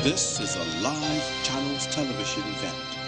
This is a live channels television event.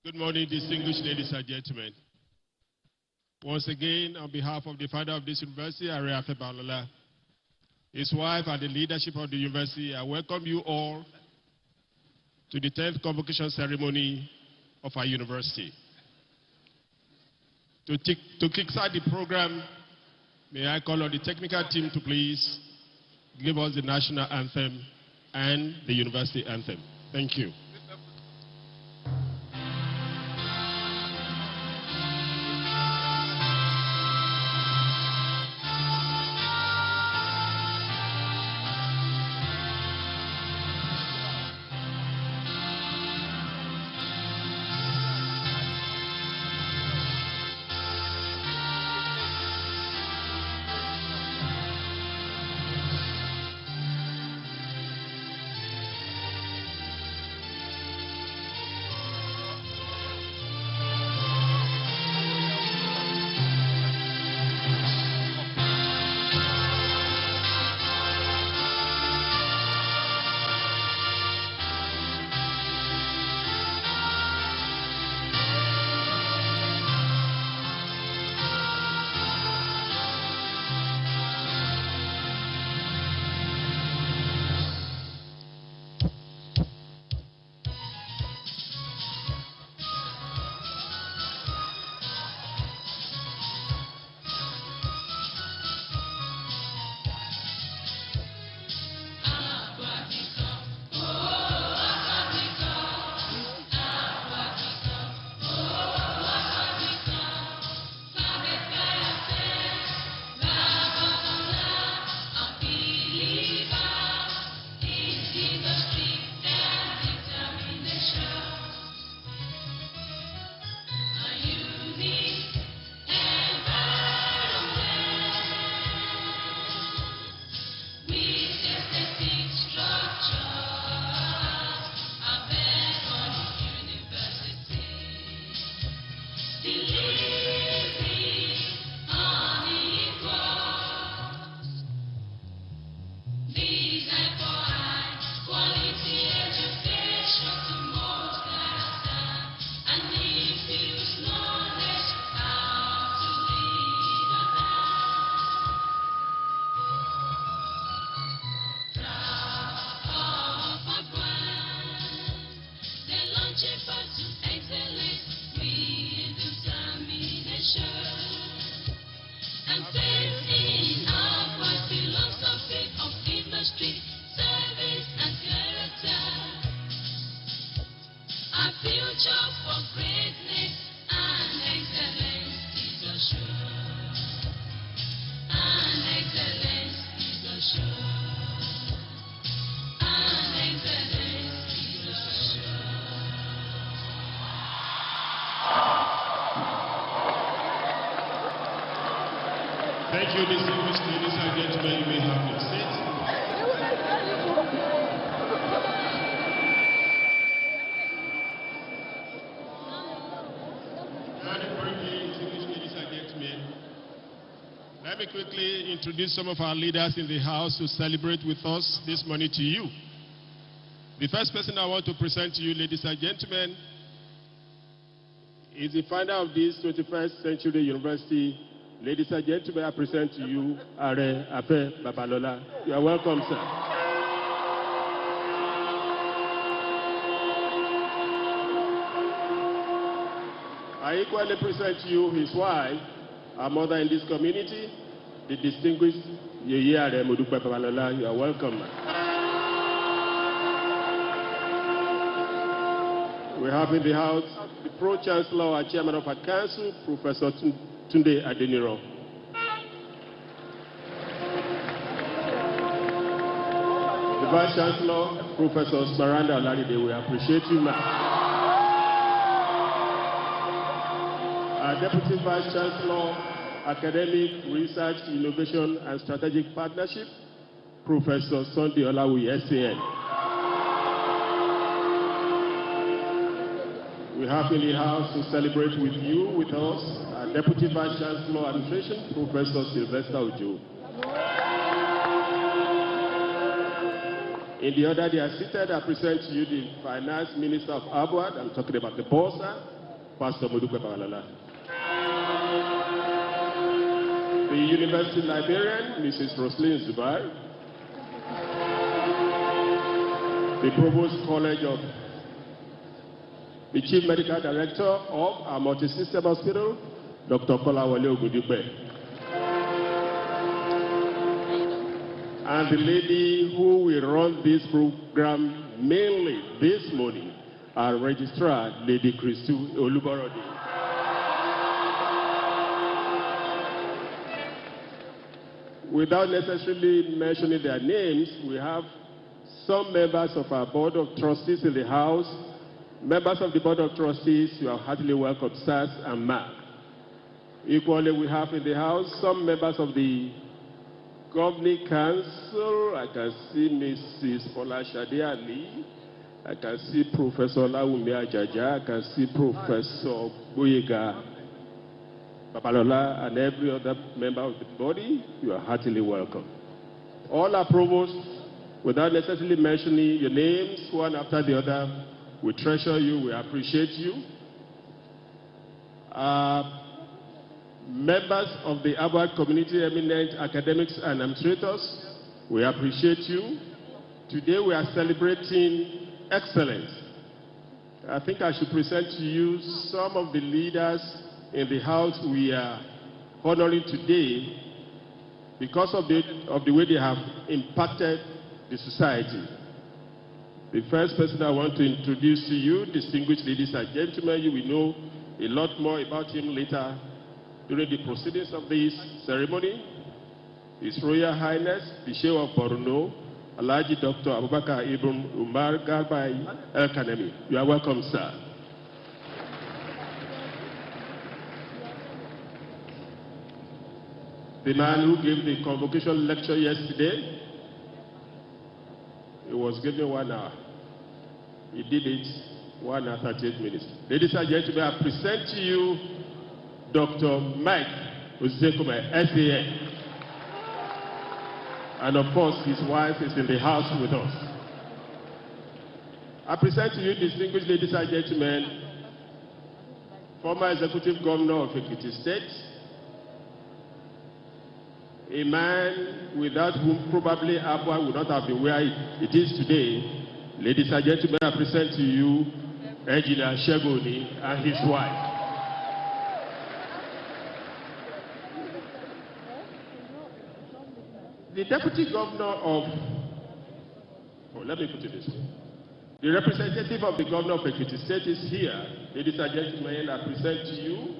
Good morning, distinguished ladies and gentlemen. Once again, on behalf of the founder of this university, Babalola, his wife, and the leadership of the university, I welcome you all to the 10th convocation ceremony of our university. To kickstart the program, may I call on the technical team to please give us the national anthem and the university anthem. Thank you. Thank you, distinguished ladies and gentlemen. You may have your seats. Very briefly, distinguished ladies and gentlemen, let me quickly introduce some of our leaders in the house to celebrate with us this morning to you. The first person I want to present to you, ladies and gentlemen, is the founder of this 21st century university. Ladies and gentlemen, I present to you Babalola. You are welcome, sir. I equally present to you his wife, our mother in this community, the distinguished Babalola. You are welcome, ma'am. We have in the house the Pro-Chancellor and Chairman of our Council, Professor Tunde Adeniro. The Vice Chancellor, Professor Smaranda Olaride, we appreciate you, ma'am. Our Deputy Vice Chancellor, Academic, Research, Innovation and Strategic Partnership, Professor Sunday Olawi, SAN. We have in the house to celebrate with you, with us, our Deputy Vice Chancellor Administration, Professor Sylvester Ojo. In the order they are seated, I present to you the Finance Minister of Abwad. I'm talking about the Bosa, Pastor Modupe Babalola. The University Librarian, Mrs. Roslyn Zubair. The Provost College of the Chief Medical Director of our multi-system hospital, Dr. Kolawole Ogudipe. And the lady who will run this program mainly this morning, our registrar, Lady Christu Oluborodi. Without necessarily mentioning their names, we have some members of our Board of Trustees in the House. Members of the Board of Trustees, you are heartily welcome, sirs and Mark. Equally, we have in the House some members of the Governing Council. I can see Mrs. Folashade Ali. I can see Professor Lawumi Ajaja. I can see Professor Boyega Babalola and every other member of the body. You are heartily welcome. All our provosts, without necessarily mentioning your names one after the other, we treasure you, we appreciate you. Members of the Award community, eminent academics and administrators, we appreciate you. Today we are celebrating excellence. I think I should present to you some of the leaders in the house we are honoring today because of the way they have impacted the society. The first person I want to introduce to you, distinguished ladies and gentlemen, you will know a lot more about him later during the proceedings of this ceremony. His Royal Highness, the Sheikh of Borno, Alhaji Dr. Abubakar Ibn Umar Garbai El Kanemi. You are welcome, sir. The man who gave the convocation lecture yesterday, it was given 1 hour. He did it 1 hour 38 minutes. Ladies and gentlemen, I present to you Dr. Mike Uzekome, SAN. And of course, his wife is in the house with us. I present to you, distinguished ladies and gentlemen, former Executive Governor of Ekiti State, a man without whom probably Abua would not have been where it is today. Ladies and gentlemen, I present to you Engineer Shegoni and his wife. The Deputy Governor of, let me put it this way. The representative of the Governor of Ekiti State is here. Ladies and gentlemen, I present to you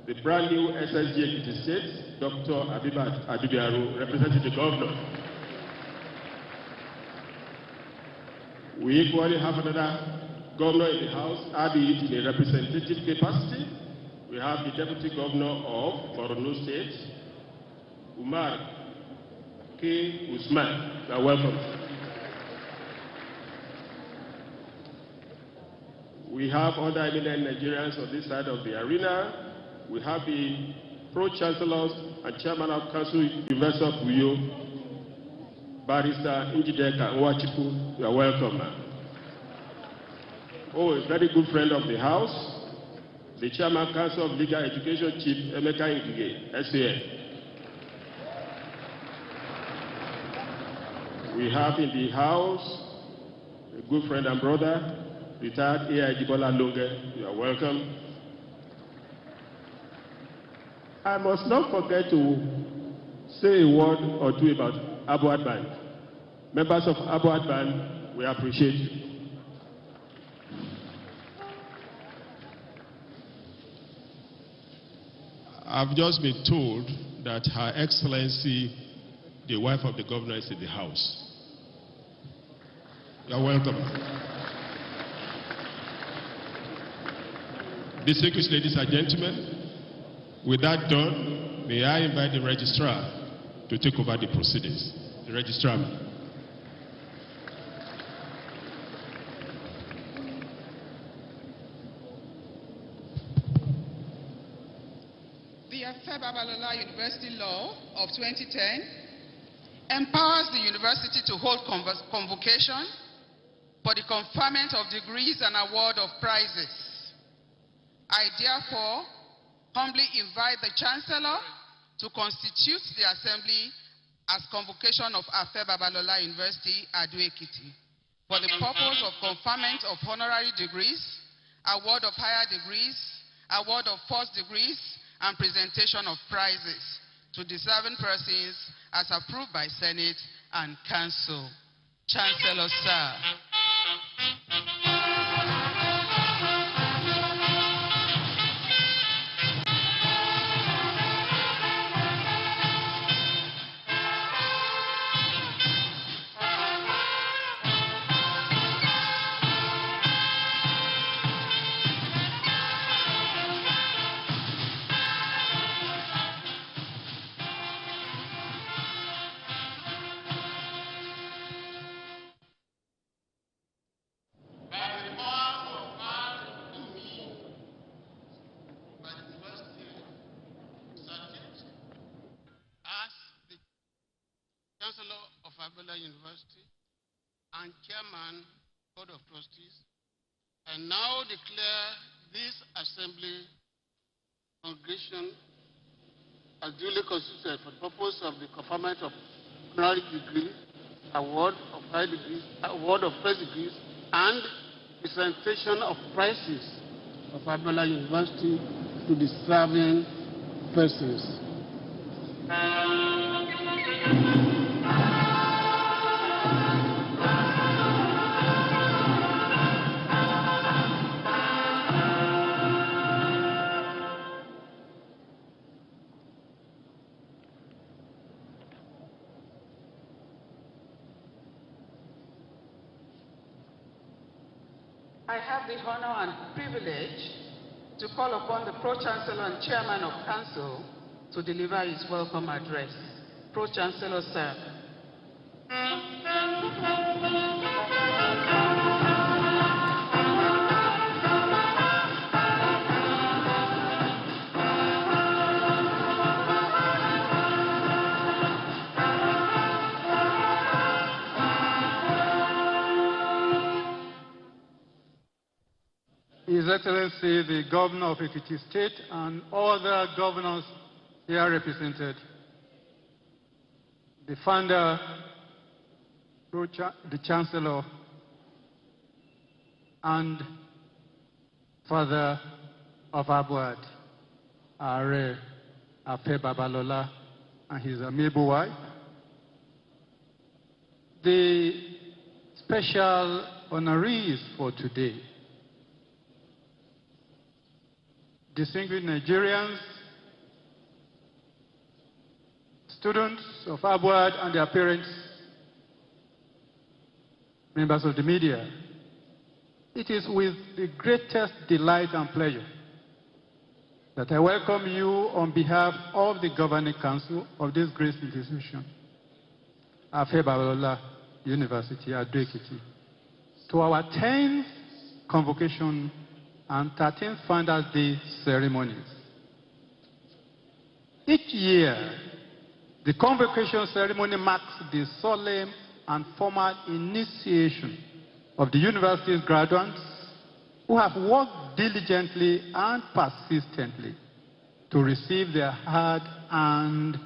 the brand new SSG Ekiti State, Dr. Abibat Abibiaru, representing the Governor. We equally have another Governor in the House, albeit in a representative capacity. We have the Deputy Governor of Borno State, Umar K. Usman. You are welcome. We have other eminent Nigerians on this side of the arena. We have the Pro-Chancellors and Chairman of Council, University of Uyo, Barrister Njideka Nwachiku. You are welcome, man. Oh, a very good friend of the House, the Chairman Council of Legal Education, Chief Emeka Ngige, SAN. We have in the House a good friend and brother, retired A.I. Bola Longe. You are welcome. I must not forget to say a word or two about Abuad Band. Members of Abuad Band, we appreciate you. I've just been told that Her Excellency, the wife of the governor, is in the house. You are welcome. Distinguished ladies and gentlemen, with that done, may I invite the registrar to take over the proceedings. The registrar. The Babalola University Law of 2010 empowers the university to hold convocation for the conferment of degrees and award of prizes. I therefore humbly invite the Chancellor to constitute the Assembly as convocation of Afe Babalola University, Ado-Ekiti, for the purpose of conferment of honorary degrees, award of higher degrees, award of first degrees, and presentation of prizes to deserving persons as approved by Senate and Council. Chancellor, sir. Chancellor of Babalola University and Chairman, Board of Trustees, I now declare this Assembly congregation as duly constituted for the purpose of the conferment of honorary degree, award of high degrees, award of first degrees, and presentation of prizes of Babalola University to deserving persons. I have the honor and privilege to call upon the Pro-Chancellor and Chairman of Council to deliver his welcome address. Pro-Chancellor, sir. His Excellency, the Governor of Ekiti State and other governors here represented, the founder, the Chancellor, and father of Abuad, Are Afe Babalola, and his amiable wife, the special honorees for today, distinguished Nigerians, students of Abuad and their parents, members of the media, it is with the greatest delight and pleasure that I welcome you on behalf of the Governing Council of this great institution, Afe Babalola University, Ado-Ekiti, to our 10th convocation and 13th Founders Day ceremonies. Each year, the convocation ceremony marks the solemn and formal initiation of the university's graduates who have worked diligently and persistently to receive their hard-earned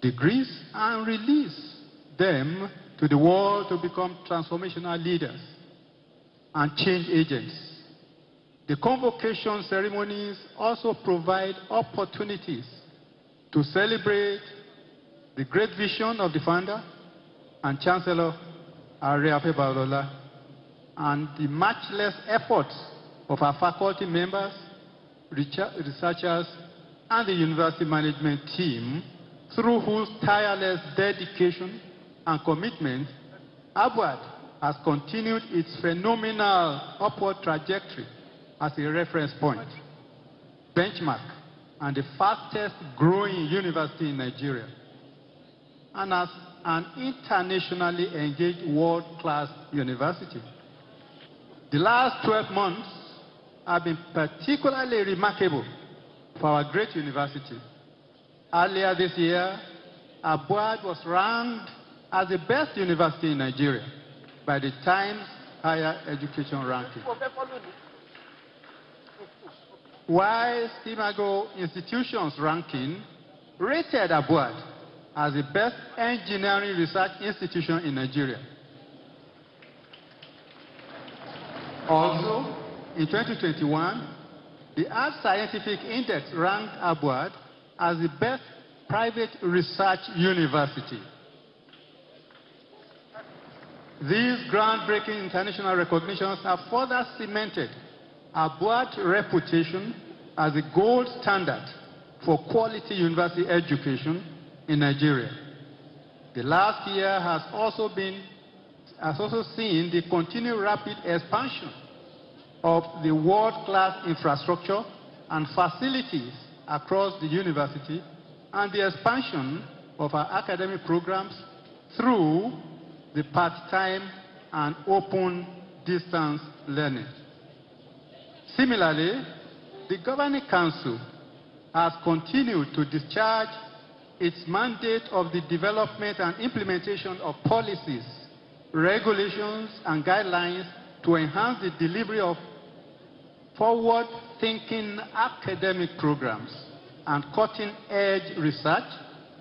degrees and release them to the world to become transformational leaders and change agents. The convocation ceremonies also provide opportunities to celebrate the great vision of the founder and Chancellor, Are Afe Babalola, and the matchless efforts of our faculty members, researchers, and the university management team, through whose tireless dedication and commitment, Abuad has continued its phenomenal upward trajectory as a reference point, benchmark, and the fastest growing university in Nigeria, and as an internationally engaged world-class university. The last 12 months have been particularly remarkable for our great university. Earlier this year, Abuad was ranked as the best university in Nigeria by the Times Higher Education Ranking. while Stimago Institutions ranking rated ABUAD as the best engineering research institution in Nigeria. Also, in 2021, the Art Scientific Index ranked ABUAD as the best private research university. These groundbreaking international recognitions have further cemented ABUAD's reputation as the gold standard for quality university education in Nigeria. The last year has also seen the continued rapid expansion of the world-class infrastructure and facilities across the university and the expansion of our academic programs through the part-time and open distance learning. Similarly, the Governing Council has continued to discharge its mandate of the development and implementation of policies, regulations, and guidelines to enhance the delivery of forward-thinking academic programs and cutting-edge research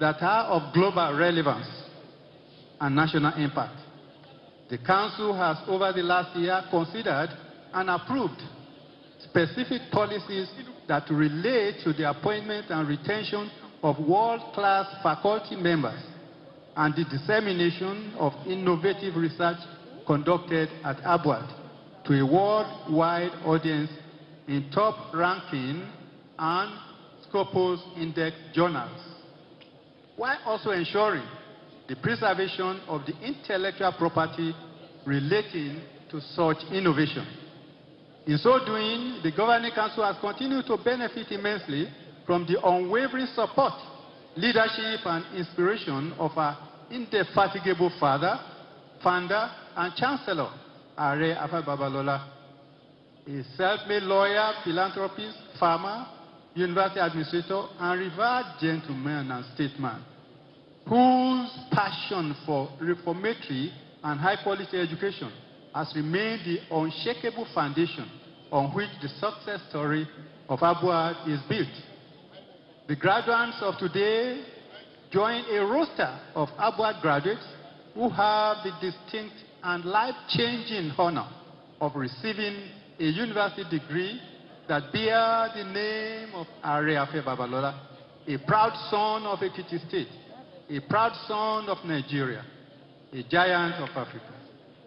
that are of global relevance and national impact. The Council has, over the last year, considered and approved specific policies that relate to the appointment and retention of world-class faculty members and the dissemination of innovative research conducted at ABUAD to a worldwide audience in top-ranking and Scopus Index journals, while also ensuring the preservation of the intellectual property relating to such innovation. In so doing, the Governing Council has continued to benefit immensely from the unwavering support, leadership, and inspiration of our indefatigable father, founder, and chancellor, Are Babalola, a self-made lawyer, philanthropist, farmer, university administrator, and revered gentleman and statesman, whose passion for reformatory and high-quality education has remained the unshakable foundation on which the success story of ABUAD is built. The graduates of today join a roster of ABUAD graduates who have the distinct and life-changing honor of receiving a university degree that bears the name of Are Babalola, a proud son of Ekiti State, a proud son of Nigeria, a giant of Africa,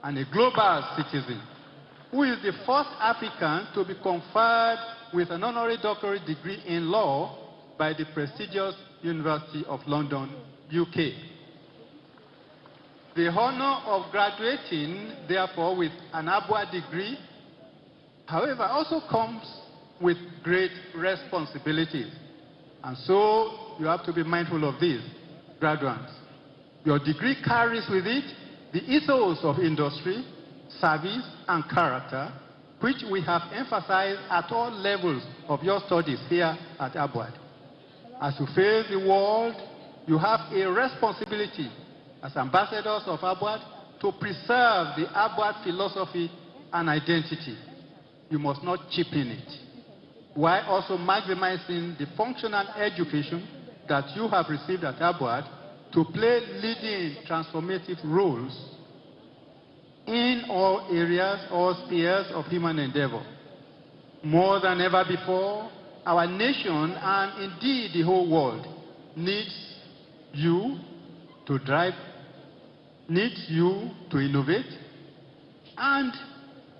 and a global citizen, who is the first African to be conferred with an honorary doctorate degree in law by the prestigious University of London, UK. The honor of graduating, therefore, with an ABUAD degree, however, also comes with great responsibilities. And so you have to be mindful of this, graduates. Your degree carries with it the ethos of industry, service, and character, which we have emphasized at all levels of your studies here at ABUAD. As you face the world, you have a responsibility as ambassadors of ABUAD to preserve the ABUAD philosophy and identity. You must not cheapen it, while also maximizing the functional education that you have received at ABUAD to play leading transformative roles in all areas or spheres of human endeavor. More than ever before, our nation and indeed the whole world needs you to drive, needs you to innovate, and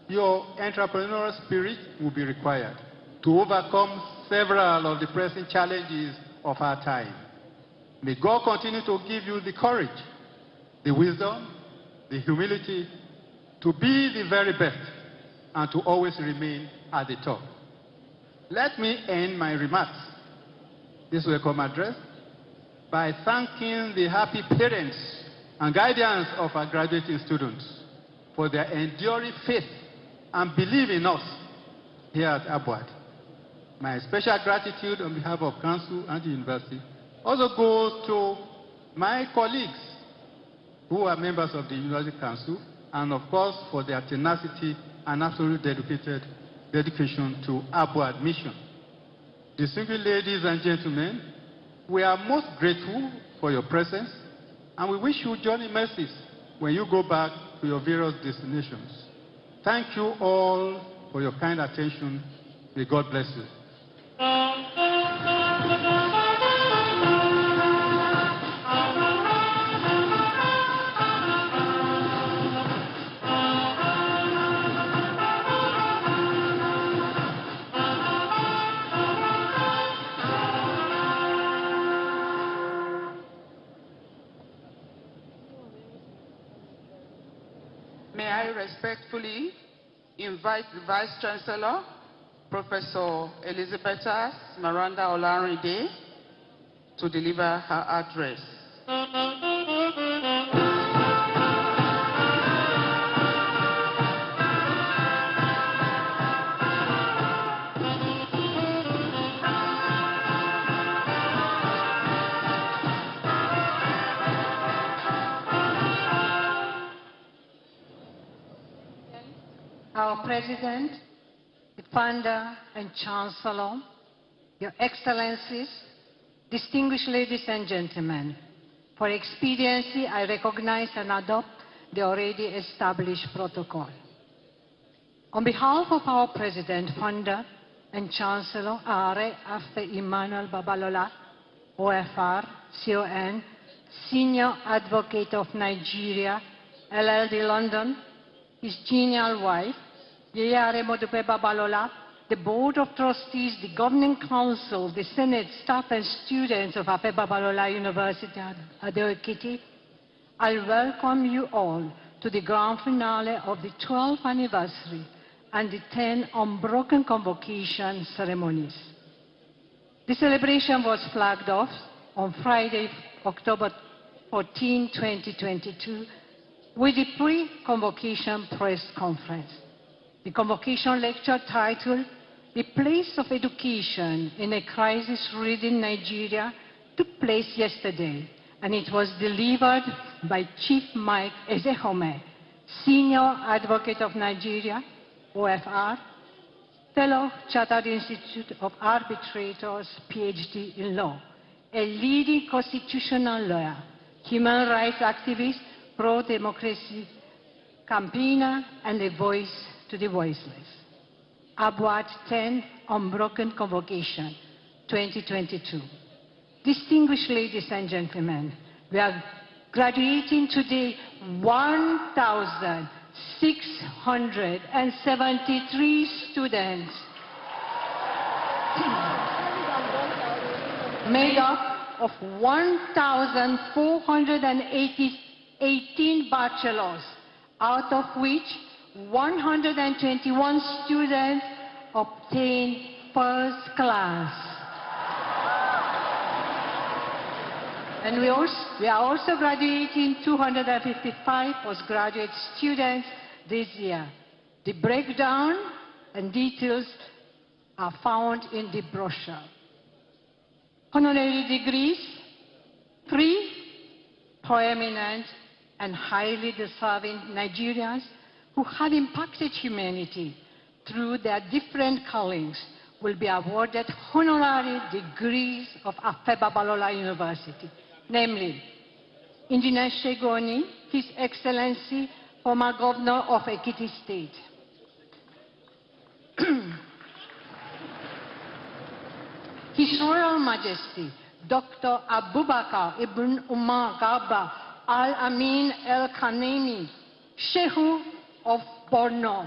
your entrepreneurial spirit will be required to overcome several of the pressing challenges of our time. May God continue to give you the courage, the wisdom, the humility to be the very best and to always remain at the top. Let me end my remarks, this welcome address, by thanking the happy parents and guardians of our graduating students for their enduring faith and belief in us here at ABUAD. My special gratitude on behalf of Council and the University also goes to my colleagues who are members of the University Council, and of course for their tenacity and absolute dedication to ABUAD mission. Distinguished ladies and gentlemen, we are most grateful for your presence, and we wish you journey mercies when you go back to your various destinations. Thank you all for your kind attention. May God bless you. May I respectfully invite the Vice Chancellor, Professor Elizabeth Miranda Olarinde, to deliver her address. Our President, the Founder and Chancellor, Your Excellencies, distinguished ladies and gentlemen, for expediency, I recognize and adopt the already established protocol. On behalf of our President, Founder and Chancellor, Are After Emmanuel Babalola, OFR, CON, Senior Advocate of Nigeria, LLD London, his genial wife, Yeyare Modupe Babalola, the Board of Trustees, the Governing Council, the Senate, staff and students of Afe Babalola University at Ado-Ekiti, I welcome you all to the grand finale of the 12th anniversary and the 10 unbroken convocation ceremonies. The celebration was flagged off on Friday, October 14, 2022, with the pre-convocation press conference. The convocation lecture titled, "The Place of Education in a Crisis-Ridden Nigeria," took place yesterday, and it was delivered by Chief Mike Ezehome, Senior Advocate of Nigeria, OFR, Fellow Chartered Institute of Arbitrators, PhD in Law, a leading constitutional lawyer, human rights activist, pro-democracy campaigner, and a voice to the voiceless. Abwad 10 Unbroken Convocation 2022. Distinguished ladies and gentlemen, we are graduating today 1,673 students made up of 1,418 bachelors, out of which 121 students obtained first class. And we are also graduating 255 postgraduate students this year. The breakdown and details are found in the brochure. Honorary degrees, 3 proeminent and highly deserving Nigerians who have impacted humanity through their different callings will be awarded honorary degrees of Afe Babalola University, namely Engineer Shegoni, His Excellency, former Governor of Ekiti State. His Royal Majesty, Dr. Abubakar Ibn Umar Garba Al-Amin El-Kanemi, Shehu of Borno,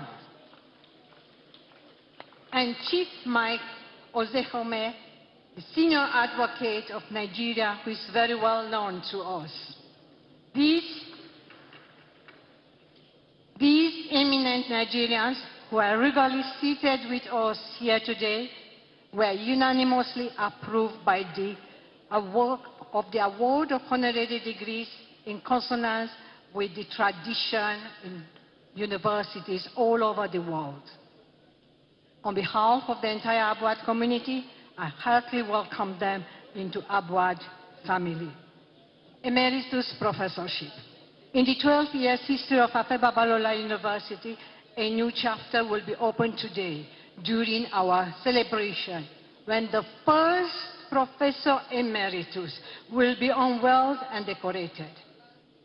and Chief Mike Ezehome, the Senior Advocate of Nigeria, who is very well known to us. These eminent Nigerians who are regularly seated with us here today were unanimously approved by the award of honorary degrees in consonance with the tradition in universities all over the world. On behalf of the entire Abwad community, I heartily welcome them into Abwad family. Emeritus Professorship. In the 12 years history of Afe Babalola University, a new chapter will be opened today during our celebration, when the first Professor Emeritus will be unveiled and decorated.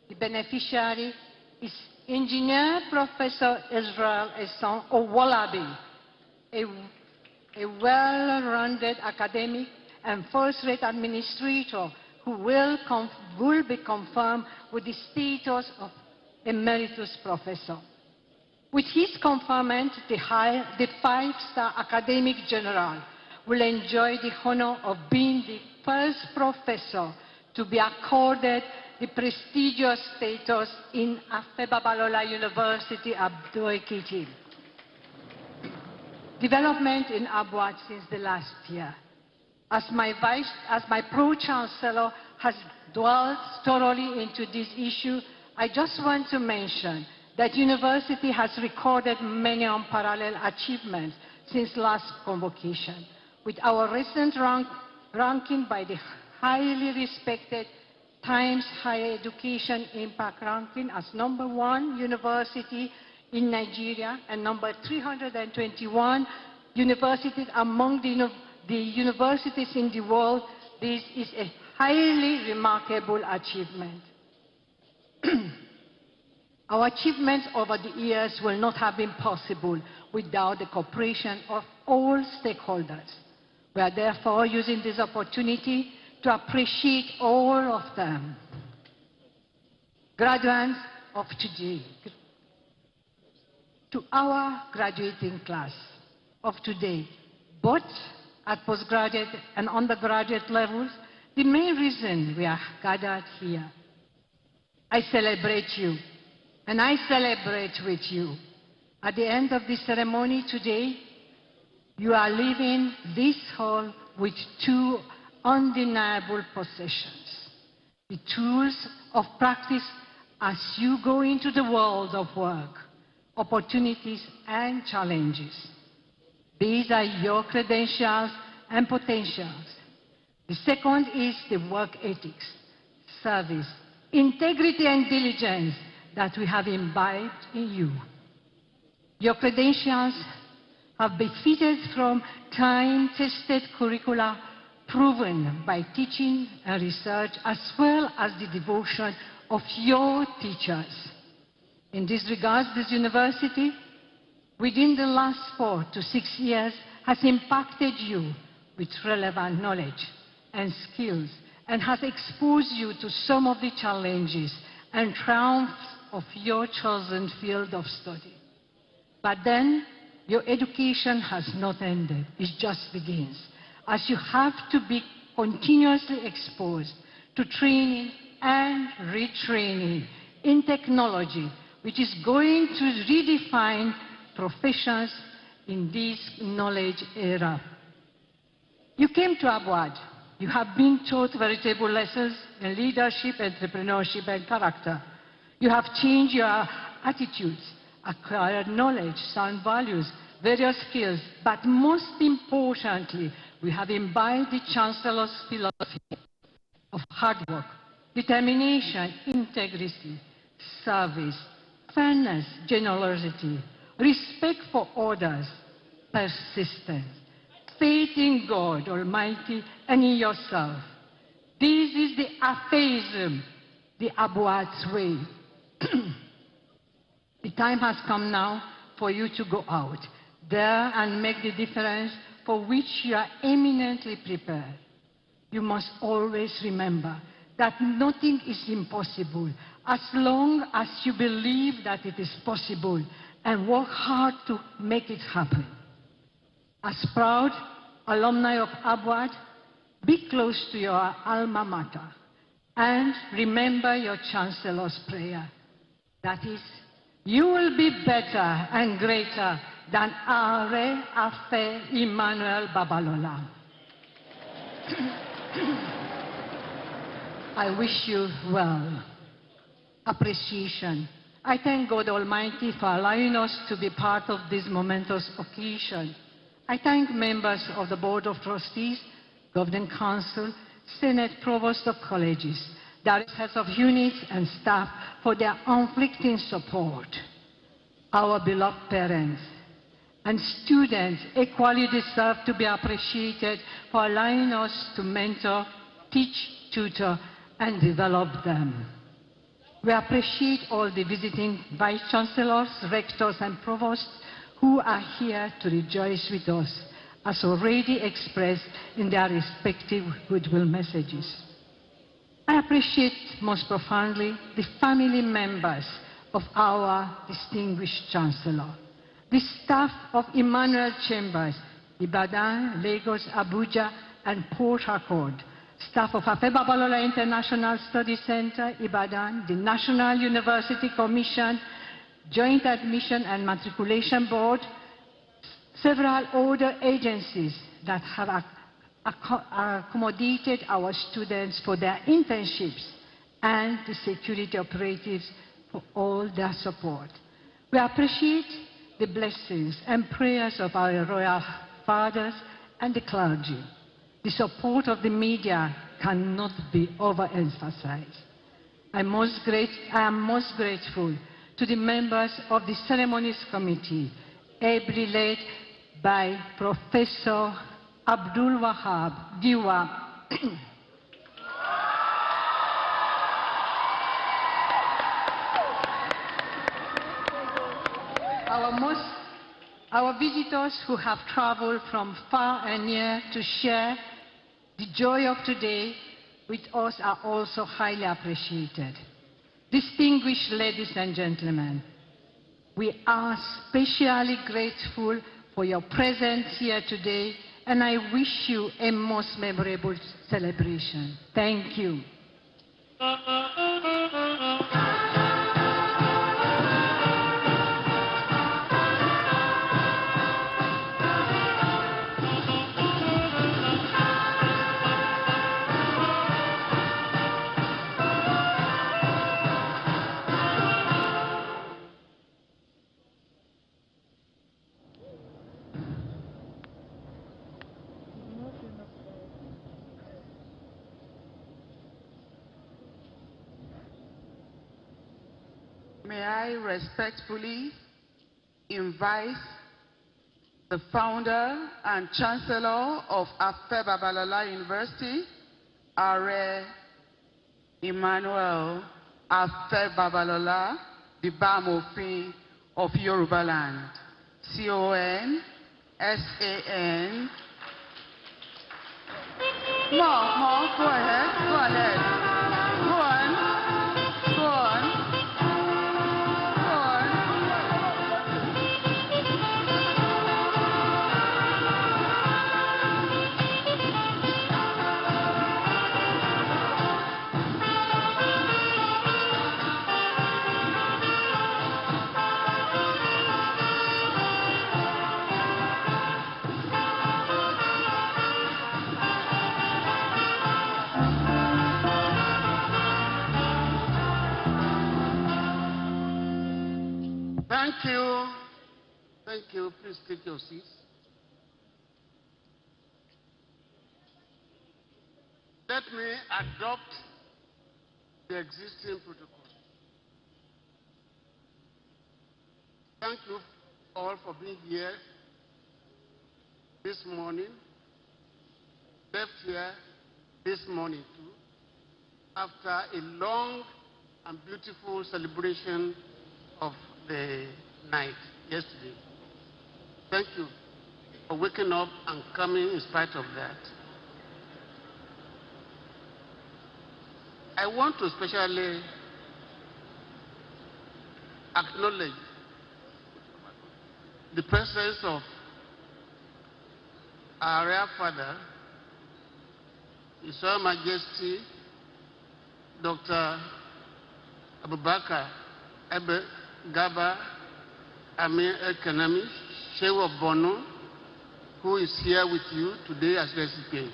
The beneficiary is Engineer Professor Israel Esson Owolabi, a well-rounded academic and first-rate administrator who will be confirmed with the status of Emeritus Professor. With his conferment, the five-star academic general will enjoy the honor of being the first professor to be accorded the prestigious status in Babalola University, Ado-Ekiti. Development in Abuad since the last year. As my Pro-Chancellor has dwelled thoroughly into this issue, I just want to mention that university has recorded many unparalleled achievements since last convocation, with our recent ranking by the highly respected Times Higher Education Impact Ranking as #1 university in Nigeria and number 321 universities among the universities in the world. This is a highly remarkable achievement. Our achievements over the years will not have been possible without the cooperation of all stakeholders. We are therefore using this opportunity to appreciate all of them. Graduates of today, to our graduating class of today, both at postgraduate and undergraduate levels, the main reason we are gathered here. I celebrate you, and I celebrate with you. At the end of the ceremony today, you are leaving this hall with two undeniable possessions, the tools of practice as you go into the world of work, opportunities and challenges. These are your credentials and potentials. The second is the work ethics, service, integrity and diligence that we have imbibed in you. Your credentials have benefited from time-tested curricula proven by teaching and research, as well as the devotion of your teachers. In this regard, this university, within the last 4 to 6 years, has impacted you with relevant knowledge and skills, and has exposed you to some of the challenges and triumphs of your chosen field of study. But then, your education has not ended, it just begins, as you have to be continuously exposed to training and retraining in technology, which is going to redefine professions in this knowledge era. You came to Abuad. You have been taught veritable lessons in leadership, entrepreneurship, and character. You have changed your attitudes, acquired knowledge, sound values, various skills, but most importantly, we have imbibed the Chancellor's philosophy of hard work, determination, integrity, service, fairness, generosity, respect for others, persistence, faith in God Almighty and in yourself. This is the aphaism, the Abuad's way. The time has come now for you to go out there and make the difference for which you are eminently prepared. You must always remember that nothing is impossible as long as you believe that it is possible and work hard to make it happen. As proud alumni of Abuad, be close to your alma mater and remember your Chancellor's prayer. That is, you will be better and greater than Are Afe Emmanuel Babalola. I wish you well. Appreciation. I thank God Almighty for allowing us to be part of this momentous occasion. I thank members of the Board of Trustees, Governing Council, Senate Provost of Colleges, Directors of Units and staff for their unflinching support. Our beloved parents, and students equally deserve to be appreciated for allowing us to mentor, teach, tutor, and develop them. We appreciate all the visiting Vice Chancellors, Rectors, and Provosts who are here to rejoice with us, as already expressed in their respective goodwill messages. I appreciate most profoundly the family members of our distinguished Chancellor, the staff of Emmanuel Chambers, Ibadan, Lagos, Abuja, and Port Harcourt, staff of Babalola International Study Center, Ibadan, the National University Commission, Joint Admission and Matriculation Board, several other agencies that have accommodated our students for their internships, and the security operatives for all their support. We appreciate the blessings and prayers of our royal fathers and the clergy. The support of the media cannot be overemphasized. I am most grateful to the members of the Ceremonies Committee, ably led by Professor Abdul Wahab Diwa. Our visitors who have traveled from far and near to share the joy of today with us are also highly appreciated. Distinguished ladies and gentlemen, we are especially grateful for your presence here today, and I wish you a most memorable celebration. Thank you. May I respectfully invite the founder and chancellor of Babalola University, Are Emmanuel Babalola, the Bamofin of Yoruba Land, CON-SAN. More, go ahead, go ahead. Go on. Thank you. Thank you. Please take your seats. Let me adopt the existing protocol. Thank you all for being here this morning. Left here this morning too, after a long and beautiful celebration of the night yesterday. Thank you for waking up and coming in spite of that. I want to especially acknowledge the presence of our Royal Father, His Royal Majesty, Dr. Abubakar Ebe Gaba Amir Ekanami, Sheikh of Bono, who is here with you today as recipient.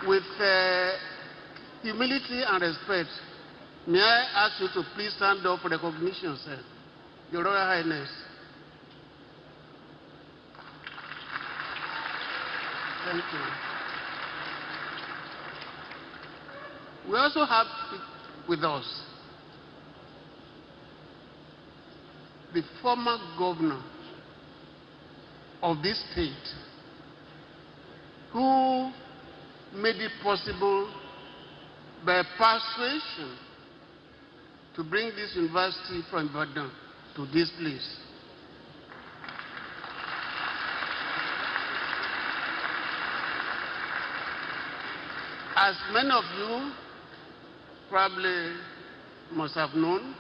With humility and respect, may I ask you to please stand up for recognition, sir. Your Royal Highness. Thank you. We also have with us the former governor of this state who made it possible by persuasion to bring this university from Ibadan to this place. As many of you probably must have known,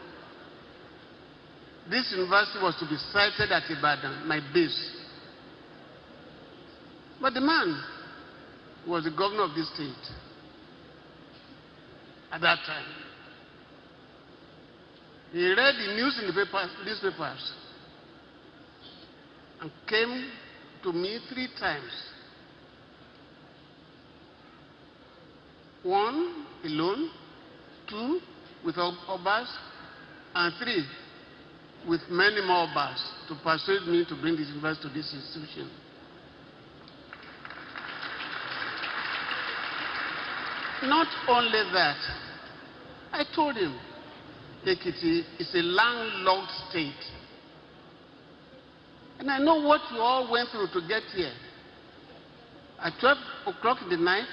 this university was to be sited at Ibadan, my base. But the man was the governor of this state at that time. He read the news in the newspapers and came to me 3 times. 1, alone, 2, with Obas, and 3, with many more Obas, to persuade me to bring this university to this institution. Not only that, I told him, Ekiti is a landlocked state. And I know what you all went through to get here. At 12 o'clock in the night,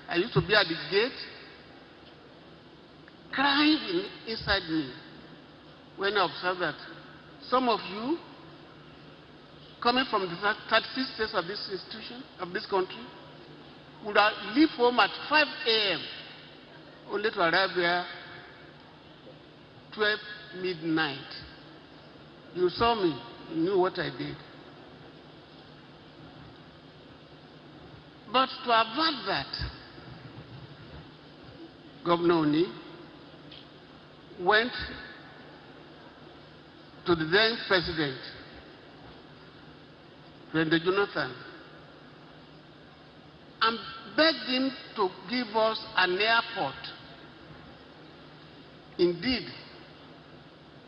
I used to be at the gate, crying inside me when I observed that some of you, coming from the 36 states of this institution, of this country, would leave home at 5 a.m. only to arrive here 12 midnight. You saw me, you knew what I did. But to avert that, Governor Oni went to the then president, President Jonathan, and begged him to give us an airport. Indeed,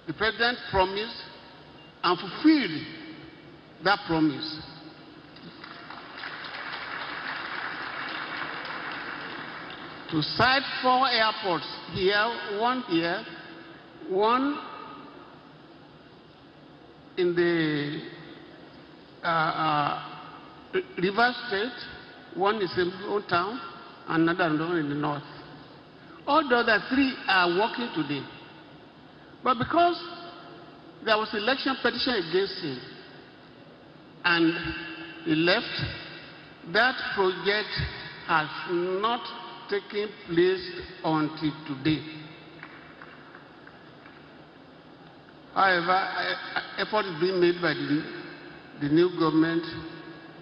the president promised and fulfilled that promise. To site 4 airports here, one in the River State, one is in old town, another one in the north. All the other 3 are working today. But because there was election petition against him and he left, that project has not taken place until today. However, effort is being made by the new government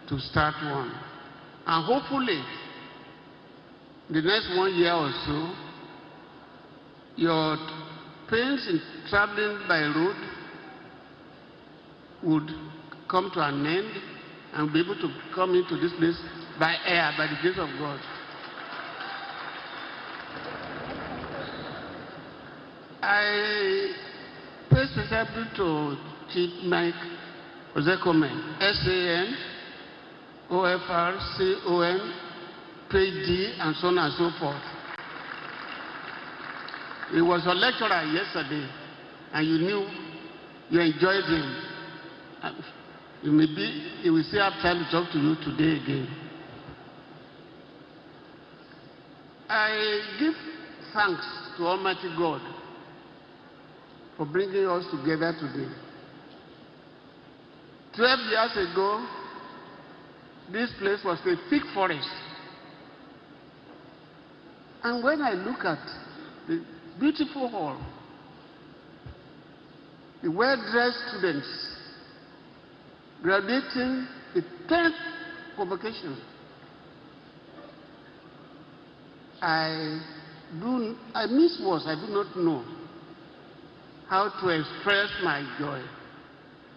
to start one. And hopefully, the next 1 year or so, your pains in traveling by road would come to an end and be able to come into this place by air, by the grace of God. I pay special tribute to Chief Mike Ozekome, SAN, OFR, CON, PhD, and so on and so forth. He was a lecturer yesterday, and you knew you enjoyed him. He will still have time to talk to you today again. I give thanks to Almighty God for bringing us together today. 12 years ago, this place was a thick forest. And when I look at the beautiful hall, the well-dressed students graduating the 10th convocation, I miss words. I do not know how to express my joy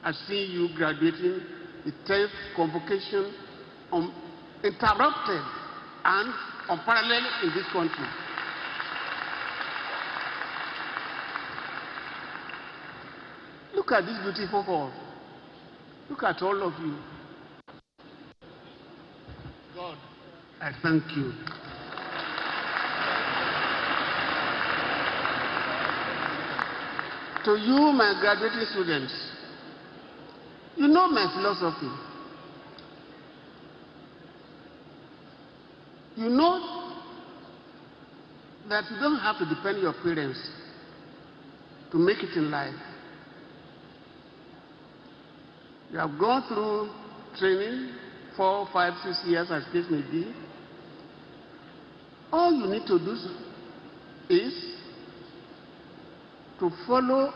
at seeing you graduating the 10th convocation uninterrupted and unparalleled in this country. Look at this beautiful hall. Look at all of you. God, I thank you. To you, my graduating students, You know my philosophy. You know that you don't have to depend on your parents to make it in life. You have gone through training, 4, 5, 6 years as case may be. All you need to do is to follow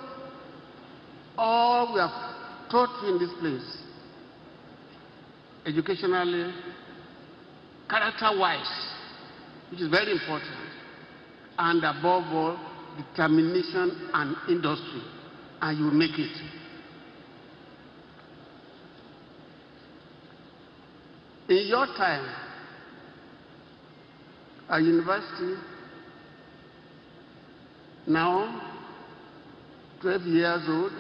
all we have taught you in this place, educationally, character-wise, which is very important, and above all, determination and industry, and you make it. In your time, at university, now 12 years old,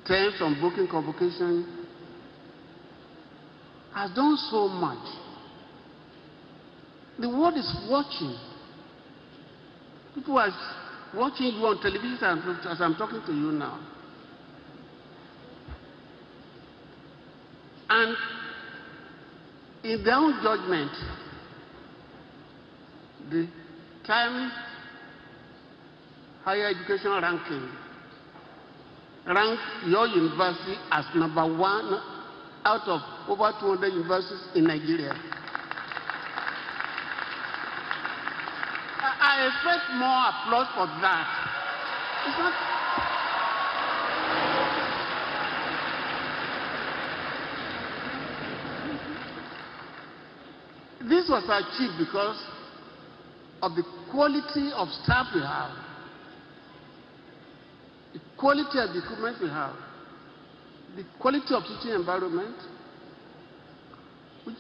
10 from booking convocation, has done so much. The world is watching. People are watching you on television as I'm talking to you now. And in their own judgment, the Time Higher Education ranking ranked your university as #1 out of over 200 universities in Nigeria. I expect more applause for that. It's not. This was achieved because of the quality of staff we have, the quality of the equipment we have, the quality of teaching environment, which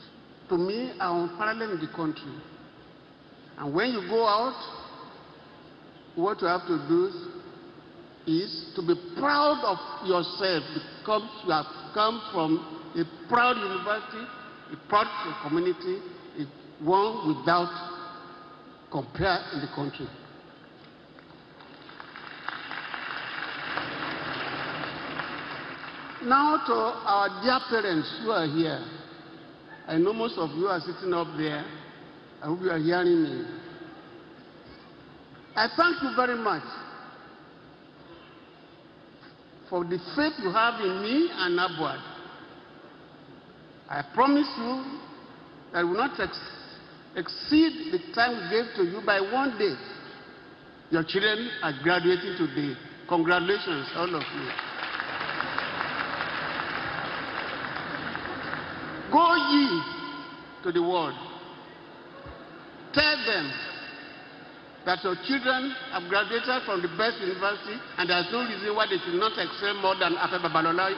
to me are unparalleled in the country. And when you go out, what you have to do is to be proud of yourself because you have come from a proud university, a proud community, one without compare in the country. Now to our dear parents who are here, I know most of you are sitting up there. I hope you are hearing me. I thank you very much for the faith you have in me and Abuad. I promise you that I will not exceed the time we gave to you by 1 day. Your children are graduating today. Congratulations, all of you. Go ye to the world. Tell them that your children have graduated from the best university and there's no reason why they should not excel more than Babalola.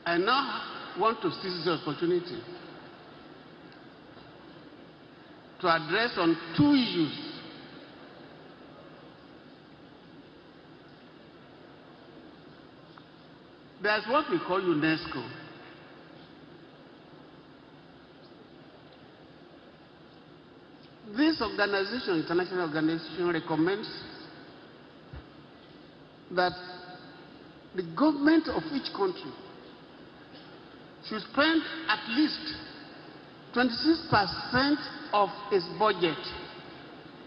I now want to seize this opportunity to address on 2 issues. There's what we call UNESCO. This organization, international organization, recommends that the government of each country should spend at least 26% of its budget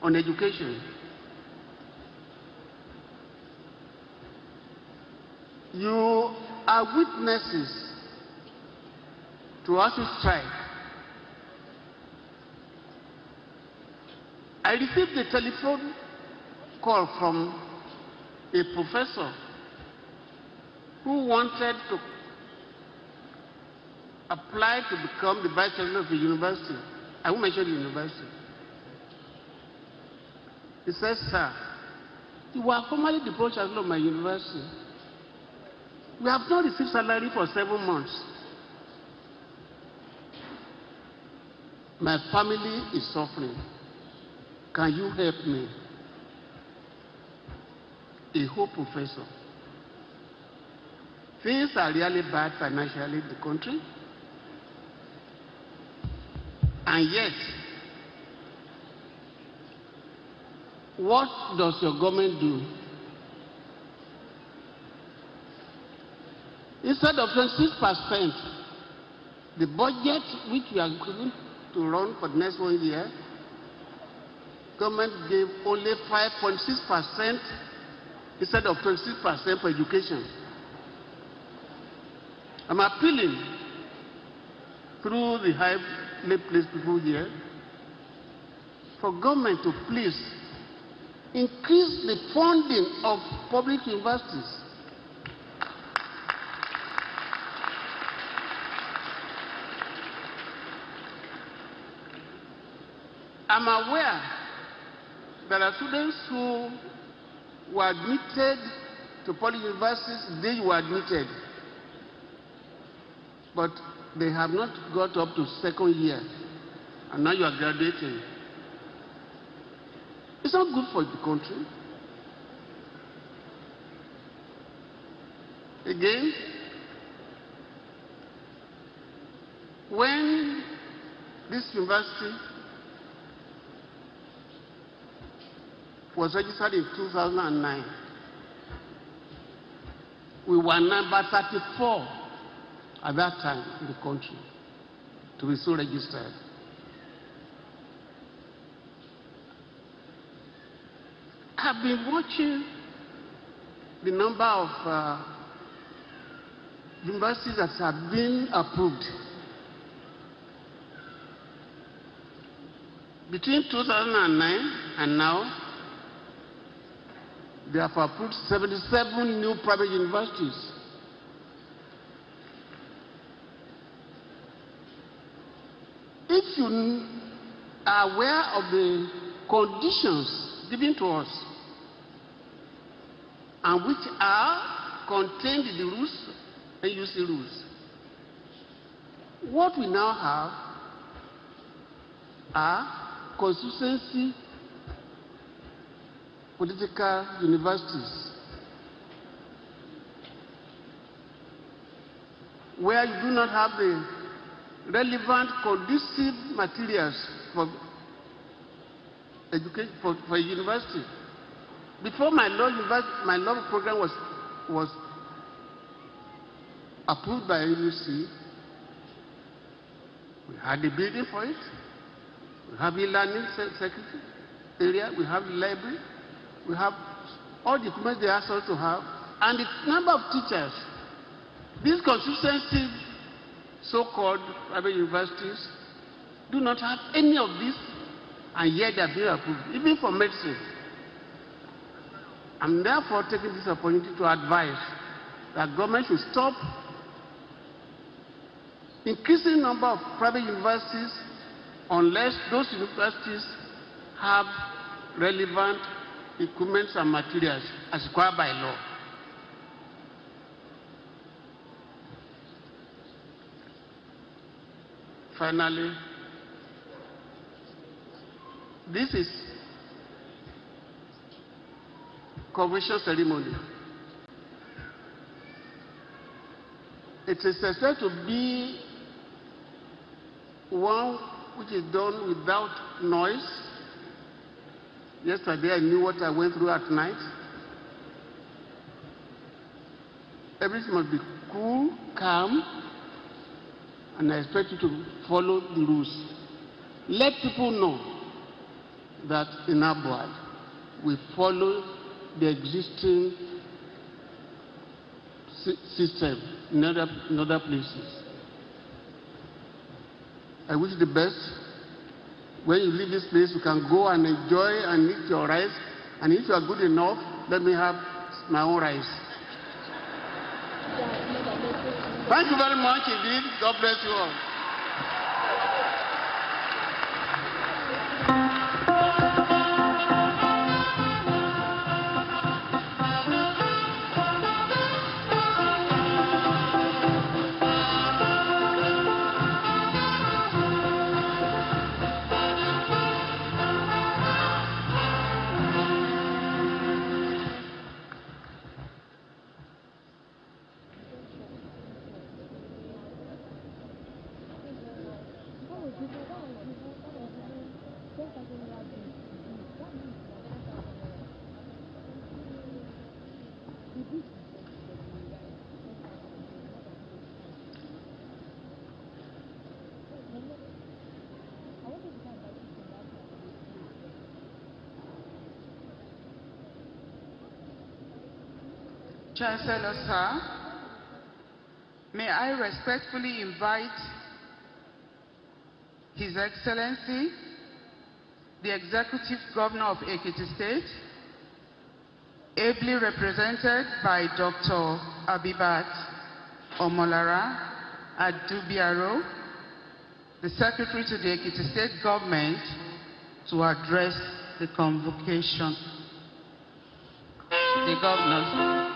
on education. You are witnesses to ASUU strike. I received a telephone call from a professor who wanted to apply to become the vice chancellor of the university. I won't mention the university. He says, sir, you were formerly the vice chancellor of my university. We have not received salary for 7 months. My family is suffering. Can you help me? A whole professor. Things are really bad financially in the country. And yet, what does your government do? Instead of 26%, the budget which we are going to run for the next 1 year, government gave only 5.6% instead of 26% for education. I'm appealing through the highly placed people here for government to please increase the funding of public universities. I'm aware there are students who were admitted to public universities the day you were admitted, but they have not got up to second year, and now you are graduating. It's not good for the country. Again, when this university was registered in 2009, we were number 34 at that time in the country to be so registered. I've been watching the number of universities that have been approved. Between 2009 and now, they have approved 77 new private universities. If you are aware of the conditions given to us and which are contained in the rules and UC rules, what we now have are consistency political universities where you do not have the relevant conducive materials for education for a university. Before my law program was approved by UC, we had the building for it, we have the learning secretary area, we have the library, we have all the equipment they asked us to have, and the number of teachers. These consistency so-called private universities do not have any of this, and yet they are being approved, even for medicine. I'm therefore taking this opportunity to advise that government should stop increasing the number of private universities unless those universities have relevant equipment and materials as required by law. Finally, this is convocation ceremony. It is expected to be one which is done without noise. Yesterday I knew what I went through at night. Everything must be cool, calm, and I expect you to follow the rules. Let people know that in our board we follow the existing system in other places. I wish the best. When you leave this place, you can go and enjoy and eat your rice. And if you are good enough, let me have my own rice. Thank you very much indeed. God bless you all. Chancellor, sir, may I respectfully invite His Excellency, the Executive Governor of Ekiti State, ably represented by Dr. Abibat Omolara Adubiaro, the Secretary to the Ekiti State Government, to address the convocation. The Governor.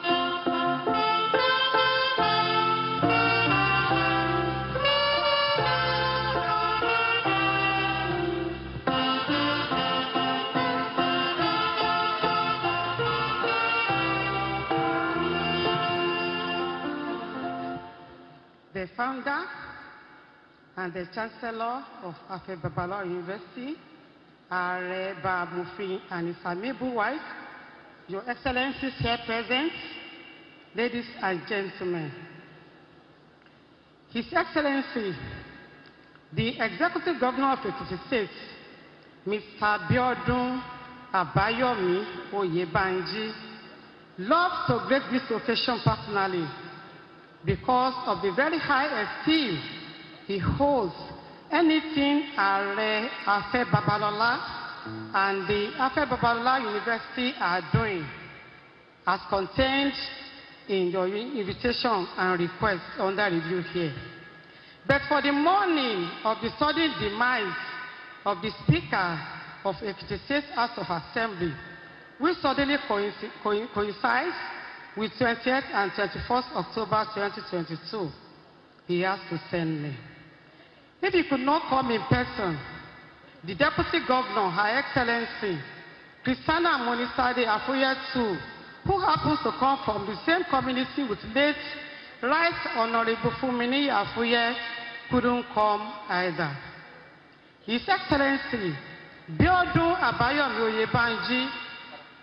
The founder and the Chancellor of Babalola University, Are Mufi and his amiable wife, Your Excellencies here present, ladies and gentlemen. His Excellency, the Executive Governor of Ekiti State, Mr. Biodun Abayomi Oyebanji, loves to grace this occasion personally because of the very high esteem he holds anything Afe Babalola and the Afe Babalola University are doing, as contained in your invitation and request under review here. But for the morning of the sudden demise of the Speaker of Ekiti State House of Assembly, which suddenly coincides with 20th and 21st October 2022, he has to send me. If he could not come in person, the Deputy Governor, Her Excellency, Christiana Monisade Afuye too, who happens to come from the same community with late Right Honorable Fumini Afuye, couldn't come either. His Excellency, Biodun Abayomi Oyebanji,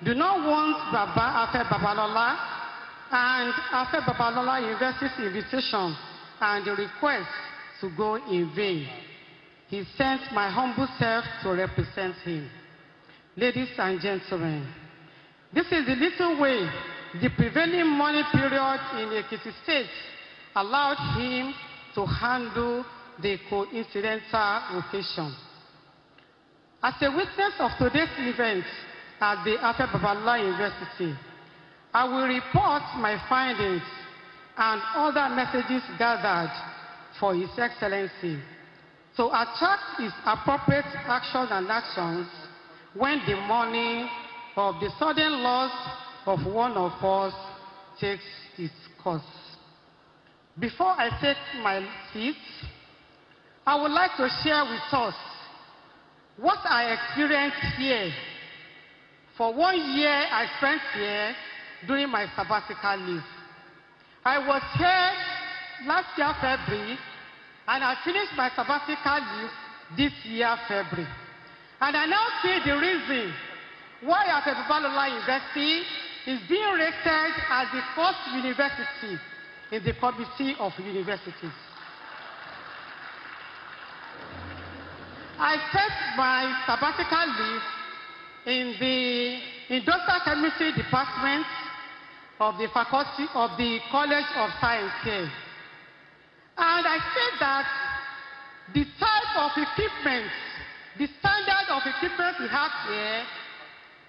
do not want Baba Afe Babalola and Afe Babalola University's invitation and the request to go in vain. He sent my humble self to represent him. Ladies and gentlemen, this is the little way the prevailing money period in Ekiti State allowed him to handle the coincidental occasion. As a witness of today's event at the Afe Babalola University, I will report my findings and other messages gathered for His Excellency to attract his appropriate actions and actions when the morning of the sudden loss of one of us takes its course. Before I take my seat, I would like to share with us what I experienced here. For 1 year, I spent here during my sabbatical leave. I was here last year, February, and I finished my sabbatical leave this year, February. And I now see the reason why Afe Babalola University is being rated as the first university in the Committee of Universities. I spent my sabbatical leave in the Industrial Chemistry Department of the Faculty of the College of Science here. And I said that the type of equipment, the standard of equipment we have here,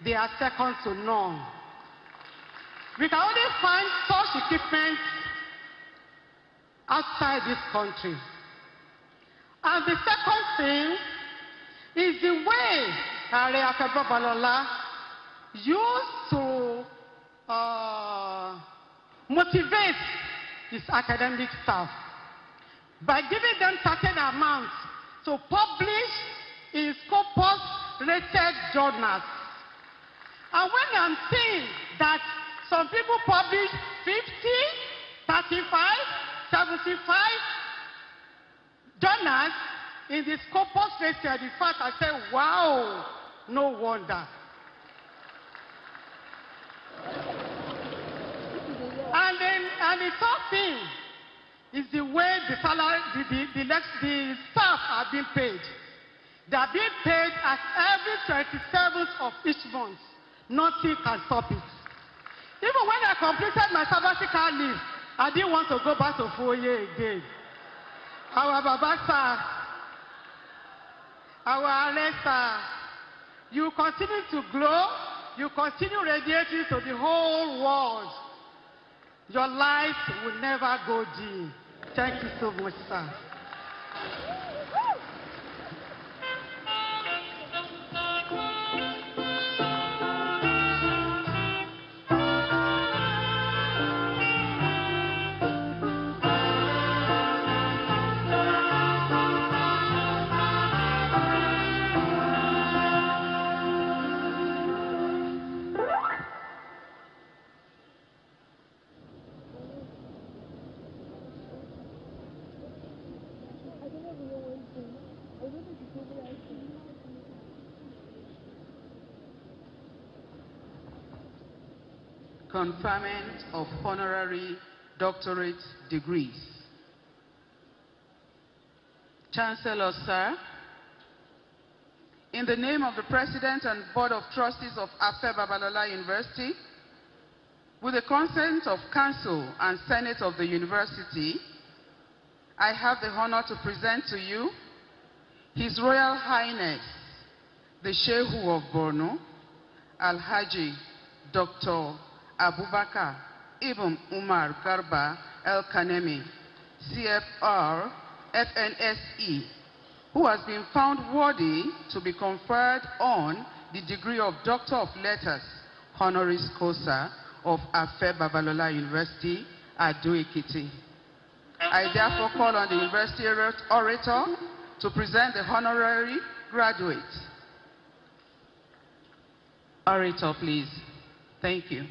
they are second to none. We can only find such equipment outside this country. And the second thing is the way Afe Babalola used to motivate his academic staff by giving them certain amounts to publish in Scopus-rated journals. And when I'm seeing that some people publish 50, 35, 75 journals in the Scopus Facial, in fact, I said, wow, no wonder. And the third thing is the way the salary, the staff are being paid. They are being paid at every 27th of each month. Nothing can stop it. Even when I completed my sabbatical leave, I didn't want to go back to 4 years again. Our Babasa, our Alessa, you continue to glow, you continue radiating to the whole world. Your light will never go dim. Thank you so much, sir. Conferment of honorary doctorate degrees. Chancellor, sir, in the name of the President and Board of Trustees of Afe Babalola University, with the consent of Council and Senate of the University, I have the honor to present to you His Royal Highness, the Shehu of Borno, Alhaji Dr. Abubakar Ibn Umar Garba El Kanemi, CFR, FNSE, who has been found worthy to be conferred on the degree of Doctor of Letters, honoris causa, of Afe Babalola University, Ado-Ekiti. I therefore call on the University Orator to present the honorary graduate. Orator, please. Thank you.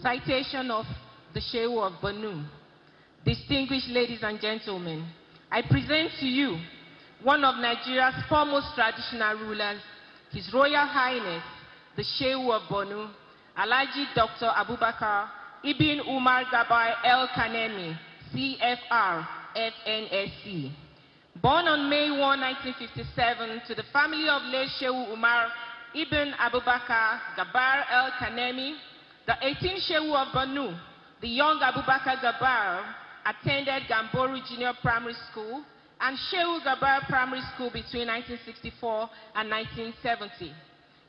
Citation of the Shehu of Bonu. Distinguished ladies and gentlemen, I present to you one of Nigeria's foremost traditional rulers, His Royal Highness, the Shehu of Bonu, Alhaji Dr. Abubakar Ibn Umar Gabai El Kanemi, CFR, FNSC. Born on May 1, 1957, to the family of late Shehu Umar Ibn Abubakar Gabar El Kanemi, the 18th Shehu of Banu, the young Abubakar Gabar, attended Gamboru Junior Primary School and Shehu Gabar Primary School between 1964 and 1970.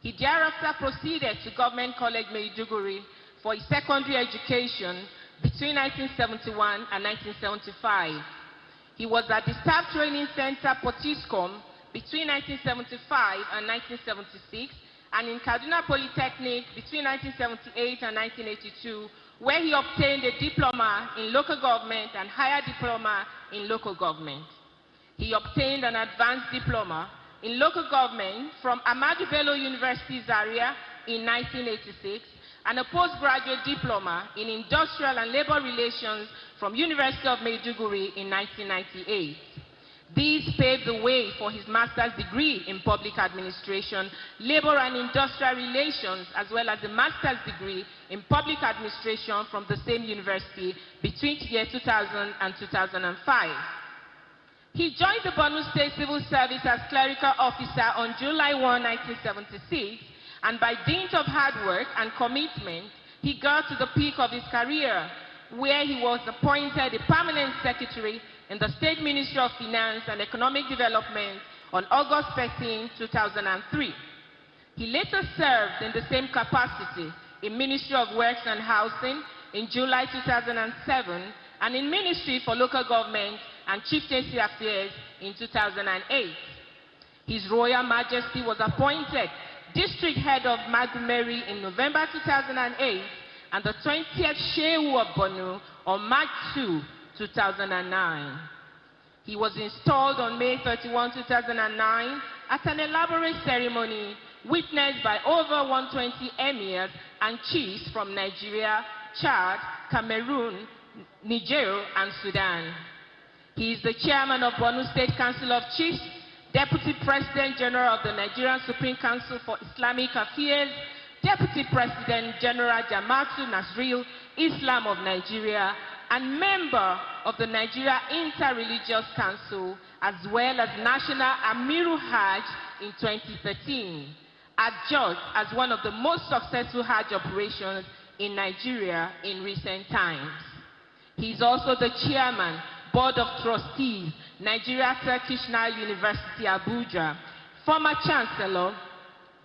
He thereafter proceeded to Government College Maiduguri for his secondary education between 1971 and 1975. He was at the Staff Training Center, Potiskum, between 1975 and 1976, and in Kaduna Polytechnic between 1978 and 1982, where he obtained a diploma in local government and higher diploma in local government. He obtained an advanced diploma in local government from Ahmadu Bello University Zaria in 1986 and a postgraduate diploma in industrial and labor relations from University of Maiduguri in 1998. These paved the way for his master's degree in public administration, labor and industrial relations, as well as a master's degree in public administration from the same university between the year 2000 and 2005. He joined the Borno State Civil Service as clerical officer on July 1, 1976, and by dint of hard work and commitment, he got to the peak of his career, where he was appointed a permanent secretary in the State Ministry of Finance and Economic Development on August 13, 2003. He later served in the same capacity in Ministry of Works and Housing in July 2007 and in Ministry for Local Government and Chieftaincy Affairs in 2008. His Royal Majesty was appointed District Head of Magumeri in November 2008 and the 20th Shehu of Bonu on March 2, 2009. He was installed on May 31, 2009 at an elaborate ceremony witnessed by over 120 emirs and chiefs from Nigeria, Chad, Cameroon, Niger, and Sudan. He is the chairman of Borno State Council of Chiefs, Deputy President General of the Nigerian Supreme Council for Islamic Affairs, Deputy President General Jamaatul Nasril Islam of Nigeria, and member of the Nigeria Interreligious Council, as well as National Amiru Hajj in 2013, adjudged as one of the most successful Hajj operations in Nigeria in recent times. He is also the chairman, Board of Trustees, Nigeria Turkish Nile University, Abuja, former Chancellor,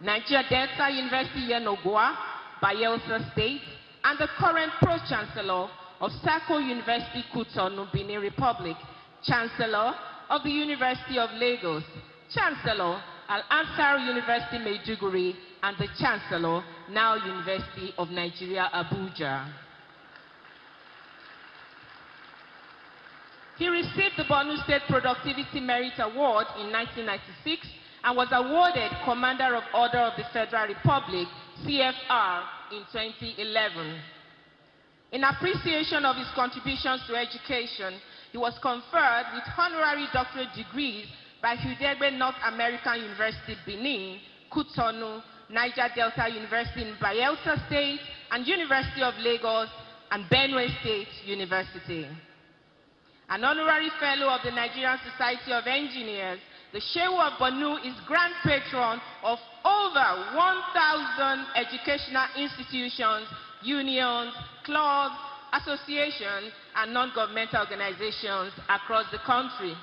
Nigeria Delta University, Yenogua, Bayelsa State, and the current Pro-Chancellor of Sako University, Cotonou, Benin Republic, Chancellor of the University of Lagos, Chancellor, Al-Ansar University, Maiduguri, and the Chancellor, now University of Nigeria, Abuja. He received the Borno State Productivity Merit Award in 1996 and was awarded Commander of Order of the Federal Republic, CFR, in 2011. In appreciation of his contributions to education, he was conferred with honorary doctorate degrees by Hudegbe North American University, Benin, Cotonou, Niger Delta University in Bayelsa State, and University of Lagos and Benue State University. An honorary fellow of the Nigerian Society of Engineers, the Shehu of Borno is grand patron of over 1,000 educational institutions, unions, clubs, associations, and non-governmental organizations across the country.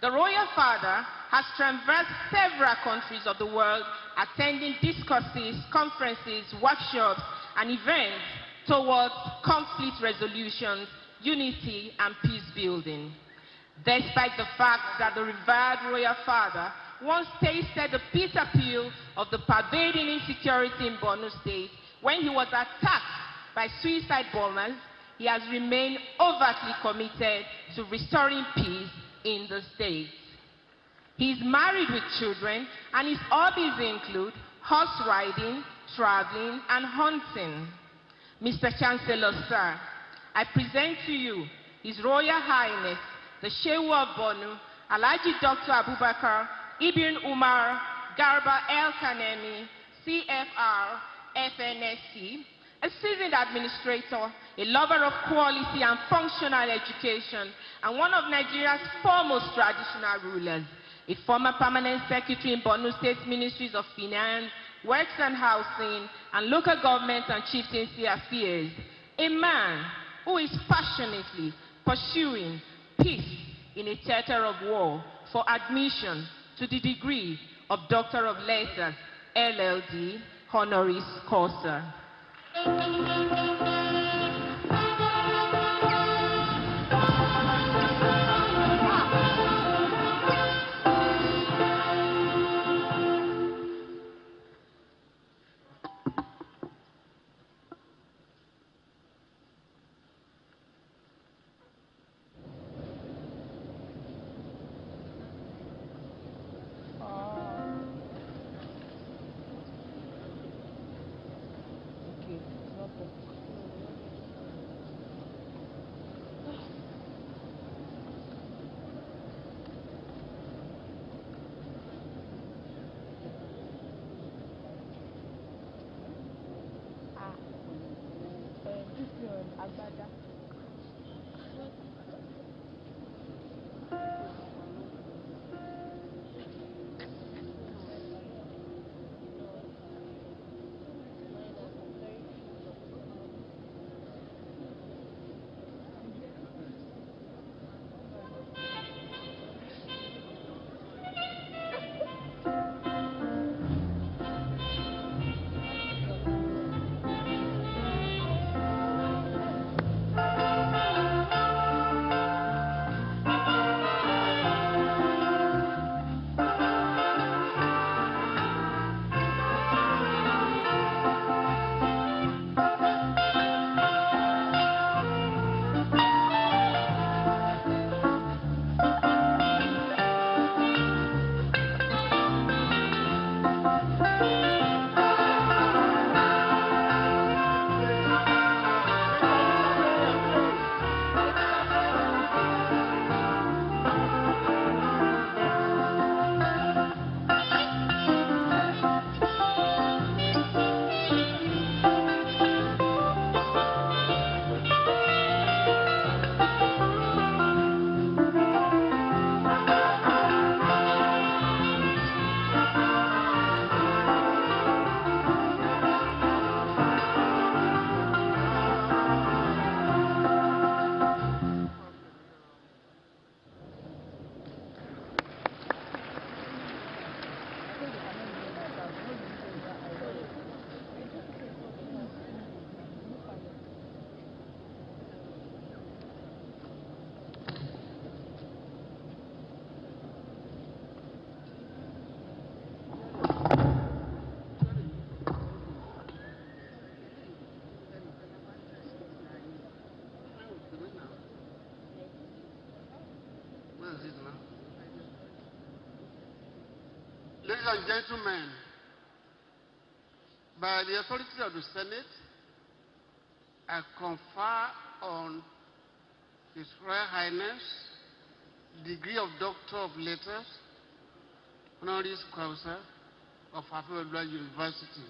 The Royal Father has traversed several countries of the world, attending discourses, conferences, workshops, and events towards conflict resolutions, unity, and peace building. Despite the fact that the revered Royal Father once tasted the bitter pill of the pervading insecurity in Borno State when he was attacked by suicide bombers, he has remained overtly committed to restoring peace in the state. He is married with children, and his hobbies include horse riding, traveling, and hunting. Mr. Chancellor, sir, I present to you His Royal Highness, the Shehu of Borno, Alhaji Dr. Abubakar Ibn Umar Garba El Kanemi, CFR, FNSC, a seasoned administrator, a lover of quality and functional education, and one of Nigeria's foremost traditional rulers, a former permanent secretary in Borno State Ministries of Finance, Works and Housing, and Local Government and Chieftaincy Affairs, a man who is passionately pursuing peace in a theater of war for admission to the degree of Doctor of Letters, LLD, honoris causa. Ladies and gentlemen, by the authority of the Senate, I confer on His Royal Highness the degree of Doctor of Letters, honoris causa of Babalola University.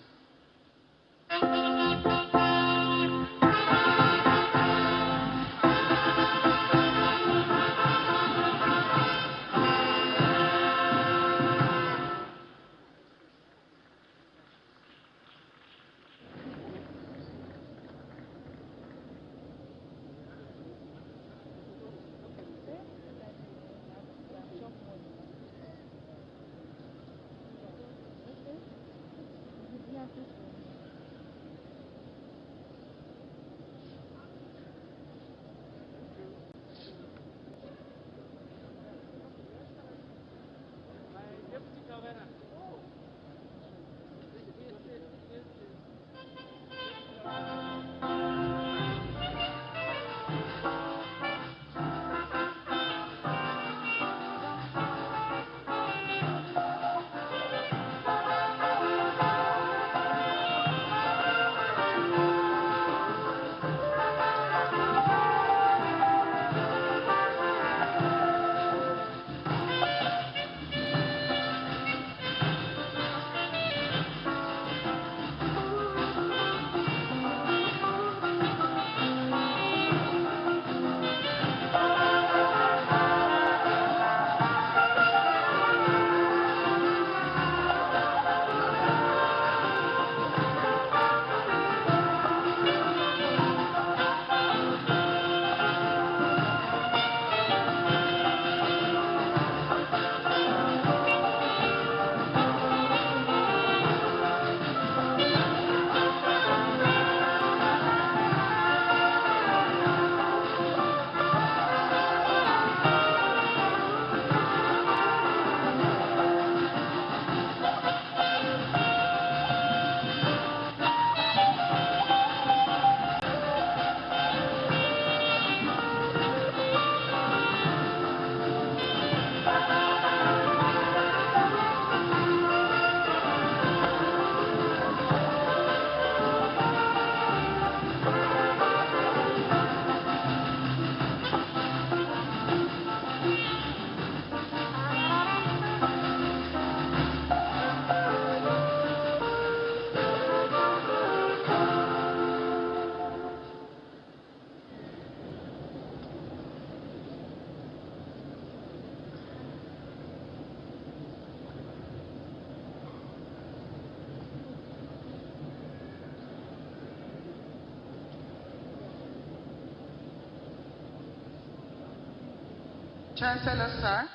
Chancellor, sir,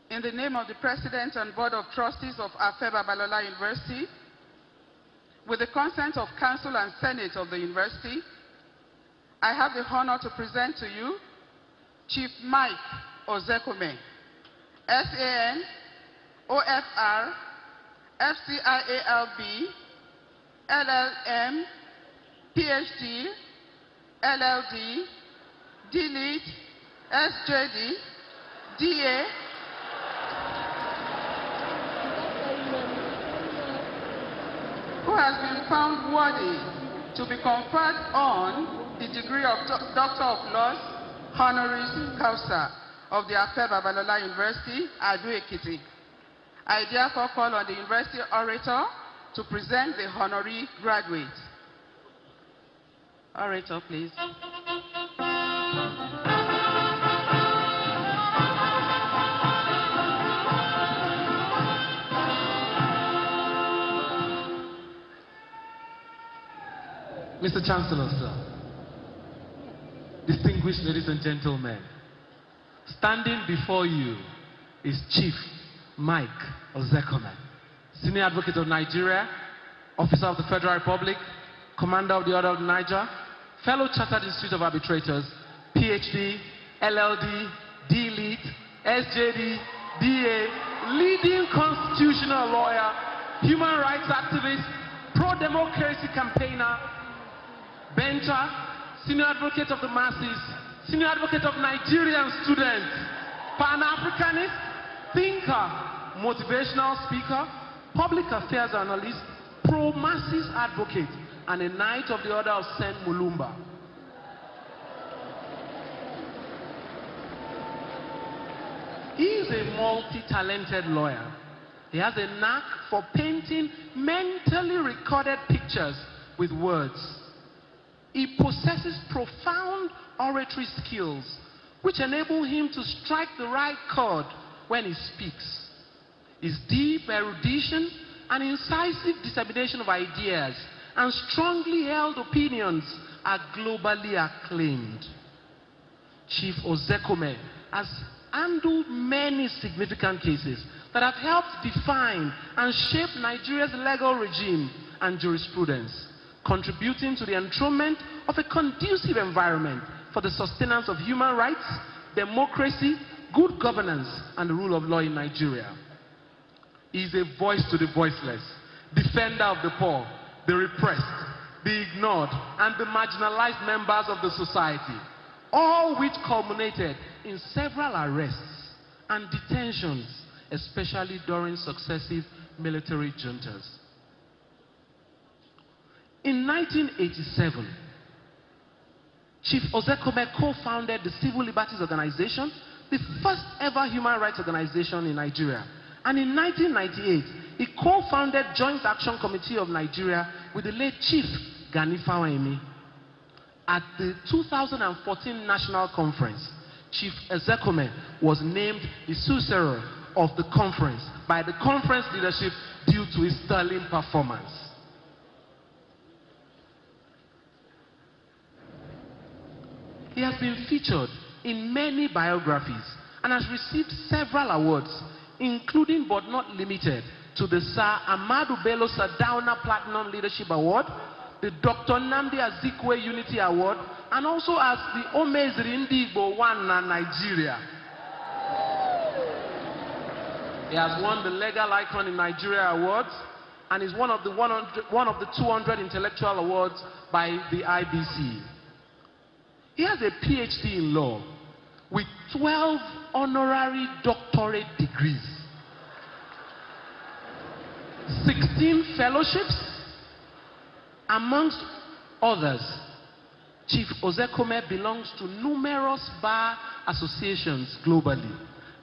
in the name of the President and Board of Trustees of Babalola University, with the consent of Council and Senate of the University, I have the honor to present to you Chief Mike Ozekome, SAN, OFR, FCIALB, LLM, PhD, LLD, DLEAD, SJD, DA, who has been found worthy to be conferred on the degree of Doctor of Laws, honoris causa of the Babalola University, Ado-Ekiti. I therefore call on the University Orator to present the honorary graduate. Orator, please. Mr. Chancellor, sir, distinguished ladies and gentlemen, standing before you is Chief Mike Ozekome, Senior Advocate of Nigeria, Officer of the Federal Republic, Commander of the Order of Niger, Fellow Chartered Institute of Arbitrators, PhD, LLD, DLEAD, SJD, DA, leading constitutional lawyer, human rights activist, pro-democracy campaigner, bencher, Senior Advocate of the masses, Senior Advocate of Nigerian students, Pan-Africanist, thinker, motivational speaker, public affairs analyst, pro-masses advocate, and a Knight of the Order of St. Mulumba. He is a multi-talented lawyer. He has a knack for painting mentally recorded pictures with words. He possesses profound oratory skills, which enable him to strike the right chord when he speaks. His deep erudition and incisive dissemination of ideas and strongly held opinions are globally acclaimed. Chief Ozekome has handled many significant cases that have helped define and shape Nigeria's legal regime and jurisprudence, contributing to the enthronement of a conducive environment for the sustenance of human rights, democracy, good governance, and the rule of law in Nigeria. He is a voice to the voiceless, defender of the poor, the repressed, the ignored, and the marginalized members of the society, all which culminated in several arrests and detentions, especially during successive military juntas. In 1987, Chief Ozekome co-founded the Civil Liberties Organization, the first ever human rights organization in Nigeria. And in 1998, he co-founded Joint Action Committee of Nigeria with the late Chief Gani Fawemi. At the 2014 National Conference, Chief Ozekome was named the successor of the conference by the conference leadership due to his sterling performance. He has been featured in many biographies and has received several awards, including but not limited to the Sir Ahmadu Bello Sardauna Platinum Leadership Award, the Dr. Nnamdi Azikiwe Unity Award, and also as the Omeziri Ndi Igbo One in Nigeria. He has won the Legal Icon in Nigeria Awards and is one of the 200 intellectual awards by the IBC. He has a PhD in law with 12 honorary doctorate degrees, 16 fellowships, amongst others. Chief Ozekome belongs to numerous bar associations globally,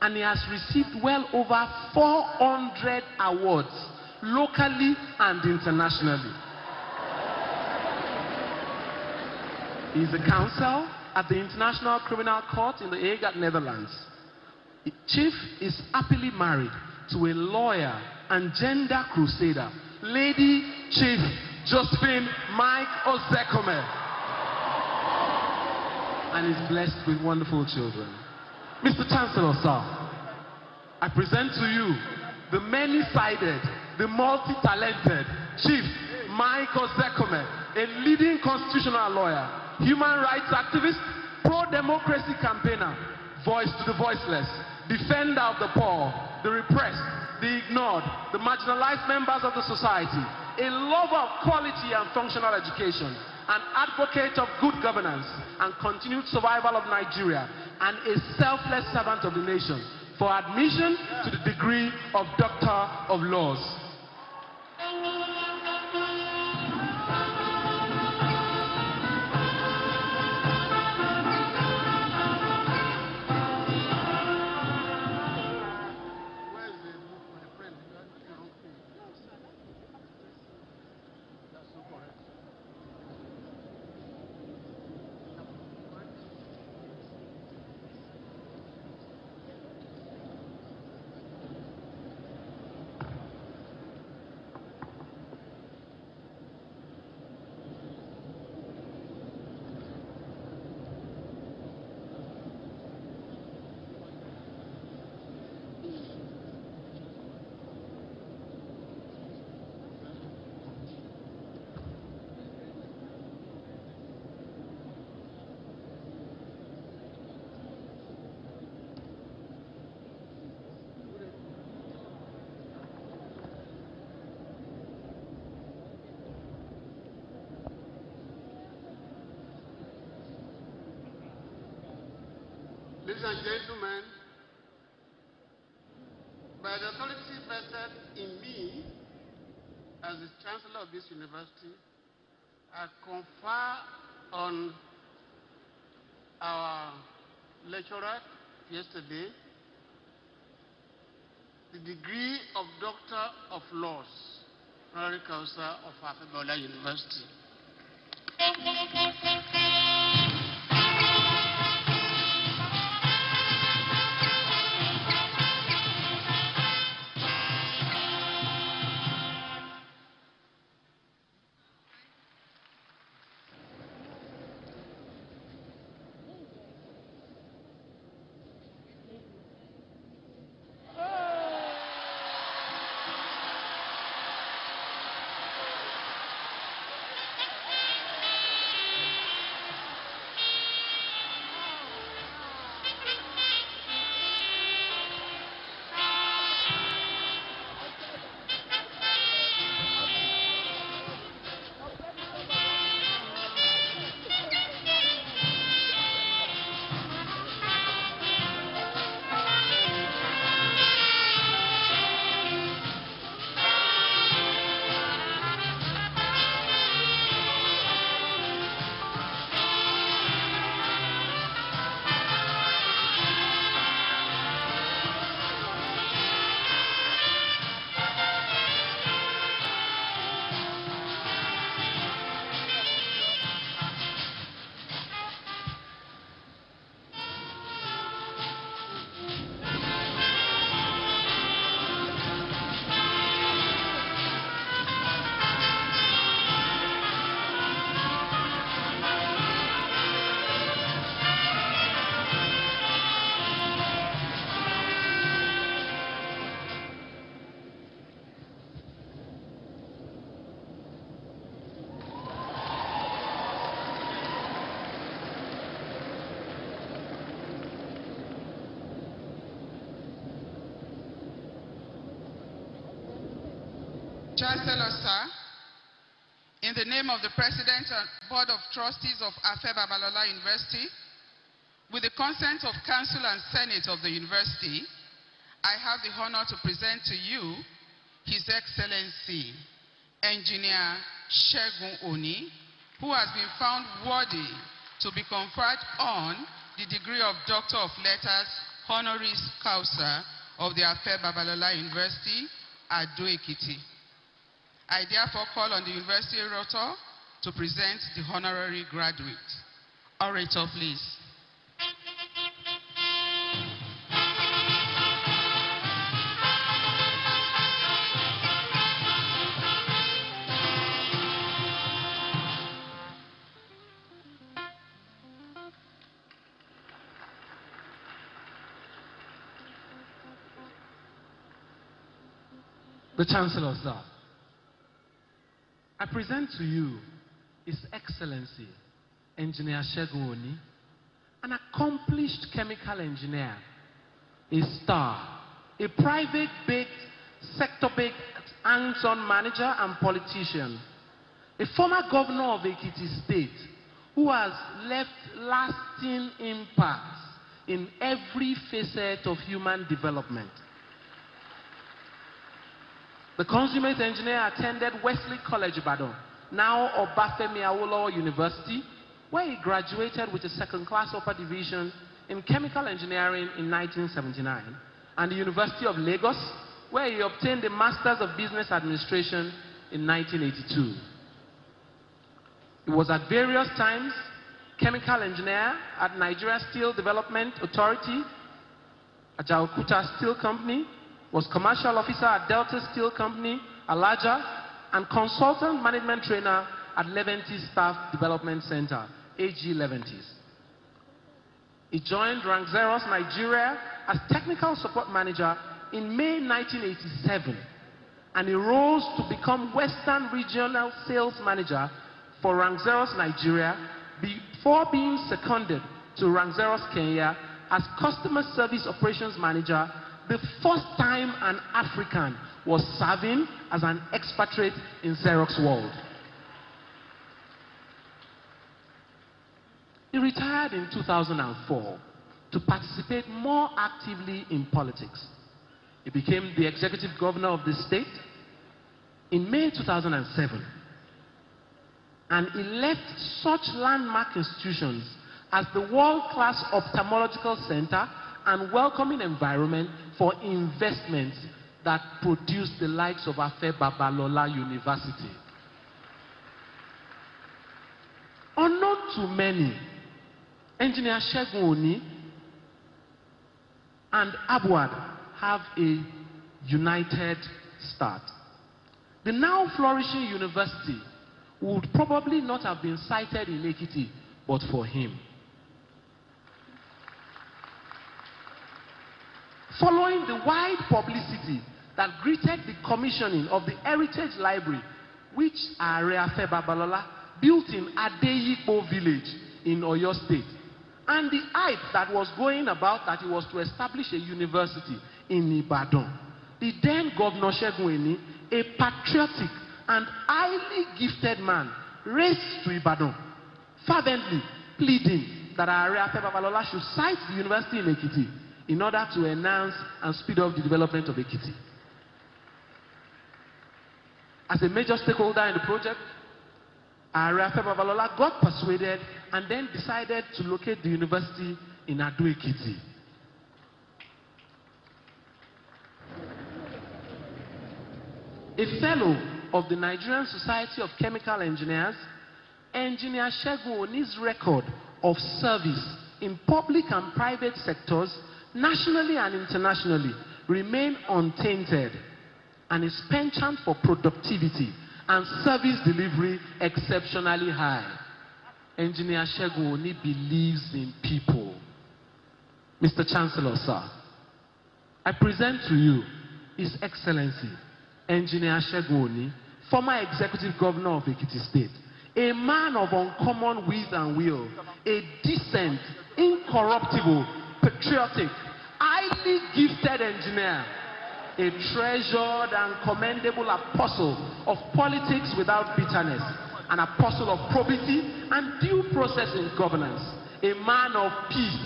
and he has received well over 400 awards locally and internationally. He is a counsel at the International Criminal Court in The Hague at Netherlands. Chief is happily married to a lawyer and gender crusader, Lady Chief Josephine Mike Ozekome, and is blessed with wonderful children. Mr. Chancellor, sir, I present to you the many-sided, the multi-talented Chief Mike Ozekome, a leading constitutional lawyer, human rights activist, pro-democracy campaigner, voice to the voiceless, defender of the poor, the repressed, the ignored, the marginalized members of the society, a lover of quality and functional education, an advocate of good governance and continued survival of Nigeria, and a selfless servant of the nation, for admission to the degree of Doctor of Laws. Ladies and gentlemen, By the authority vested in me as the Chancellor of this university, I confer on our lecturer yesterday the degree of Doctor of Laws, honorary causa of Babalola University. Chancellor, sir, in the name of the President and Board of Trustees of Babalola University, with the consent of Council and Senate of the University, I have the honor to present to you His Excellency, Engineer Segun Oni, who has been found worthy to be conferred on the degree of Doctor of Letters, honoris causa of the Babalola University, Ado-Ekiti. I therefore call on the University Orator to present the honorary graduate. Orator, please. The Chancellor, sir. I present to you His Excellency, Engineer Segun Oni, an accomplished chemical engineer, a star, a private-based, sector-based hands-on manager and politician, a former governor of Ekiti State who has left lasting impacts in every facet of human development. The consummate engineer attended Wesley College, Ibadan, now Obafemi Awolowo University, where he graduated with a second-class upper division in chemical engineering in 1979, and the University of Lagos, where he obtained a Master's of Business Administration in 1982. He was at various times chemical engineer at Nigeria Steel Development Authority, Ajaokuta Steel Company, was commercial officer at Delta Steel Company, Alaja, and consultant management trainer at Leventis Staff Development Center, AG Leventis. He joined Rangzeros Nigeria as technical support manager in May 1987, and he rose to become Western Regional Sales Manager for Rangzeros Nigeria before being seconded to Rangzeros Kenya as Customer Service Operations Manager, the first time an African was serving as an expatriate in Xerox world. He retired in 2004 to participate more actively in politics. He became the executive governor of the state in May 2007. And he left such landmark institutions as the world-class ophthalmological center and welcoming environment for investments that produced the likes of Afe Babalola University. Unknown to many, Engineer Segun Oni and Abuad have a united start. The now flourishing university would probably not have been sited in Ekiti but for him. Following the wide publicity that greeted the commissioning of the Heritage Library, which Are Afe Babalola built in Adeyipo village in Oyo State, and the hype that was going about that he was to establish a university in Ibadan, the then Governor Segun Oni, a patriotic and highly gifted man, raced to Ibadan, fervently pleading that Are Afe Babalola should site the university in Ekiti in order to enhance and speed up the development of Ekiti. As a major stakeholder in the project, Are Afe Babalola got persuaded and then decided to locate the university in Ado-Ekiti. A fellow of the Nigerian Society of Chemical Engineers, Engineer Segun Oni's record of service in public and private sectors, nationally and internationally, remain untainted, and his penchant for productivity and service delivery exceptionally high. Engineer Segun Oni believes in people. Mr. Chancellor, sir, I present to you His Excellency, Engineer Segun Oni, former executive governor of Ekiti State, a man of uncommon wit and will, a decent, incorruptible, patriotic, highly gifted engineer, a treasured and commendable apostle of politics without bitterness, an apostle of probity and due process in governance, a man of peace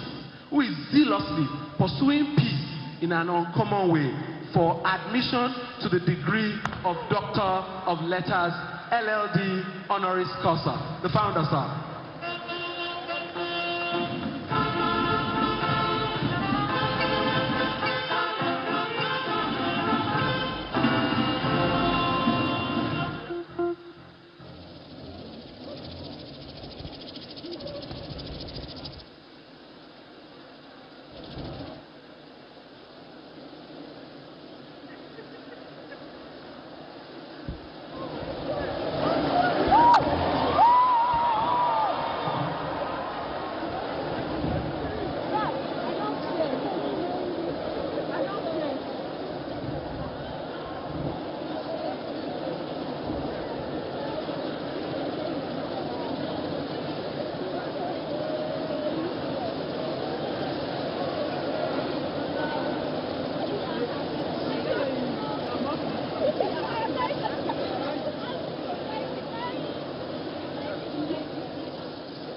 who is zealously pursuing peace in an uncommon way for admission to the degree of Doctor of Letters, LLD honoris causa. The founder, sir.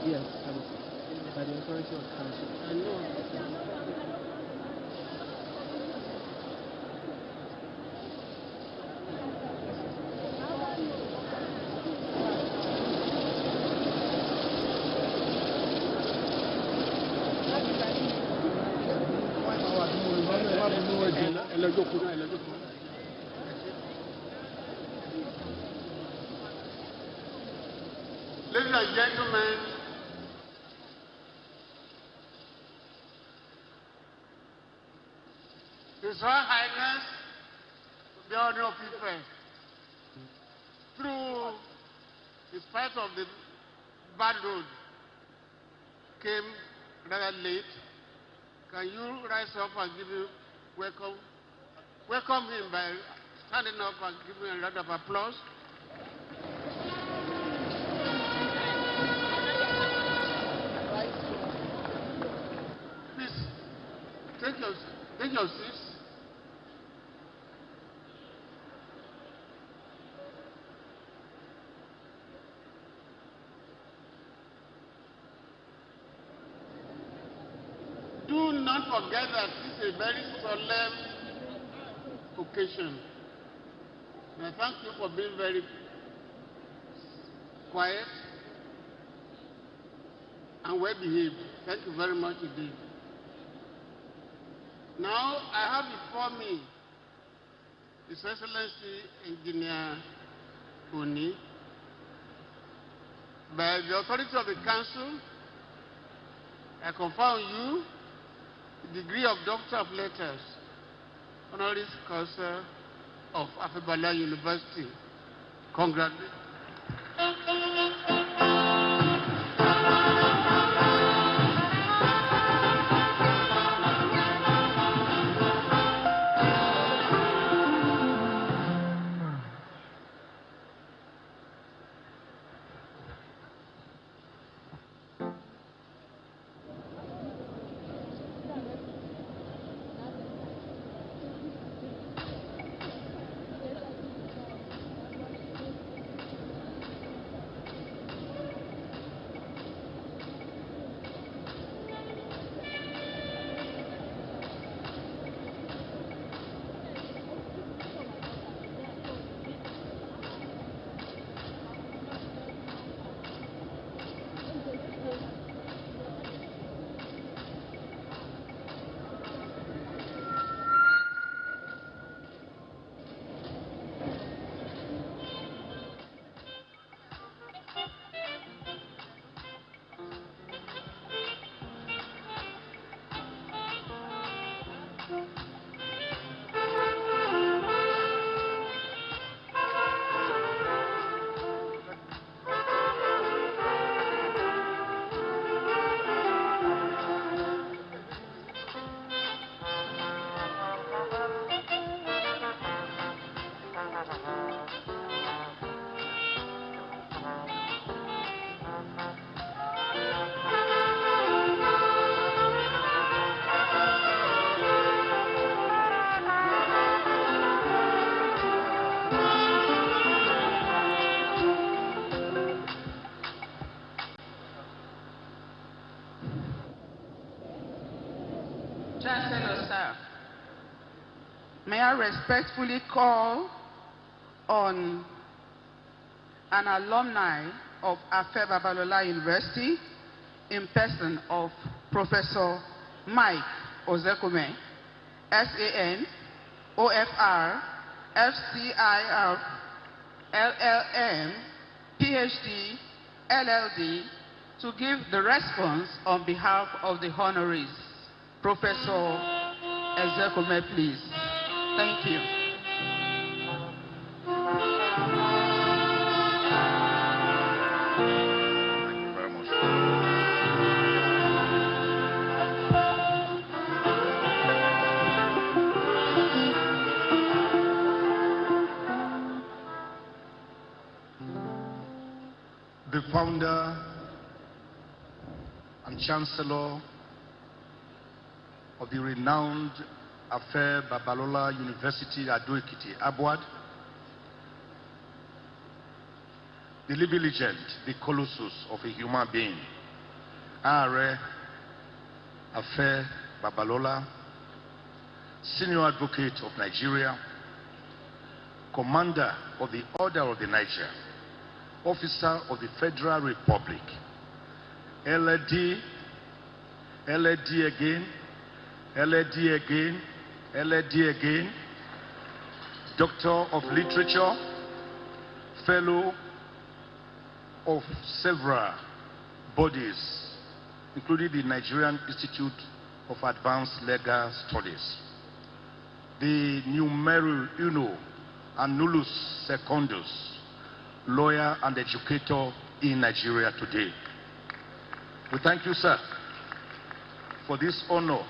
Yes, by the authority of council. I know. Ladies and gentlemen, His Royal Highness, the Order of Ife, through, in spite of the bad road, came rather late. Can you rise up and give him welcome him by standing up and giving a round of applause? Please, take your seats. Do not forget that this is a very solemn occasion. And I thank you for being very quiet and well behaved. Thank you very much indeed. Now I have before me His Excellency Engineer Oni. By the authority of the Council, I confer on you the degree of Doctor of Letters, honoris causa of Babalola University. Congratulations. Chancellor, sir, may I respectfully call on an alumni of Babalola University in person of Professor Mike Ozekome, SAN, OFR, FCIR, LLM, PhD, LLD, to give the response on behalf of the honorees. Professor Ozekome, please. Thank you. The founder and chancellor of the renowned Babalola University, Ado-Ekiti, Abuad, the living legend, the colossus of a human being, Are Babalola, senior advocate of Nigeria, commander of the Order of the Niger, officer of the Federal Republic, LLD, LLD again, LLD again, LLD again, Doctor of Literature, Fellow of several bodies, including the Nigerian Institute of Advanced Legal Studies, the numero uno and nullus secundus, lawyer and educator in Nigeria today. We thank you, sir, for this honor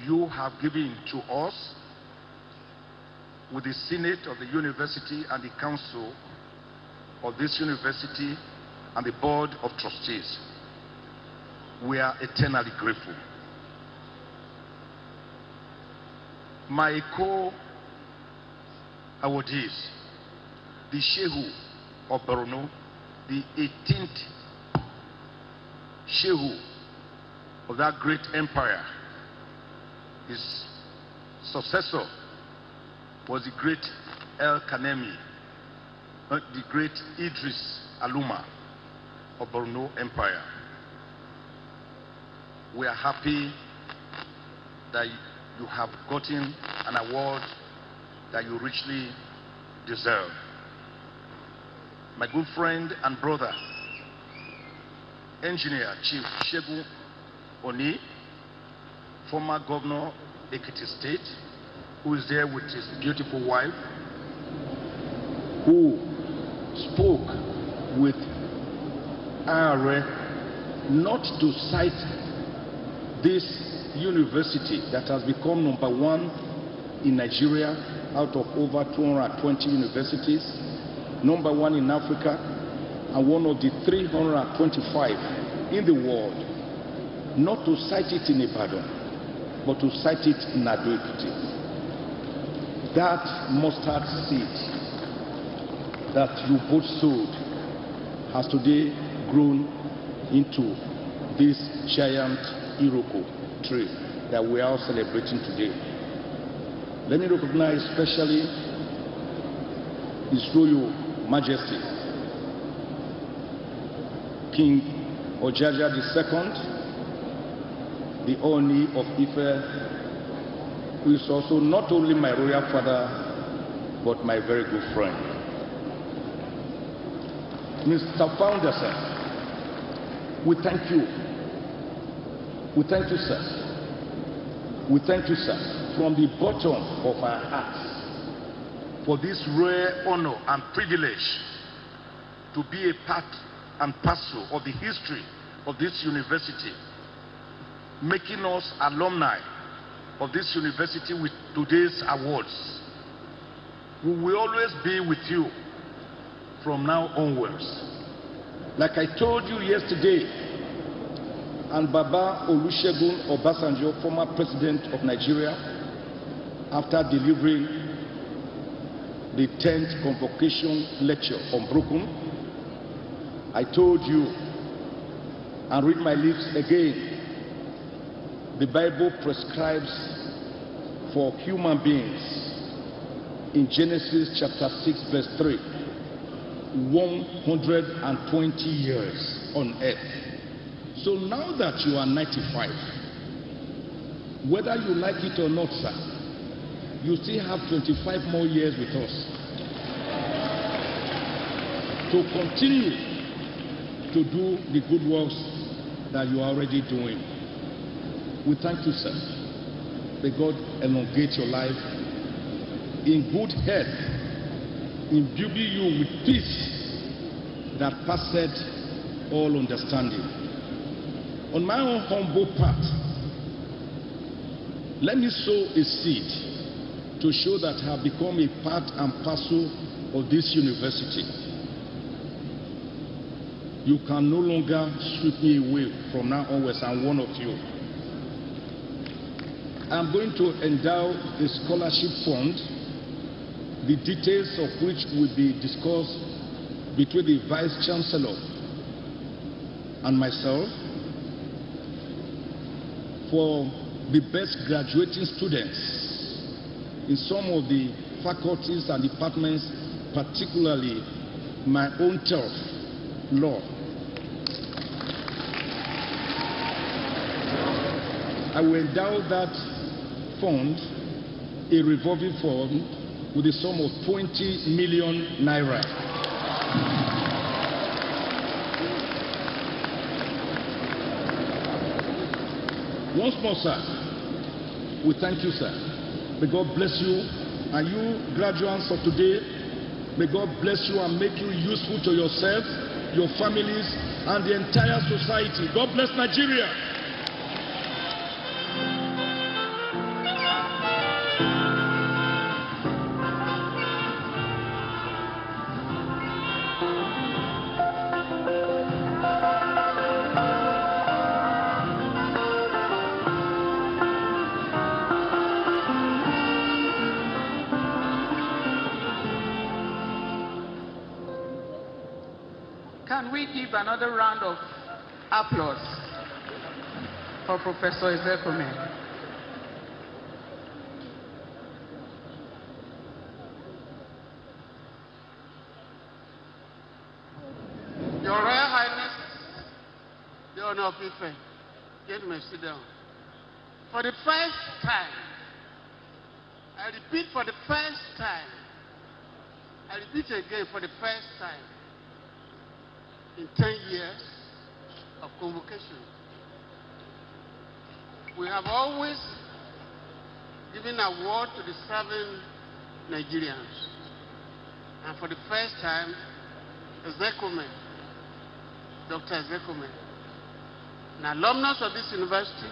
you have given to us with the Senate of the University and the Council of this University and the Board of Trustees. We are eternally grateful. My co-awardees, the Shehu of Borno, the 18th Shehu of that great empire, his successor, was the great El Kanemi, the great Idris Alumni of Borno Empire. We are happy that you have gotten an award that you richly deserve. My good friend and brother, Engineer Chief Shegun Oni, former governor Ekiti State, who is there with his beautiful wife, who spoke with IRA not to cite this university that has become #1 in Nigeria out of over 220 universities, #1 in Africa, and one of the 325 in the world, not to cite it in Ibadan, but to cite it in Ado-Ekiti. That mustard seed that you both sowed has today grown into this giant Iroko tree that we are celebrating today. Let me recognize especially His Royal Majesty King Ojaja II, the Oni of Ife, who is also not only my royal father, but my very good friend. Mr. Founder, sir, we thank you. We thank you, sir. We thank you, sir, from the bottom of our hearts for this rare honor and privilege to be a part and parcel of the history of this university, making us alumni of this university with today's awards. We will always be with you from now onwards. Like I told you yesterday, and Baba Olusegun Obasanjo, former president of Nigeria, after delivering the 10th Convocation lecture unbroken, I told you, and read my lips again, the Bible prescribes for human beings in Genesis chapter 6 verse 3, 120 years on earth. So now that you are 95, whether you like it or not, sir, you still have 25 more years with us to continue to do the good works that you are already doing. We thank you, sir. May God elongate your life in good health, imbuing you with peace that passeth all understanding. On my own humble part, let me sow a seed to show that I have become a part and parcel of this university. You can no longer sweep me away from now onwards. I'm one of you. I'm going to endow a scholarship fund, the details of which will be discussed between the Vice Chancellor and myself, for the best graduating students in some of the faculties and departments, particularly my own turf, law. I will endow that fund, a revolving fund, with a sum of 20 million naira. Once more, sir, we thank you, sir. May God bless you, and you graduates of today, may God bless you and make you useful to yourself, your families, and the entire society. God bless Nigeria. Can we give another round of applause for Professor Ezekome? Honor of Ife, gentlemen, sit down. For the first time, I repeat for the first time, I repeat again for the first time in 10 years of convocation, we have always given award to the serving Nigerians. And for the first time, Zekome, Dr. Zekome, an alumnus of this university,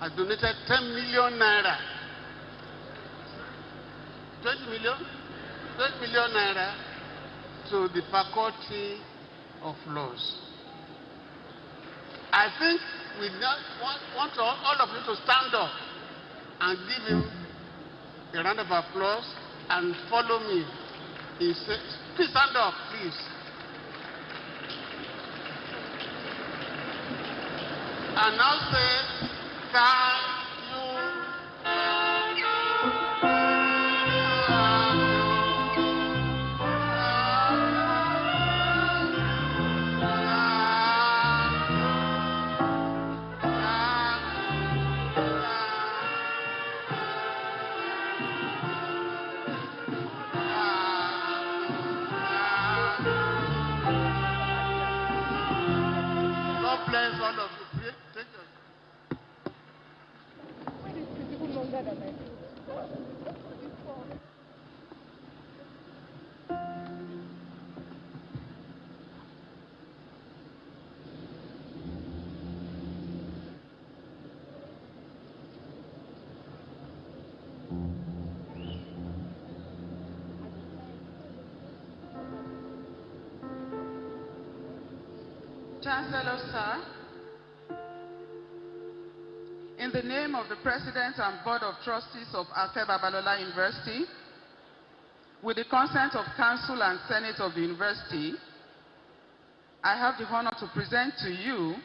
has donated 10 million naira, 20 million naira to the Faculty of Laws. I think we want all of you to stand up and give him a round of applause and follow me. He said, please stand up, please. And now say, thank you. God bless all of you. Take your... Chancellor, sir, in the name of the President and Board of Trustees of Afe Babalola University, with the consent of Council and Senate of the University, I have the honor to present to you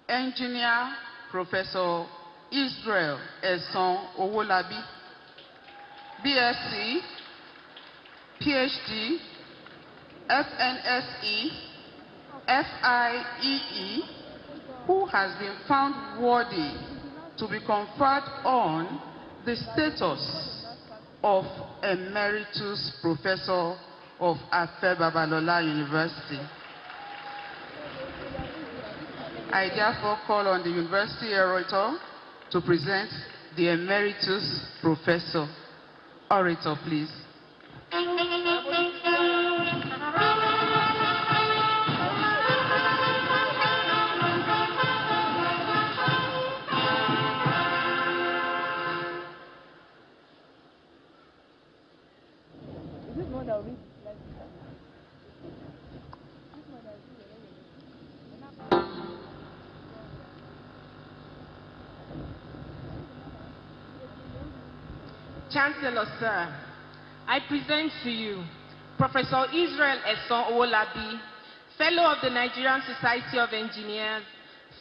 Engineer Professor Israel Eson Owolabi, BSc, PhD, FNSE, FIEE, who has been found worthy to be conferred on the status of Emeritus Professor of Afe Babalola University. I therefore call on the University Orator to present the Emeritus Professor. Orator, please. Chancellor, sir, I present to you Professor Israel Eson Owolabi, Fellow of the Nigerian Society of Engineers,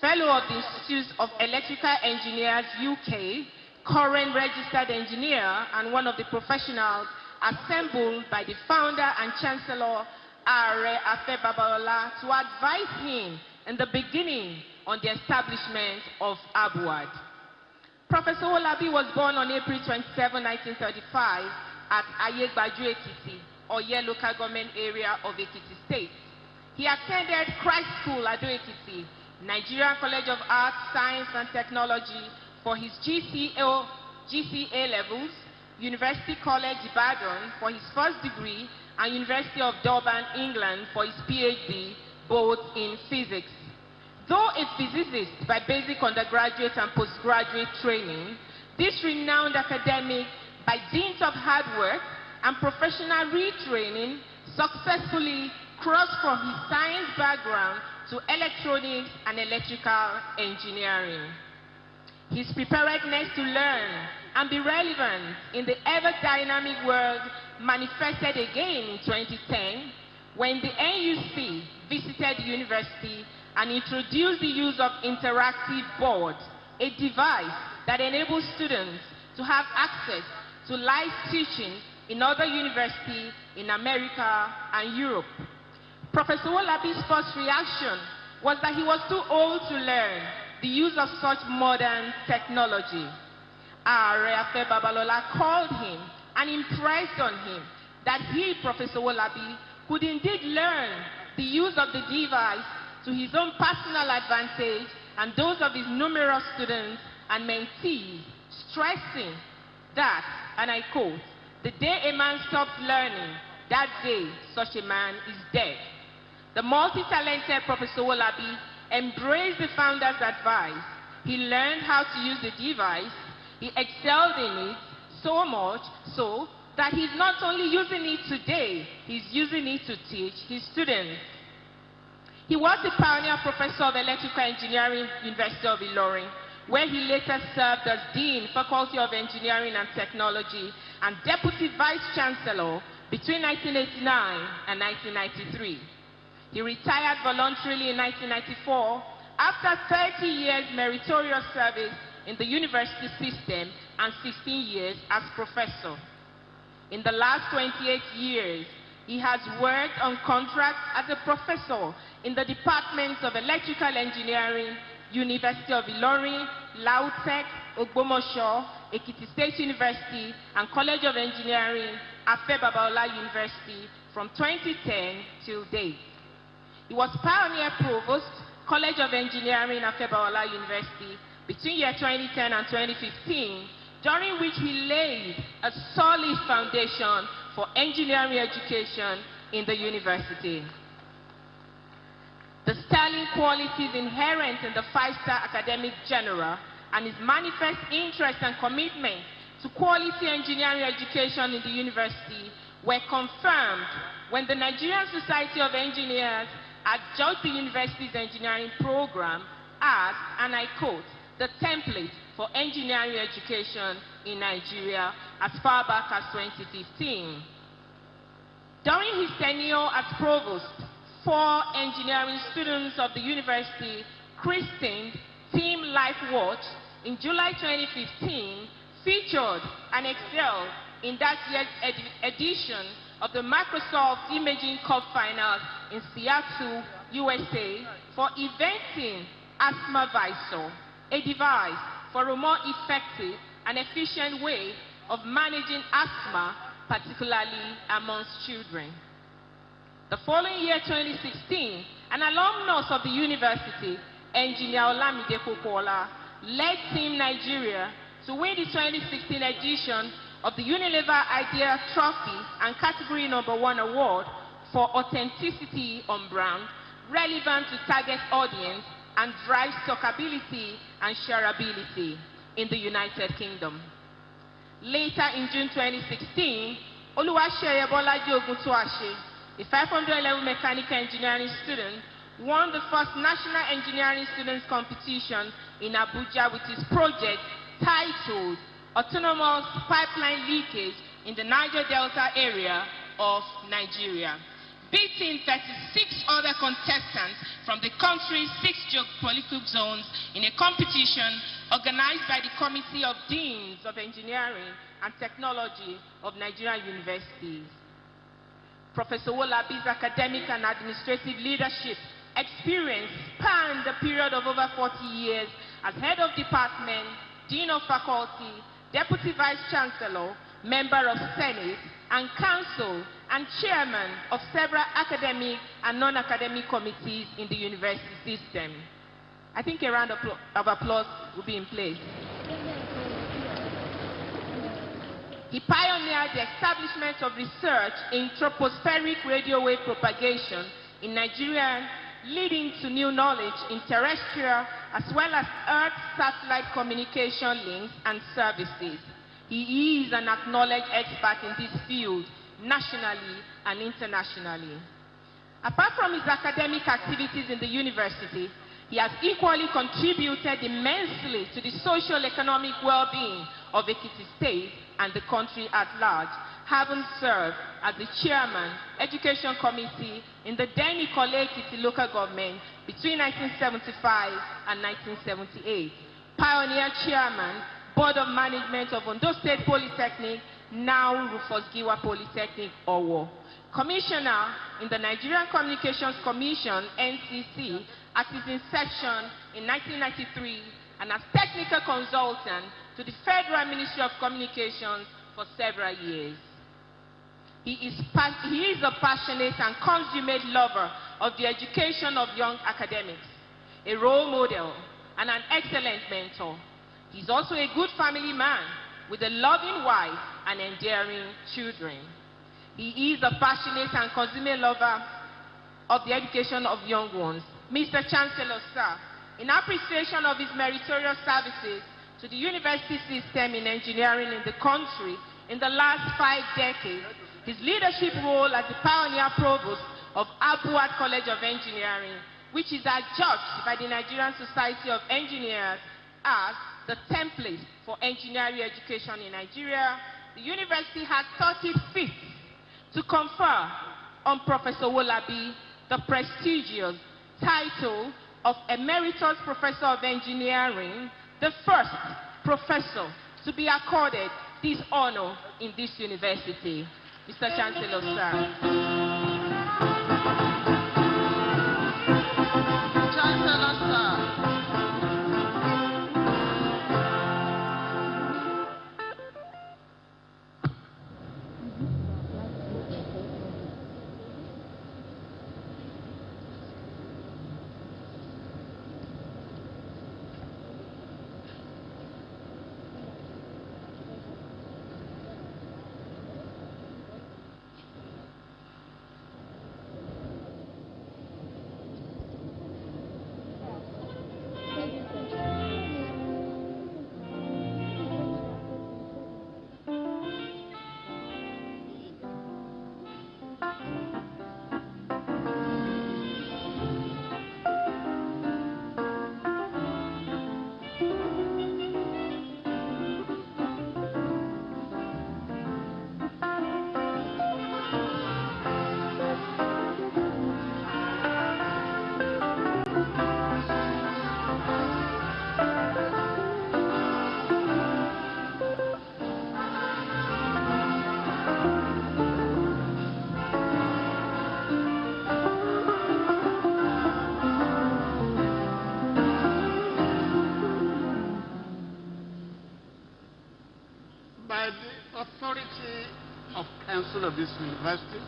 Fellow of the Institute of Electrical Engineers UK, current registered engineer, and one of the professionals assembled by the founder and Chancellor Are Afe Babalola to advise him in the beginning on the establishment of ABUAD. Professor Owolabi was born on April 27, 1935 at Ayegbaju Ekiti, Oye local government area of Ekiti State. He attended Christ School, Ado Ekiti, Nigerian College of Arts, Science and Technology for his GCA levels, University College Ibadan for his first degree, and University of Durban, England for his PhD, both in physics. Though a physicist by basic undergraduate and postgraduate training, this renowned academic, by dint of hard work and professional retraining, successfully crossed from his science background to electronics and electrical engineering. His preparedness to learn and be relevant in the ever-dynamic world manifested again in 2010 when the NUC visited the university and introduced the use of interactive boards, a device that enables students to have access to live teaching in other universities in America and Europe. Professor Owolabi's first reaction was that he was too old to learn the use of such modern technology. Afe Babalola called him and impressed on him that he, Professor Wolabi, could indeed learn the use of the device to his own personal advantage and those of his numerous students and mentees, stressing that, and I quote, "The day a man stops learning, that day such a man is dead." The multi-talented Professor Wolabi embraced the founder's advice. He learned how to use the device. He excelled in it so much so that he's not only using it today, he's using it to teach his students. He was the pioneer professor of electrical engineering, University of Ilorin, where he later served as Dean, Faculty of Engineering and Technology, and Deputy Vice Chancellor between 1989 and 1993. He retired voluntarily in 1994 after 30 years meritorious service in the university system and 16 years as professor. In the last 28 years, he has worked on contracts as a professor in the Departments of Electrical Engineering, University of Ilorin, Lautech, Ogbomosho, Ekiti State University, and College of Engineering, Afe Babalola University from 2010 till date. He was pioneer provost, College of Engineering, Afe Babalola University, between year 2010 and 2015, during which he laid a solid foundation for engineering education in the university. The sterling qualities inherent in the five-star academic genre and his manifest interest and commitment to quality engineering education in the university were confirmed when the Nigerian Society of Engineers adjudged the university's engineering program as, and I quote, "the template for engineering education in Nigeria as far back as 2015. During his tenure as provost, 4 engineering students of the university christened Team Life Watch in July 2015 featured and excelled in that year's edition of the Microsoft Imaging Cup Finals in Seattle, USA for inventing Asthma Visor, a device for a more effective and efficient way of managing asthma, particularly amongst children. The following year, 2016, an alumnus of the university, Engineer Olamide Popola, led Team Nigeria to win the 2016 edition of the Unilever Idea Trophy and Category No. 1 Award for authenticity on brand, relevant to target audience, and drive stockability and shareability in the United Kingdom. Later in June 2016, Oluwaseye Bolaji Oguntoashe, a 500-level mechanical engineering student, won the first National Engineering Students Competition in Abuja with his project titled Autonomous Pipeline Leakage in the Niger Delta area of Nigeria, beating 36 other contestants from the country's 6 geopolitical zones in a competition organized by the Committee of Deans of Engineering and Technology of Nigerian Universities. Professor Wolabi's academic and administrative leadership experience spanned a period of over 40 years as head of department, dean of faculty, deputy vice chancellor, member of Senate and council, and chairman of several academic and non-academic committees in the university system. I think a round of applause will be in place. He pioneered the establishment of research in tropospheric radio wave propagation in Nigeria, leading to new knowledge in terrestrial as well as Earth satellite communication links and services. He is an acknowledged expert in this field, nationally and internationally. Apart from his academic activities in the university, he has equally contributed immensely to the social economic well-being of Ekiti State and the country at large, having served as the chairman, Education Committee in the then Ikole Ekiti local government between 1975 and 1978, pioneer chairman, Board of Management of Ondo State Polytechnic, now Rufus Giwa Polytechnic, Owo, commissioner in the Nigerian Communications Commission, NCC, at its inception in 1993 and as technical consultant to the Federal Ministry of Communications for several years. He is a passionate and consummate lover of the education of young academics, a role model, and an excellent mentor. He's also a good family man with a loving wife and endearing children. He is a passionate and consummate lover of the education of young ones. Mr. Chancellor, sir, in appreciation of his meritorious services to the university system in engineering in the country in the last 5 decades, his leadership role as the pioneer provost of Abuad College of Engineering, which is adjudged by the Nigerian Society of Engineers as the template for engineering education in Nigeria, the university has thought it fit to confer on Professor Wolabi the prestigious title of Emeritus Professor of Engineering, the first professor to be accorded this honor in this university. Mr. Chancellor, sir. Chancellor, sir. By the authority of Council of this university,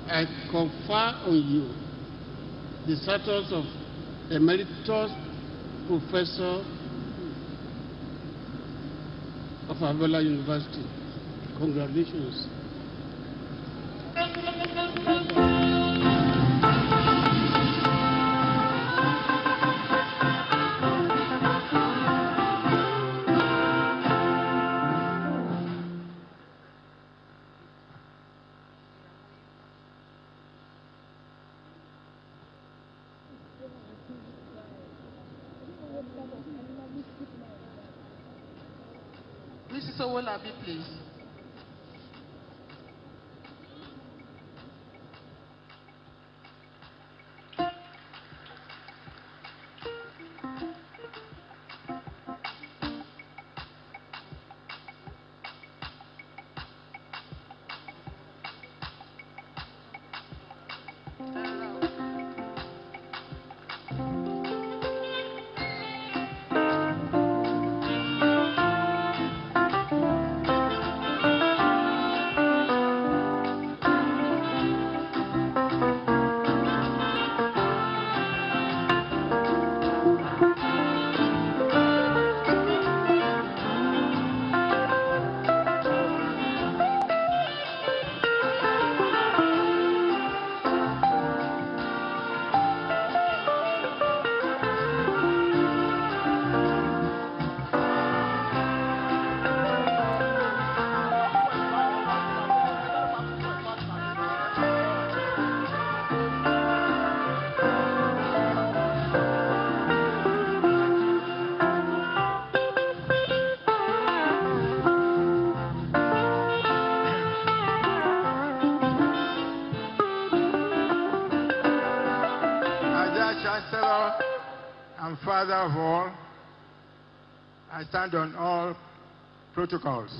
I confer on you the status of Emeritus Professor of Babalola University. Congratulations. Mrs. Owolabi, please. Chancellor and Father of all, I stand on all protocols.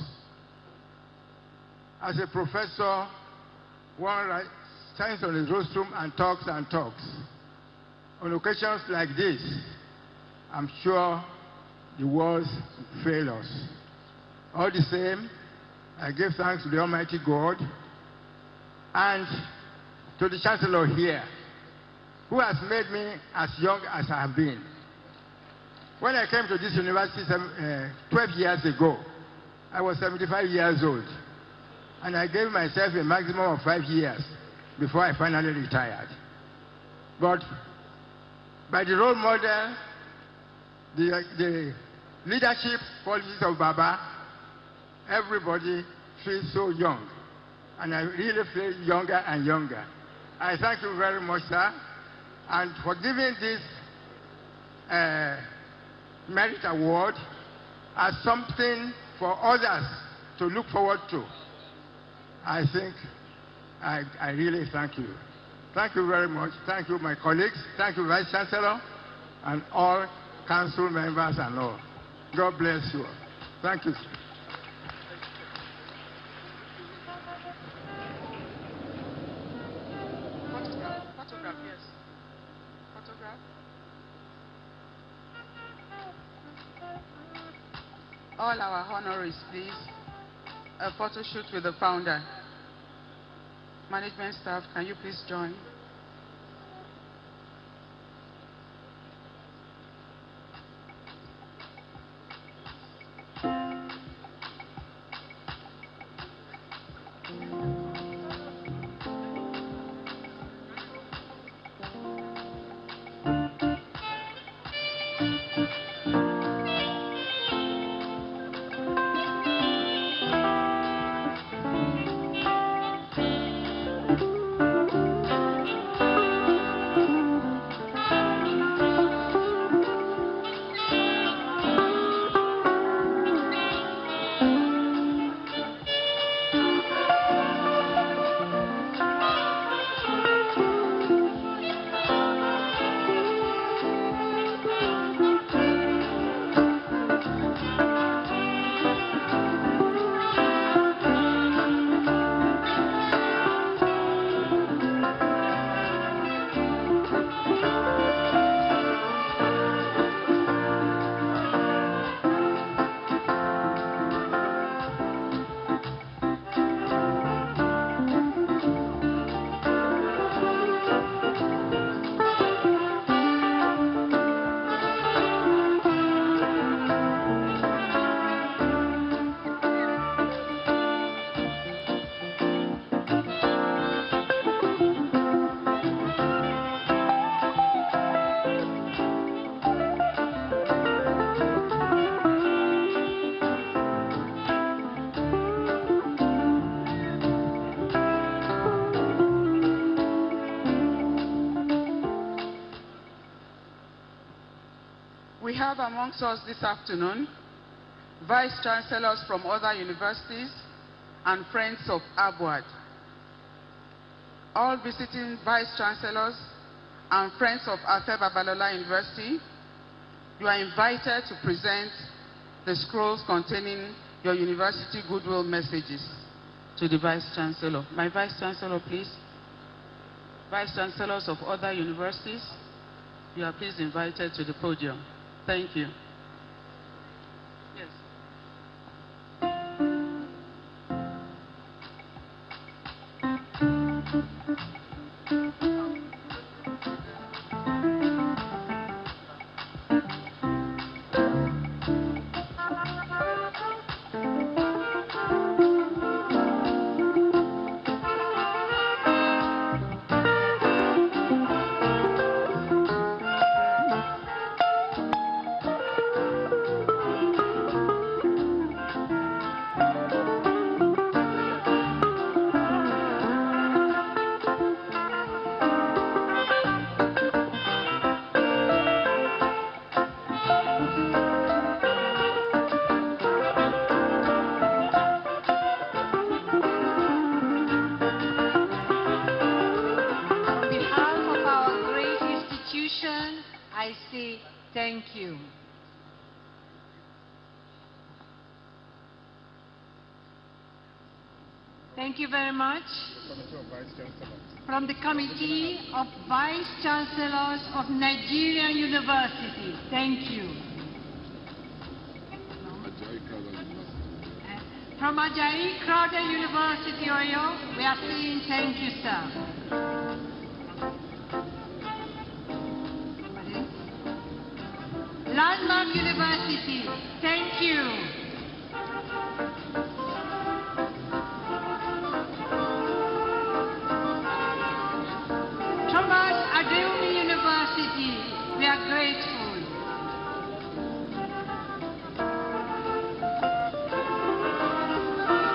As a professor, one writes stands on the rostrum and talks and talks. On occasions like this, I'm sure the words fail us. All the same, I give thanks to the Almighty God and to the Chancellor here, who has made me as young as I have been. When I came to this university 12 years ago, I was 75 years old, and I gave myself a maximum of 5 years before I finally retired. But by the role model, the leadership qualities of Baba, everybody feels so young, and I really feel younger and younger. I thank you very much, sir, and for giving this merit award as something for others to look forward to. I think I really thank you. Thank you very much. Thank you, my colleagues. Thank you, Vice Chancellor, and all council members and all. God bless you. Thank you. Photograph, yes. Photograph. All our honorees, please. A photo shoot with the founder. Management staff, can you please join? We have amongst us this afternoon Vice Chancellors from other universities and friends of ABWAD. All visiting Vice Chancellors and friends of Babalola University, you are invited to present the scrolls containing your university goodwill messages to the Vice Chancellor. My Vice Chancellor, please. Vice Chancellors of other universities, you are please invited to the podium. Thank you. Yes. Thank you very much. From the Committee of Vice Chancellors of Nigerian University. Thank you. From Ajayi Crowther University, Oyo, we are saying thank you, sir. Landmark University, thank you. Thomas Adeyemi University, we are grateful.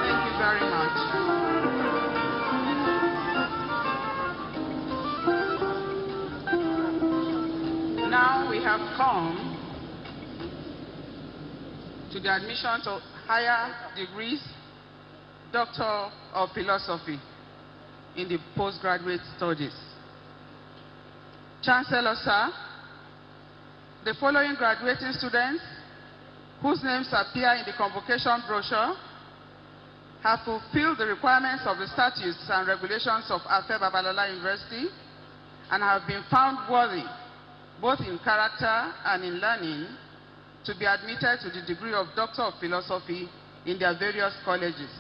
Thank you very much. Now we have come to the admission to higher degrees, Doctor of Philosophy in the postgraduate studies. Chancellor, sir, the following graduating students whose names appear in the convocation brochure have fulfilled the requirements of the statutes and regulations of Babalola University and have been found worthy, both in character and in learning, to be admitted to the degree of Doctor of Philosophy in their various colleges.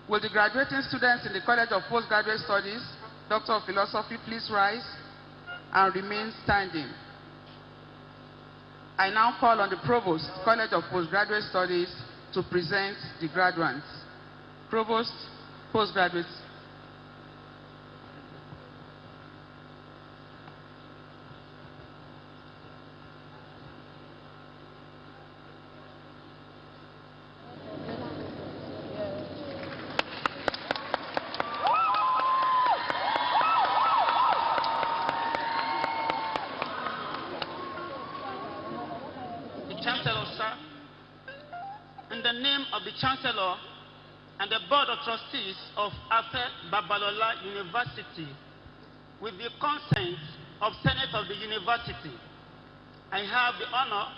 Will the graduating students in the College of Postgraduate Studies, Doctor of Philosophy, please rise and remain standing. I now call on the Provost, College of Postgraduate Studies, to present the graduates. Provost, Postgraduates. Chancellor and the Board of Trustees of Babalola University, with the consent of Senate of the University, I have the honor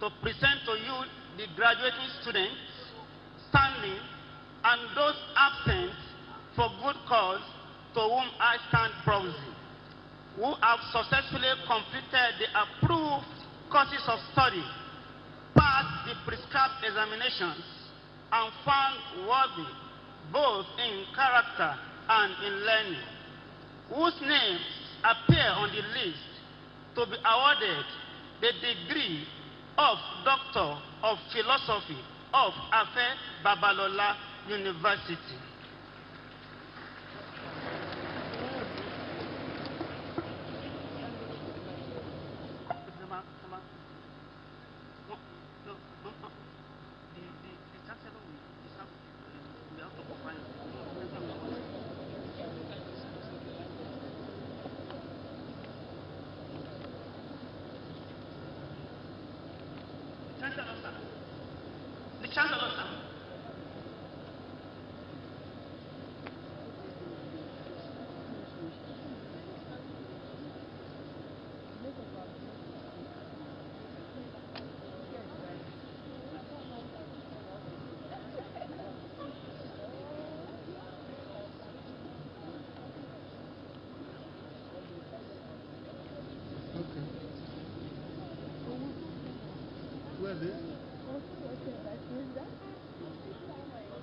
to present to you the graduating students standing and those absent for good cause to whom I stand proudly, who have successfully completed the approved courses of study, passed the prescribed examinations, and found worthy both in character and in learning, whose names appear on the list to be awarded the degree of Doctor of Philosophy of Babalola University.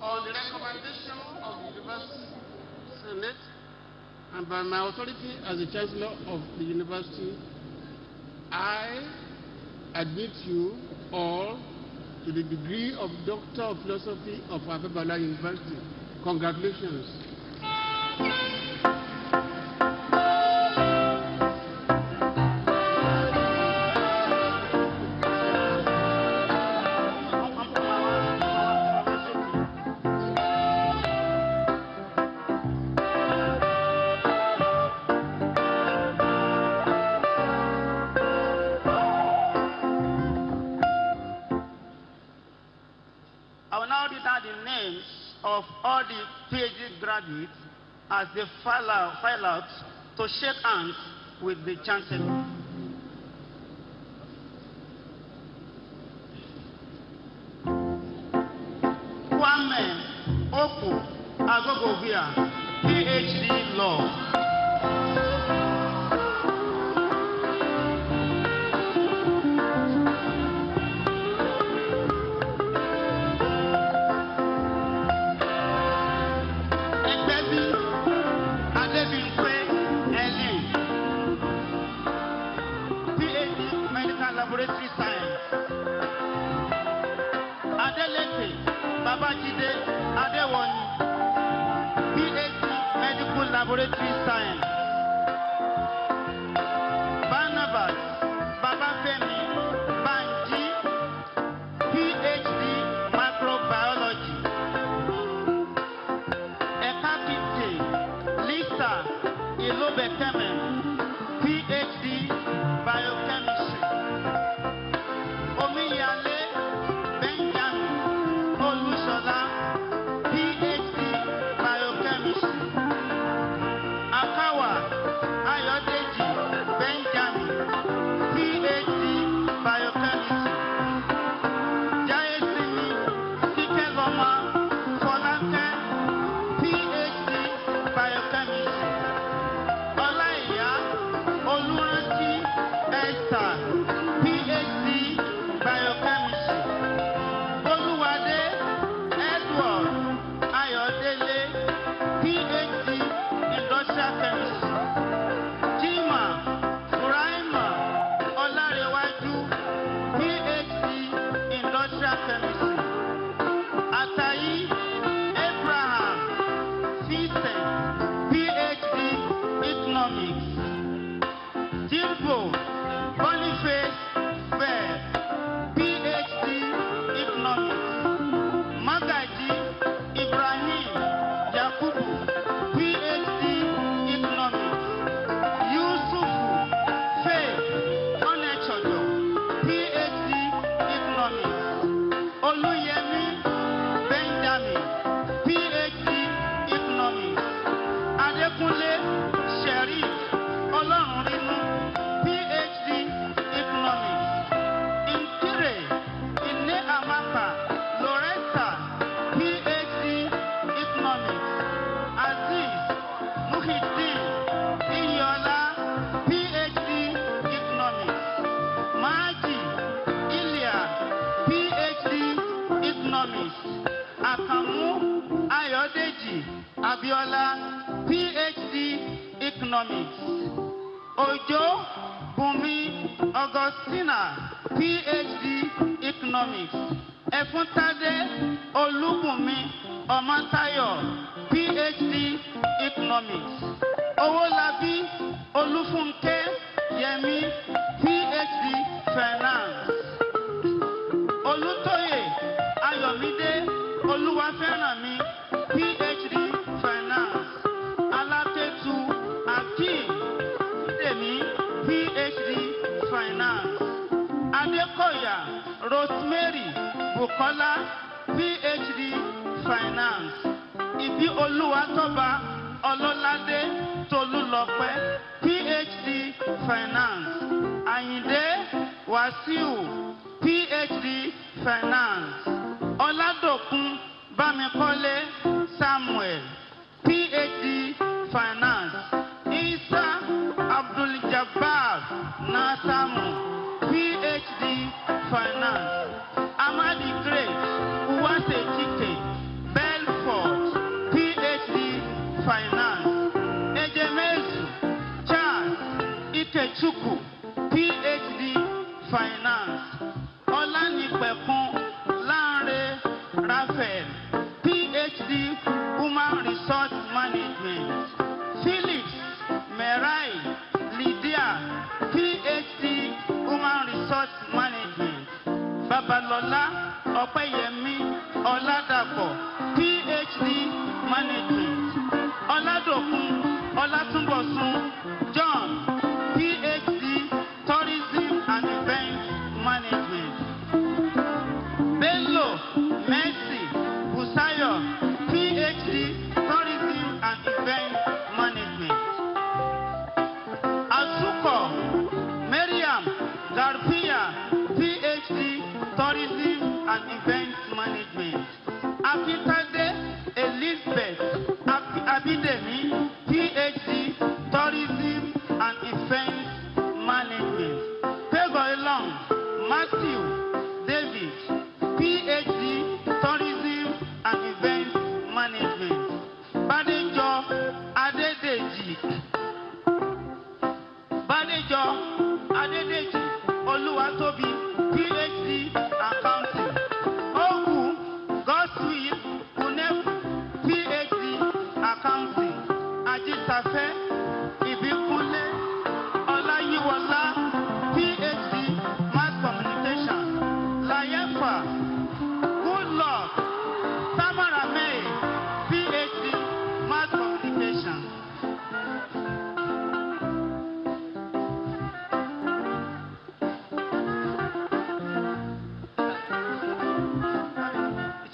On the recommendation of the University Senate and by my authority as the Chancellor of the University, I admit you all to the degree of Doctor of Philosophy of Babalola University. Congratulations. Of all the PhD graduates as they file out to shake hands with the Chancellor. Kwame Oku Agogovia, PhD Law. Laboratory Science. Adeleke Babajide Adewoni, PhD Medical Laboratory Science. Barnabas Babafemi Banji, PhD Microbiology. Ekakite Lisa Ilobekeme, PhD Biochemistry. Omiyale Benjamin Olusola, PhD Biochemistry. Akawa Ayodeji Benjamin, PhD Biochemistry. Jayesimi Sikeloma Folake, PhD Biochemistry. Olaiya Oluranti Esther, PhD Biochemistry. Oluwade Edward Ayodele, PhD Industrial Chemistry. Jima Buraima Olarewaju, PhD Industrial Chemistry. Atayi Abraham Vincent, PhD Economics. Jimbo Boniface Fair, PhD Economics. Magaji Ibrahim Yakubu, PhD Economics. Yusufu Faith Onechodo, PhD Economics. Oluyemi Benjamin, PhD Economics. Adekunle Sherif Olorunrinu, PhD Economics. Inkire Ine Amaka Loretta, PhD Economics. Aziz Muhyiddin Iyola, PhD Economics. Maji Ilya, PhD Economics. Akamu Ayodeji Abiola, PhD Economics. Ojo Bumi Augustina, PhD Economics. Efuntade Olubumi Omotayo, PhD Economics. Owolabi Olufunke Yemi, PhD Finance. Olutoye Ayomide Oluwafenami, PhD Finance. Alatetu Akeem Demi, PhD Finance. Adekoya Rosemary Bukola, PhD Finance. Ibi Oluwatoba Ololade Tolulope, PhD Finance. Ayinde Wasiu, PhD Finance. Oladokun Bamikole Samuel, PhD Finance. Isa Abdul Jabbar Nasamu, PhD Finance. Amadi Grace Uwase Chike Belfort, PhD Finance. Ejemezu Charles Ikechukwu, PhD Finance. Olanipekun Lanre Raphael, PhD Human Resource Management. Phillips Merai Lydia, PhD Human Resource Management. Babalola Opeyemi Oladapo, PhD Management. Oladokun Olatunbosun John, PhD Tourism and Event Management. Bello Mercy Busayo, PhD Tourism and Event Management. Azuko Mariam Garpia, PhD Tourism and and Event Management. Akitade Elizabeth Abidemi, PhD, Tourism and Event Management. Pegoilong Matthew David, PhD, Tourism and Event Management. Badejo Adedeji Oluwatobi, PhD, Accounting. Ogu Godswill Unefu, PhD, Accounting. Ajitafe Ibikunle Olayiwola, PhD, Mass Communication. Layefa Goodluck Tamara May, PhD, Mass Communication.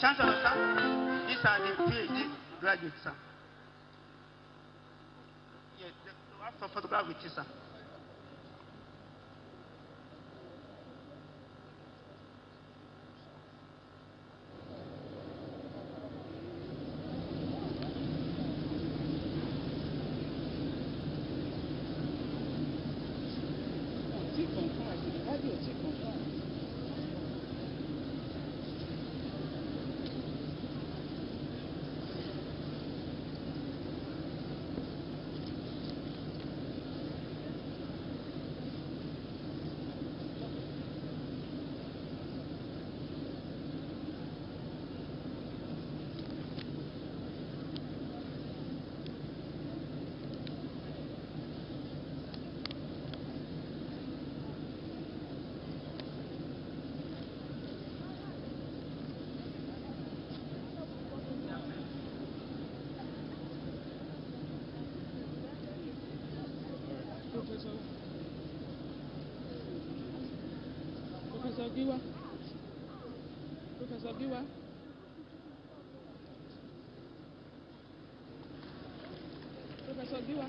Chancellor, sir, these are the PhD graduates, sir. Yes, we have some photograph with you, sir. Professor Giwa. Professor Giwa. Professor Giwa.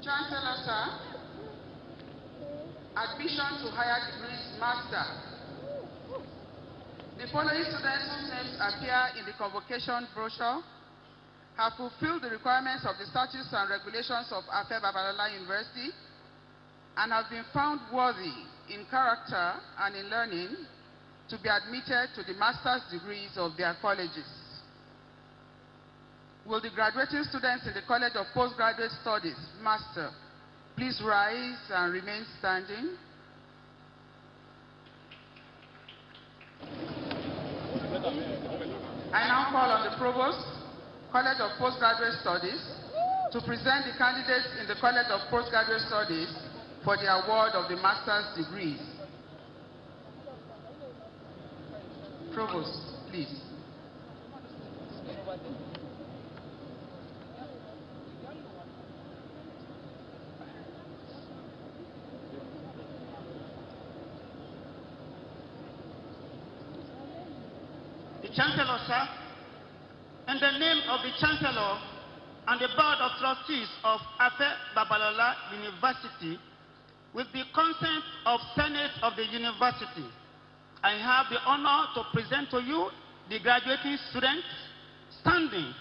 Chancellor, sir, admission to higher degrees master. The following students whose names appear in the convocation brochure have fulfilled the requirements of the statutes and regulations of Babalola University and have been found worthy in character and in learning to be admitted to the master's degrees of their colleges. Will the graduating students in the College of Postgraduate Studies, Master, please rise and remain standing? I now call on the Provost, College of Postgraduate Studies, to present the candidates in the College of Postgraduate Studies for the award of the master's degrees. Provost, please. The Chancellor, sir, in the name of the Chancellor and the Board of Trustees of Babalola University, with the consent of Senate of the University, I have the honor to present to you the graduating students standing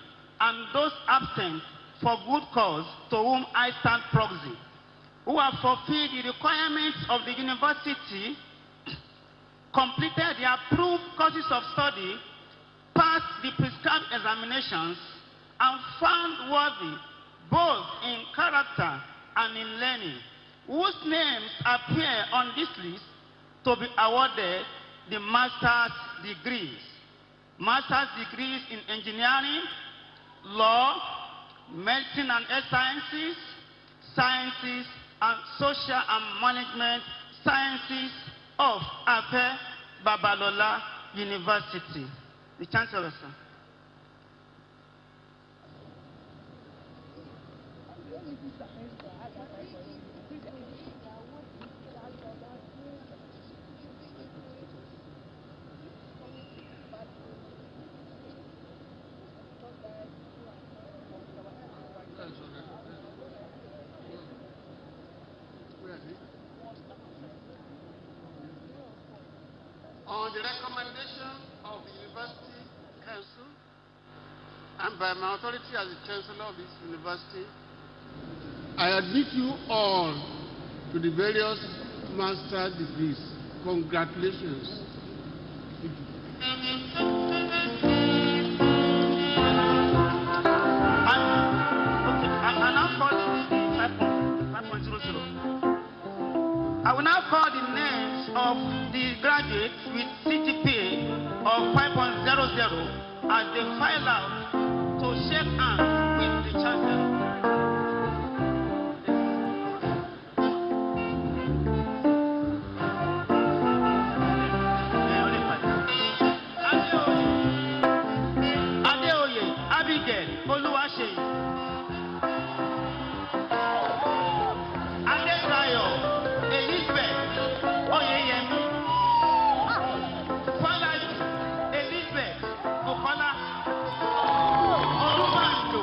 and those absent for good cause to whom I stand proxy, who have fulfilled the requirements of the university, completed the approved courses of study, passed the prescribed examinations, and found worthy both in character and in learning, whose names appear on this list to be awarded the master's degrees. Master's degrees in engineering, law, medicine and health sciences, sciences and social and management sciences of Babalola University. The Chancellor, sir. On the recommendation of the University Council and by my authority as the Chancellor of this university, I admit you all to the various master's degrees. Congratulations. I will now call the names of the graduates with CGPA of 5.00 as they file out to shake hands with the Chancellor. Adeoye, Abigail, Oluwaseyi. Olumando,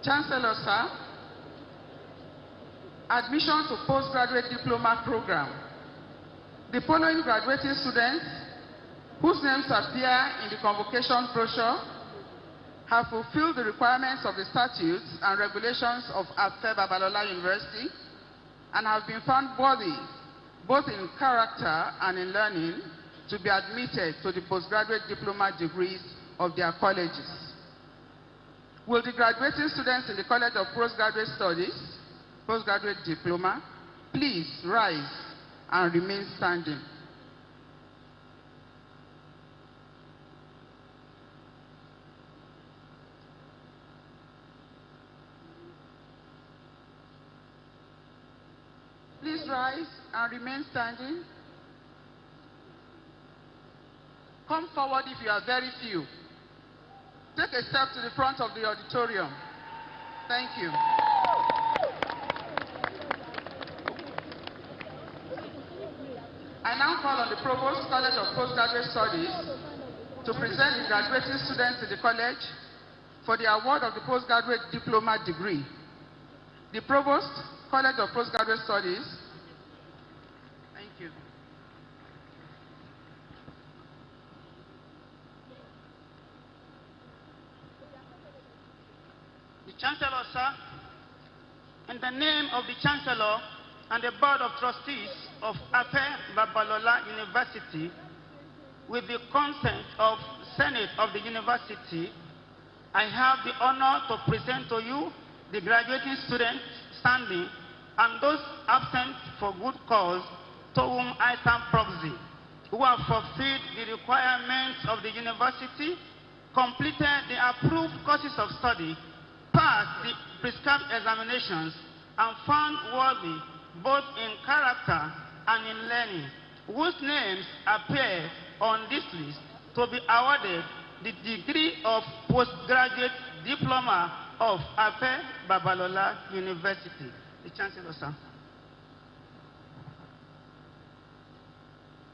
Chancellor, sir, admission to postgraduate diploma program. The following graduating students whose names appear in the convocation brochure have fulfilled the requirements of the statutes and regulations of Babalola University and have been found worthy, both in character and in learning, to be admitted to the postgraduate diploma degrees of their colleges. Will the graduating students in the College of Postgraduate Studies, postgraduate diploma, please rise and remain standing. Please rise and remain standing. Come forward if you are very few. Take a step to the front of the auditorium. Thank you. I now call on the Provost, College of Postgraduate Studies, to present the graduating students in the college for the award of the postgraduate diploma degree. The Provost, College of Postgraduate Studies. Thank you. The Chancellor, sir, in the name of the Chancellor and the Board of Trustees of Babalola University, with the consent of Senate of the University, I have the honor to present to you the graduating students standing and those absent for good cause to whom I stand proxy, who have fulfilled the requirements of the university, completed the approved courses of study, passed the prescribed examinations, and found worthy both in character and in learning, whose names appear on this list to be awarded the degree of postgraduate diploma of Babalola University. The Chancellor, sir.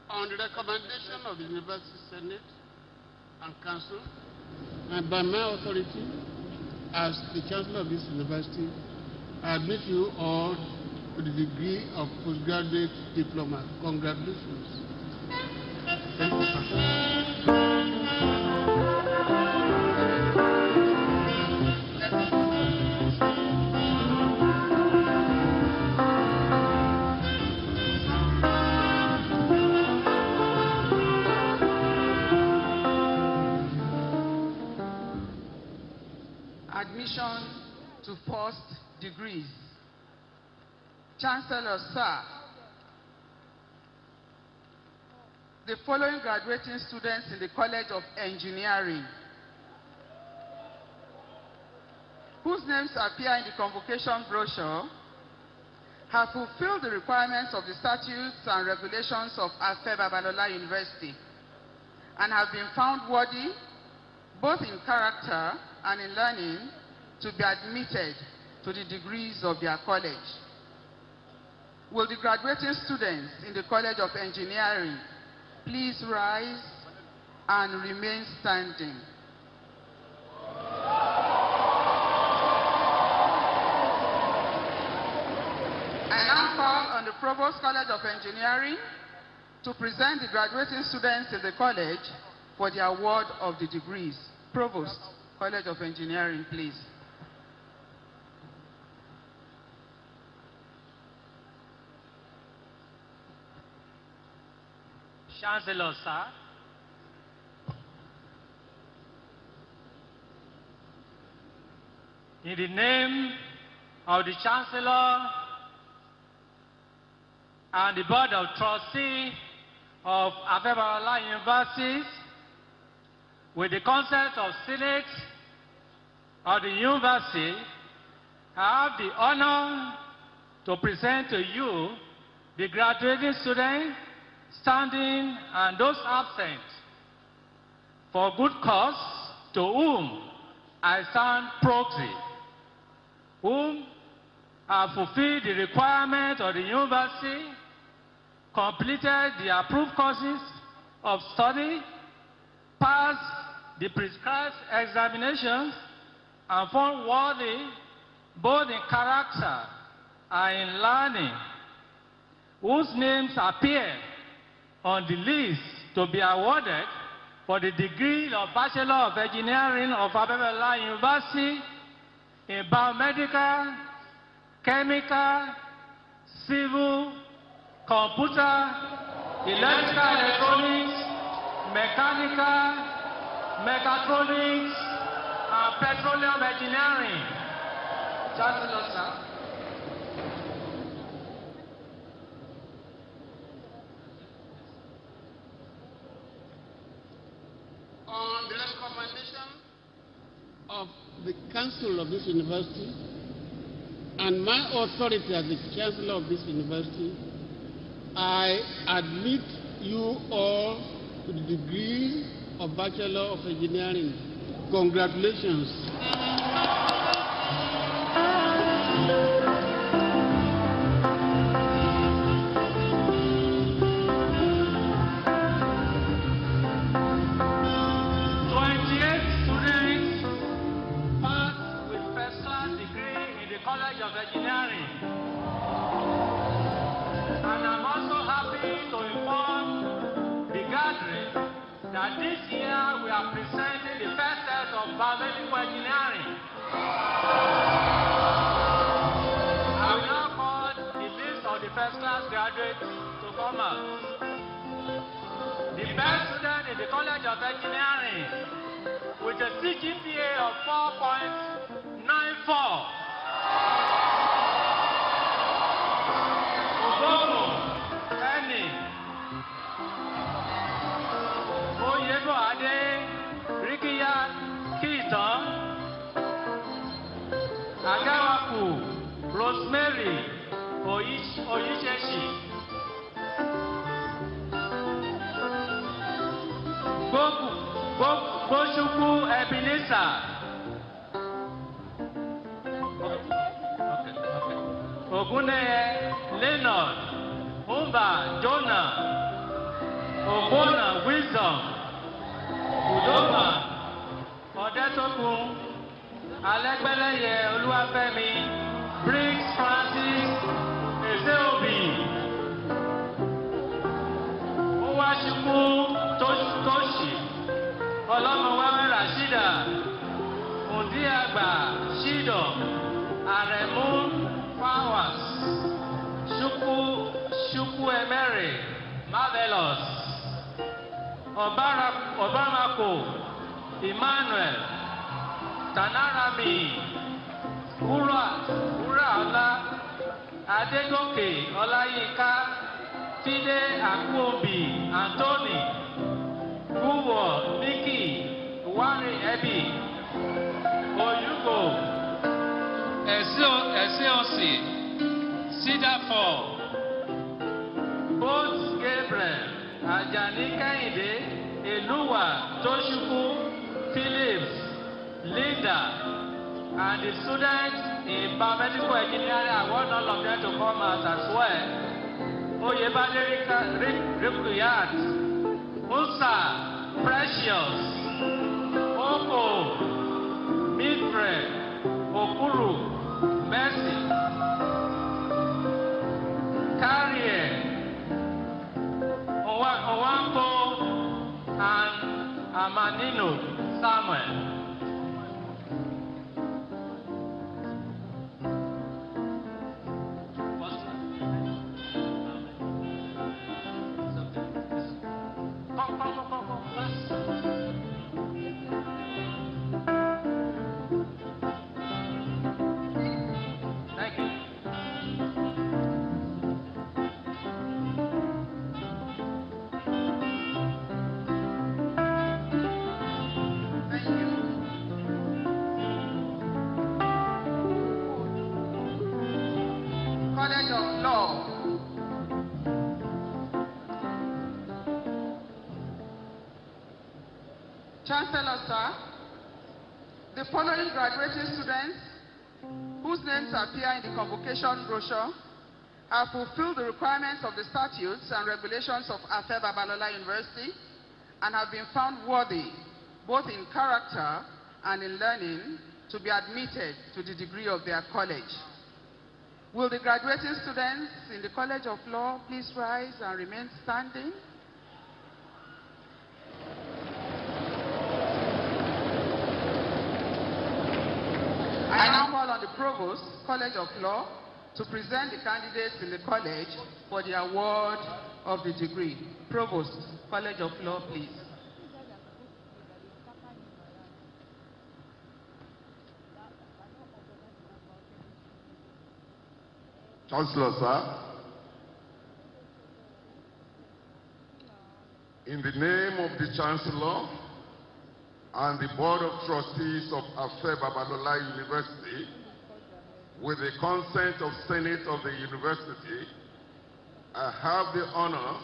On the recommendation of the University Senate and Council, and by my authority as the Chancellor of this university, I admit you all to the degree of postgraduate diploma. Congratulations. Thank you, sir. Admission to first degrees. Chancellor, sir, the following graduating students in the College of Engineering, whose names appear in the convocation brochure, have fulfilled the requirements of the statutes and regulations of Babalola University and have been found worthy, both in character and in learning, to be admitted to the degrees of their college. Will the graduating students in the College of Engineering please rise and remain standing? I now call on the Provost, College of Engineering, to present the graduating students in the college for the award of the degrees. Provost, College of Engineering, please. Chancellor, sir, in the name of the Chancellor and the Board of Trustees of Babalola University, with the consent of Senate of the University, I have the honor to present to you the graduating students standing and those absent for good cause, to whom I stand proxy, whom have fulfilled the requirement of the university, completed the approved courses of study, passed the prescribed examinations, and found worthy both in character and in learning, whose names appear on the list to be awarded for the degree of Bachelor of Engineering of Babalola University in Biomedical, Chemical, Civil, Computer, Electrical Electronics, Mechanical, Mechatronics, and Petroleum Engineering. Chancellor, sir. On the recommendation of the Council of this university and my authority as the Chancellor of this university, I admit you all to the degree of Bachelor of Engineering. Congratulations. College of Engineering. And I'm also happy to inform the gathering that this year we are presenting the first set of biomedical engineering. I will now call the list of the first class graduates to come out. The best student in the College of Engineering with a CGPA of 4.94. Ogogo, Eni, Oyebo Ade, Rikiya, Keaton, Agawaku, Rosemary, Oyisheshi, Boshukwu Ebenezer, Oguneye, Leonard, Umba, Jonah, Obona, Wisdom, Udoma, Odetokun, Alegbeleye, Oluwafemi, Briggs Francis, Ezeobi, Owashukwu, Toshi, Olomowewe Rashida, Odiagba, Shido, Aremu, Powers, Shukwu Emery, Marvelous, Obamako, Emmanuel, Tanarami, Uraola, Adegoke, Olayinka, Fide Akwobi, Anthony, Guwo, Nikki, Wari Ebi, Oyugo, Eseosi, Sidafo, Both Gabriel, Ajani Kainde, Eluwa, Toshukwu, Phillips, Linda, and the students in biomedical engineering, I want all of them to come out as well. Oyebade Rikuyat, Musa, Precious, Oko, Midfred, Okuru, Mercy, Carrier, Owambo, and Amanino Samuel. College of Law. Chancellor, sir, the following graduating students whose names appear in the convocation brochure have fulfilled the requirements of the statutes and regulations of Babalola University and have been found worthy, both in character and in learning, to be admitted to the degree of their college. Will the graduating students in the College of Law please rise and remain standing? I now call on the Provost, College of Law, to present the candidates in the college for the award of the degree. Provost, College of Law, please. Chancellor, sir, in the name of the Chancellor and the Board of Trustees of Babalola University, with the consent of Senate of the University, I have the honor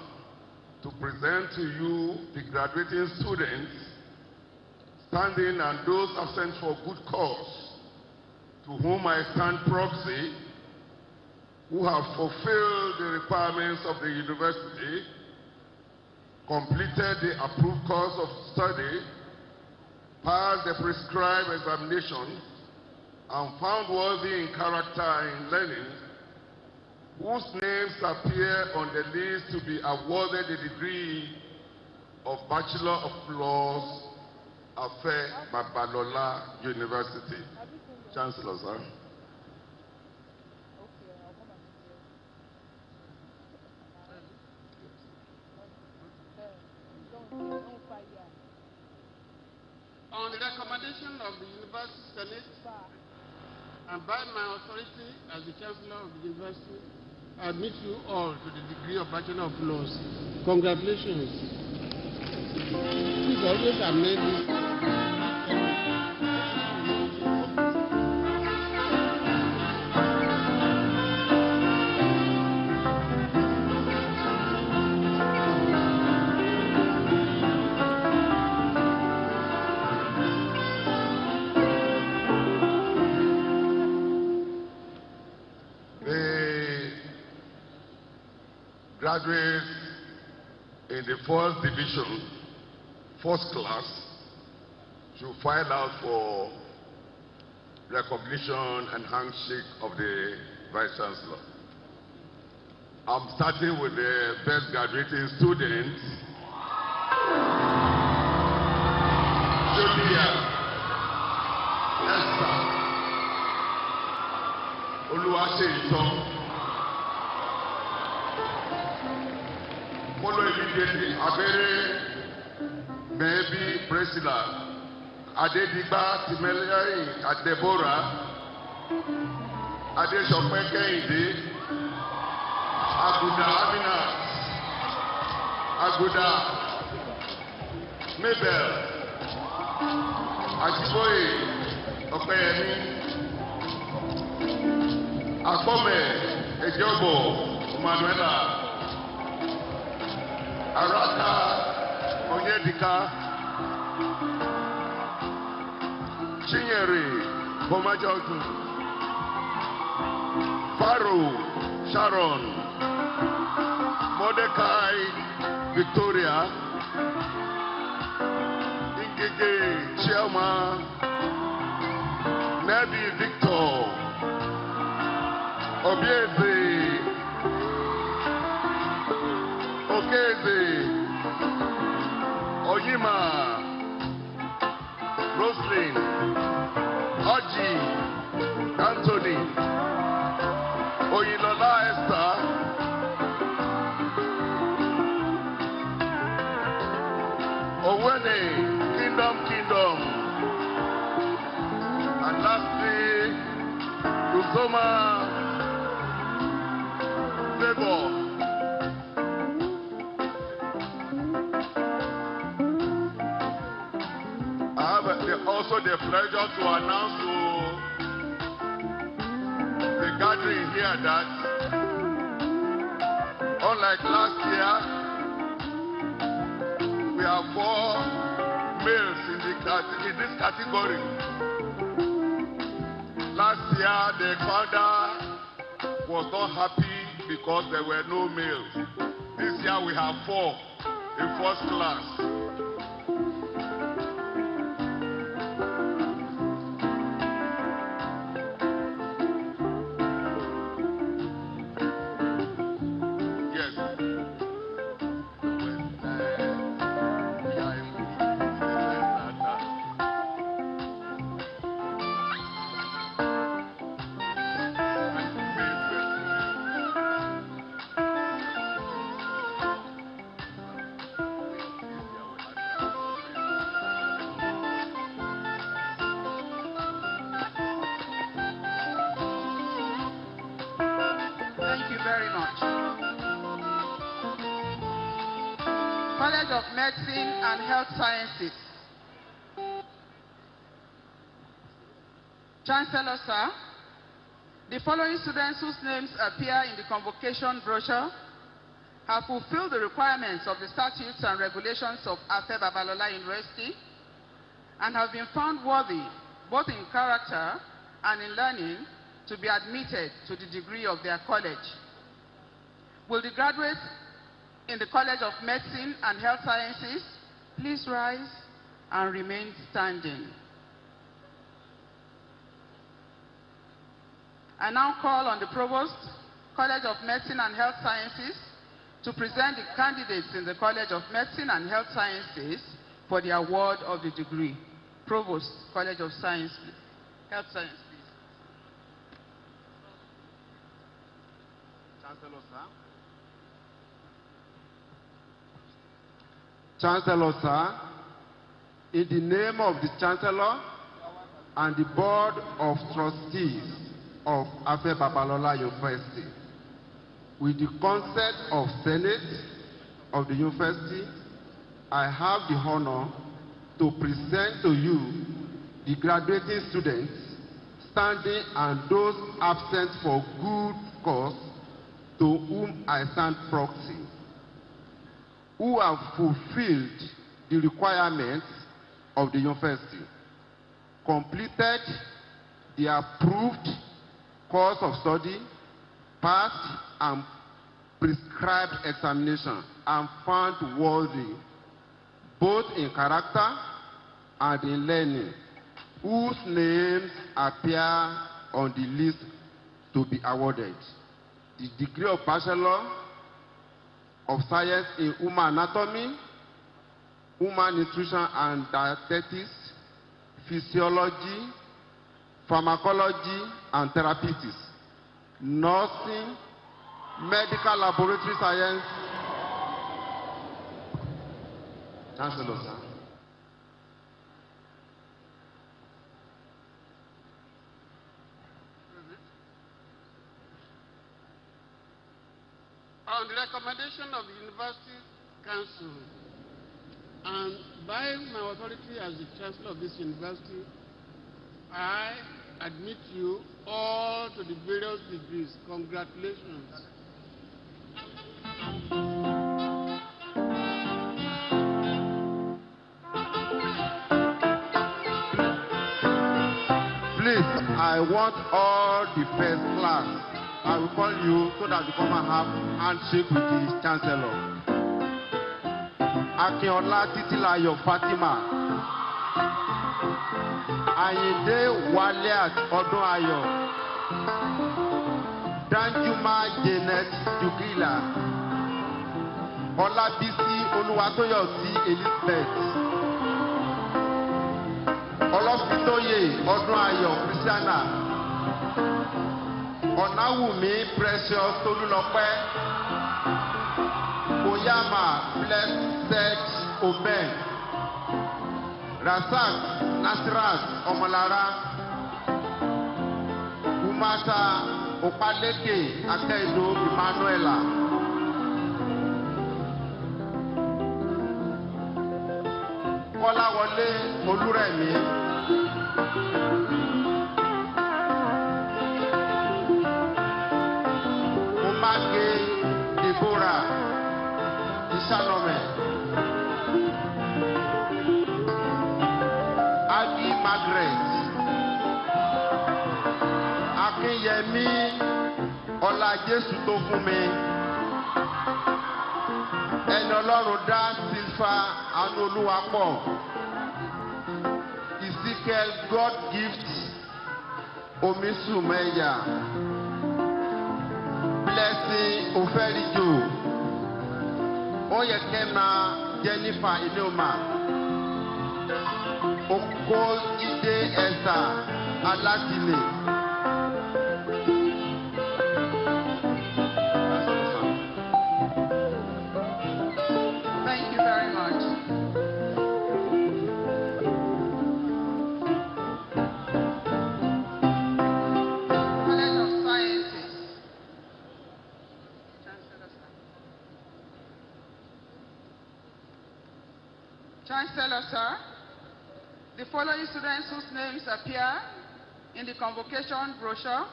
to present to you the graduating students standing and those absent for good cause, to whom I stand proxy, who have fulfilled the requirements of the university, completed the approved course of study, passed the prescribed examination, and found worthy in character and in learning, whose names appear on the list to be awarded the degree of Bachelor of Laws, Babalola University. Chancellor, sir. On the recommendation of the University Senate, and by my authority as the Chancellor of the University, I admit you all to the degree of Bachelor of Laws. Congratulations. Please always amend this. Graduates in the first division, first class, should file out for recognition and handshake of the Vice Chancellor. I'm starting with the best graduating students. Julia, Esther, Oluwaseyitan. Follow immediately Abere, Maybe Priscilla, Adediba, Timelai, Adebora, Adeshope Kehinde, Aguda Aminat, Aguda, Mabel, Ajiboye, Opeyemi, Akome, Ejobo, Manuela, Araka, Onyedika, Chinyere, Bomajotu, Faru, Sharon, Mordecai, Victoria, Ingege, Chioma, Nabi Victor, Obieze, Okeze, Oyima, Roslyn, Oji, Anthony, Oyilola Esther, Owene, Kingdom, and lastly, Uzoma, Favor. Also the pleasure to announce to the gathering here that unlike last year, we have 4 males in this category. Last year, the founder was not happy because there were no males. This year we have 4 in first class. College of Medicine and Health Sciences. Chancellor, sir, the following students whose names appear in the convocation brochure have fulfilled the requirements of the statutes and regulations of Afe Babalola University and have been found worthy, both in character and in learning, to be admitted to the degree of their college. Will the graduates in the College of Medicine and Health Sciences please rise and remain standing? I now call on the Provost, College of Medicine and Health Sciences, to present the candidates in the College of Medicine and Health Sciences for the award of the degree. Provost, College of Science, Health Science, please. Chancellor, sir. Chancellor, sir, in the name of the Chancellor and the Board of Trustees of Afe Babalola University, with the consent of Senate of the University, I have the honor to present to you the graduating students standing and those absent for good cause to whom I stand proxy, who have fulfilled the requirements of the university, completed the approved course of study, passed and prescribed examination, and found worthy, both in character and in learning, whose names appear on the list to be awarded. The degree of Bachelor of Science in Human Anatomy, Human Nutrition and Dietetics, Physiology, Pharmacology and Therapeutics, Nursing, Medical Laboratory Science. Chancellor, sir. On the recommendation of the University Council and by my authority as the Chancellor of this university, I admit you all to the various degrees. Congratulations. Please, I want all the first class. I will call you so that you come and have handshake with the Chancellor. Akinola Titilayo Fatima. Ayinde Waliat Odunayo. Danjuma Janet Jugila. Olabisi Oluwatoyosi Elizabeth. Olofitoye Odunayo Christiana. Onawumi Precious Tolulope. Oyama Blessed Oben. Rasak Nasirat Omolara. Umata Opaleke Akeido Emmanuela. Kolawole Oluremi. Deborah Ishanome, Agi Margaret, Akinyemi Olajesu tó fún mi, ẹni Ọlọ́run dá Silva Anoluwapo, Ezekiel God gift Omisumeya. Blessing Oferijo, Oyekema Jennifer Inoma, Oko Ide Esther Alatile. Thank you very much. College of Sciences. Chancellor, sir, the following students whose names appear in the convocation brochure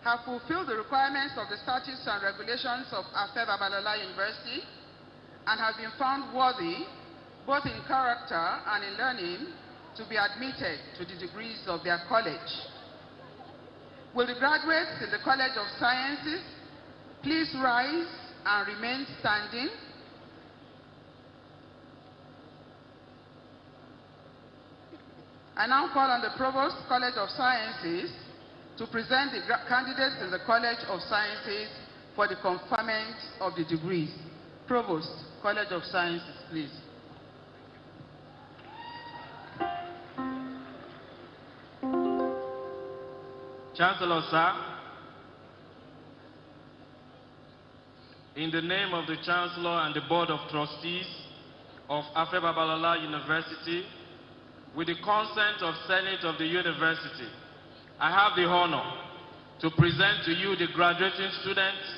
have fulfilled the requirements of the statutes and regulations of Babalola University and have been found worthy, both in character and in learning, to be admitted to the degrees of their college. Will the graduates in the College of Sciences please rise and remain standing? I now call on the Provost, College of Sciences, to present the candidates in the College of Sciences for the conferment of the degrees. Provost, College of Sciences, please. Chancellor, sir, in the name of the Chancellor and the Board of Trustees of Babalola University, with the consent of Senate of the University, I have the honor to present to you the graduating students,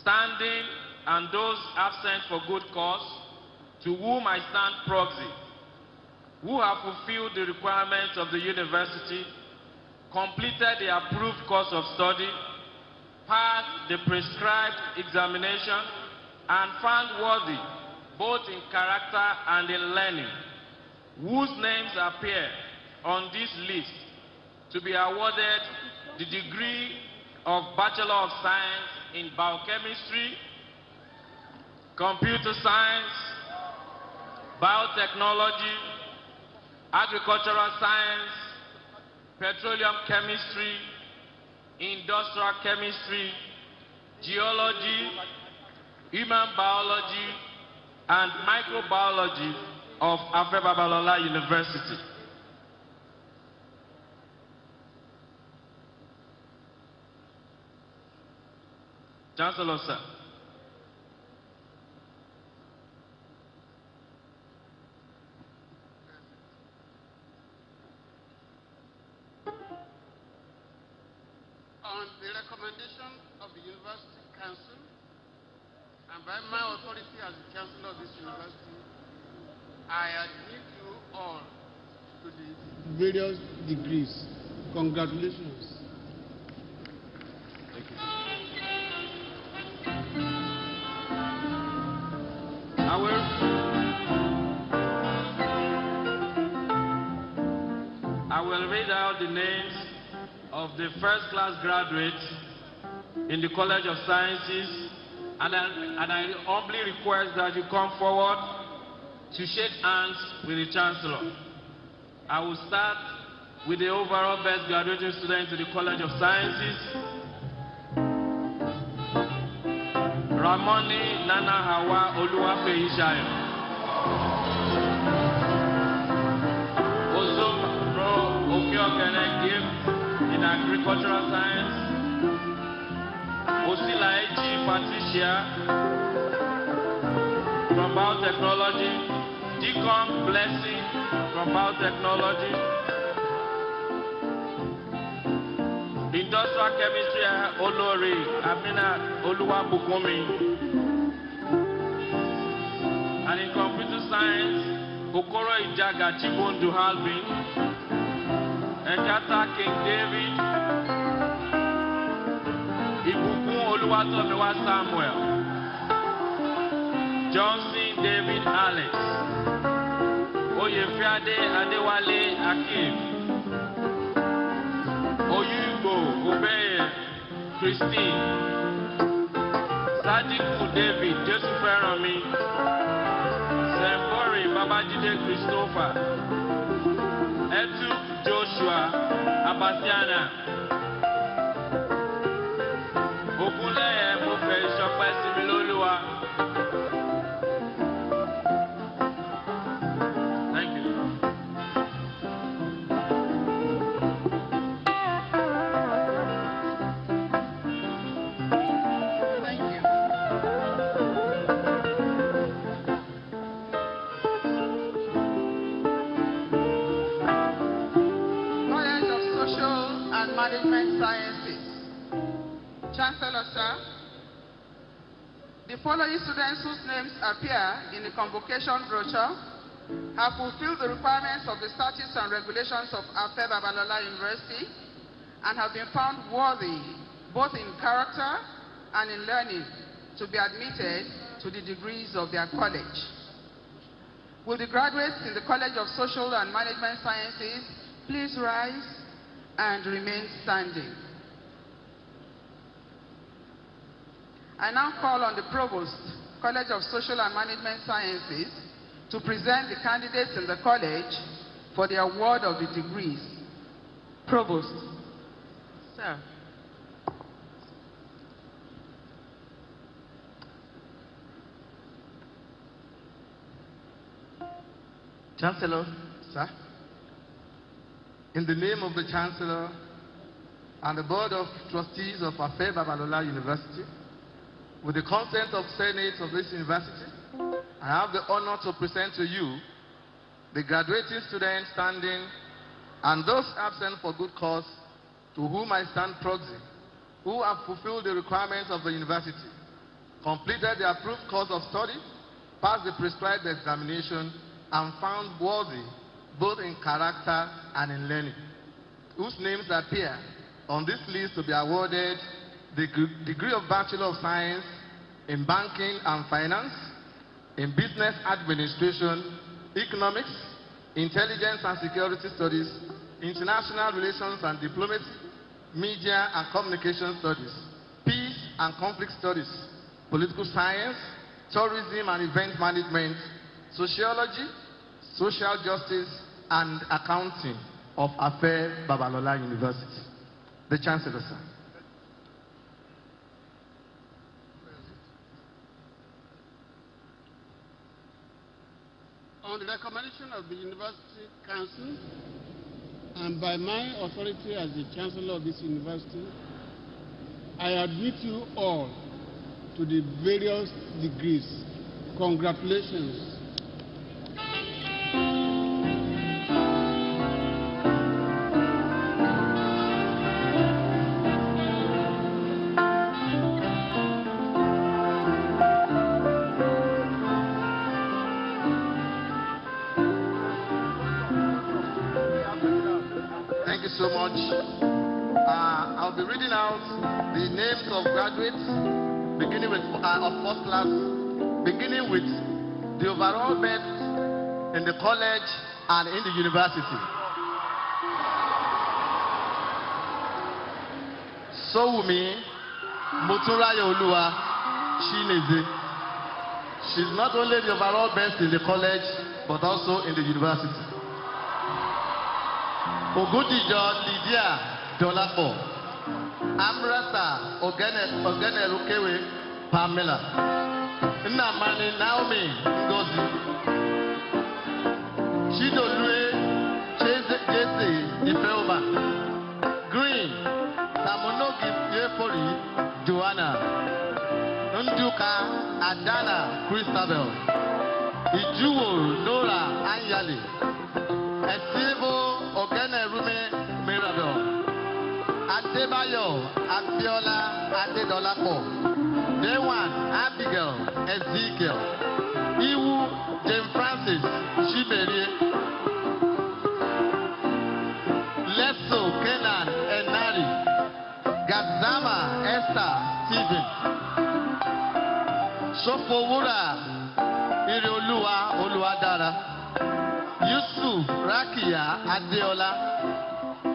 standing and those absent for good cause, to whom I stand proxy, who have fulfilled the requirements of the university, completed the approved course of study, passed the prescribed examination, and found worthy, both in character and in learning, whose names appear on this list to be awarded the degree of Bachelor of Science in Biochemistry, Computer Science, Biotechnology, Agricultural Science, Petroleum Chemistry, Industrial Chemistry, Geology, Human Biology, and Microbiology of Babalola University. Chancellor, sir. On the recommendation of the University Council and by my authority as the Chancellor of this university, I admit you all to the various degrees. Congratulations. Thank you. I will read out the names of the first-class graduates in the College of Sciences, and I humbly request that you come forward to shake hands with the Chancellor. I will start with the overall best graduating student in the College of Sciences, Ramoni Nana Hawa Oluwapeishayo. Ozom Ro Okeokene Gift in Agricultural Science, Osila Eji Patricia from Biotechnology, Deacon Blessing from Biotechnology, Industrial Chemistry Olori Amina Oluwabukumi, and in Computer Science Okoro Ijaga Chibundu Halvin, Ekata King David, Ibukun Oluwatomiwa Samuel, Johnson David Alex, Oyefiade Adewale Akim, Oyubo Obeye Christine, Sadiku David Joseph Ferrami, Sembori Babajide Christopher, Etu Joshua Abasiana, Ogunleye Mofe Shope Similoluwa. Management Sciences. Chancellor, sir, the following students whose names appear in the convocation brochure have fulfilled the requirements of the statutes and regulations of Afe Babalola University and have been found worthy, both in character and in learning, to be admitted to the degrees of their college. Will the graduates in the College of Social and Management Sciences please rise and remain standing? I now call on the Provost, College of Social and Management Sciences, to present the candidates in the college for the award of the degrees. Provost. Sir. Chancellor. Sir. In the name of the Chancellor and the Board of Trustees of Afe Babalola University, with the consent of Senate of this university, I have the honor to present to you the graduating students standing and those absent for good cause to whom I stand proxy, who have fulfilled the requirements of the university, completed the approved course of study, passed the prescribed examination, and found worthy both in character and in learning, whose names appear on this list to be awarded the degree of Bachelor of Science in Banking and Finance, in Business Administration, Economics, Intelligence and Security Studies, International Relations and Diplomacy, Media and Communication Studies, Peace and Conflict Studies, Political Science, Tourism and Event Management, Sociology, Social Justice, and Accounting of Afe Babalola University. The Chancellor, sir. On the recommendation of the University Council and by my authority as the Chancellor of this university, I admit you all to the various degrees. Congratulations. Thank you so much. I'll be reading out the names of graduates, beginning with of first class, beginning with the overall best in the college and in the university. Sowumi Moturaya Olua Chineze. She's not only the overall best in the college, but also in the university. Ogudijo Lydia Dolapo. Amrasa Ogenerukewe Pamela. Nnamani Naomi Ngozi. Chidolue Jesse Ifeoma. Green Samonogi Yefori Joanna. Nduka Adana Christabel. Ijuwo Nora Anyali. Esibo Ogenerume Mirabel. Adebayo Abiola Adedolapo. Dewan Abigail Ezekiel. Iwu James Francis Chimerie. Leso Kenan Enari. Gazama Esther Stephen. Sofowura Irioluwa Oluwadara. Yusuf Rakia Adeola.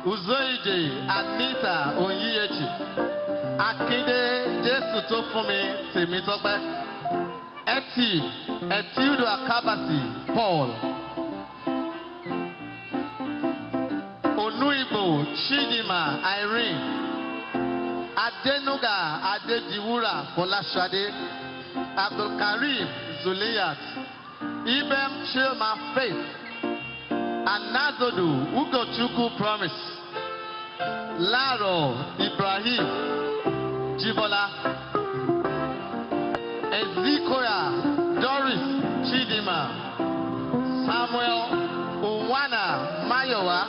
Uzoije Anita Onyiyechi. Akinde Jesu Tofumi Temitope. Etiudo Akabasi Paul. Onuibo Chidima Irene. Adenuga Adediwura Folashade. Abdul Karim Zuliyat. Ibem Chilma Faith. Anazodu Ugochukwu Promise. Laro Ibrahim Jibola. Ezekiel Doris Chidima. Samuel Unwana Mayowa.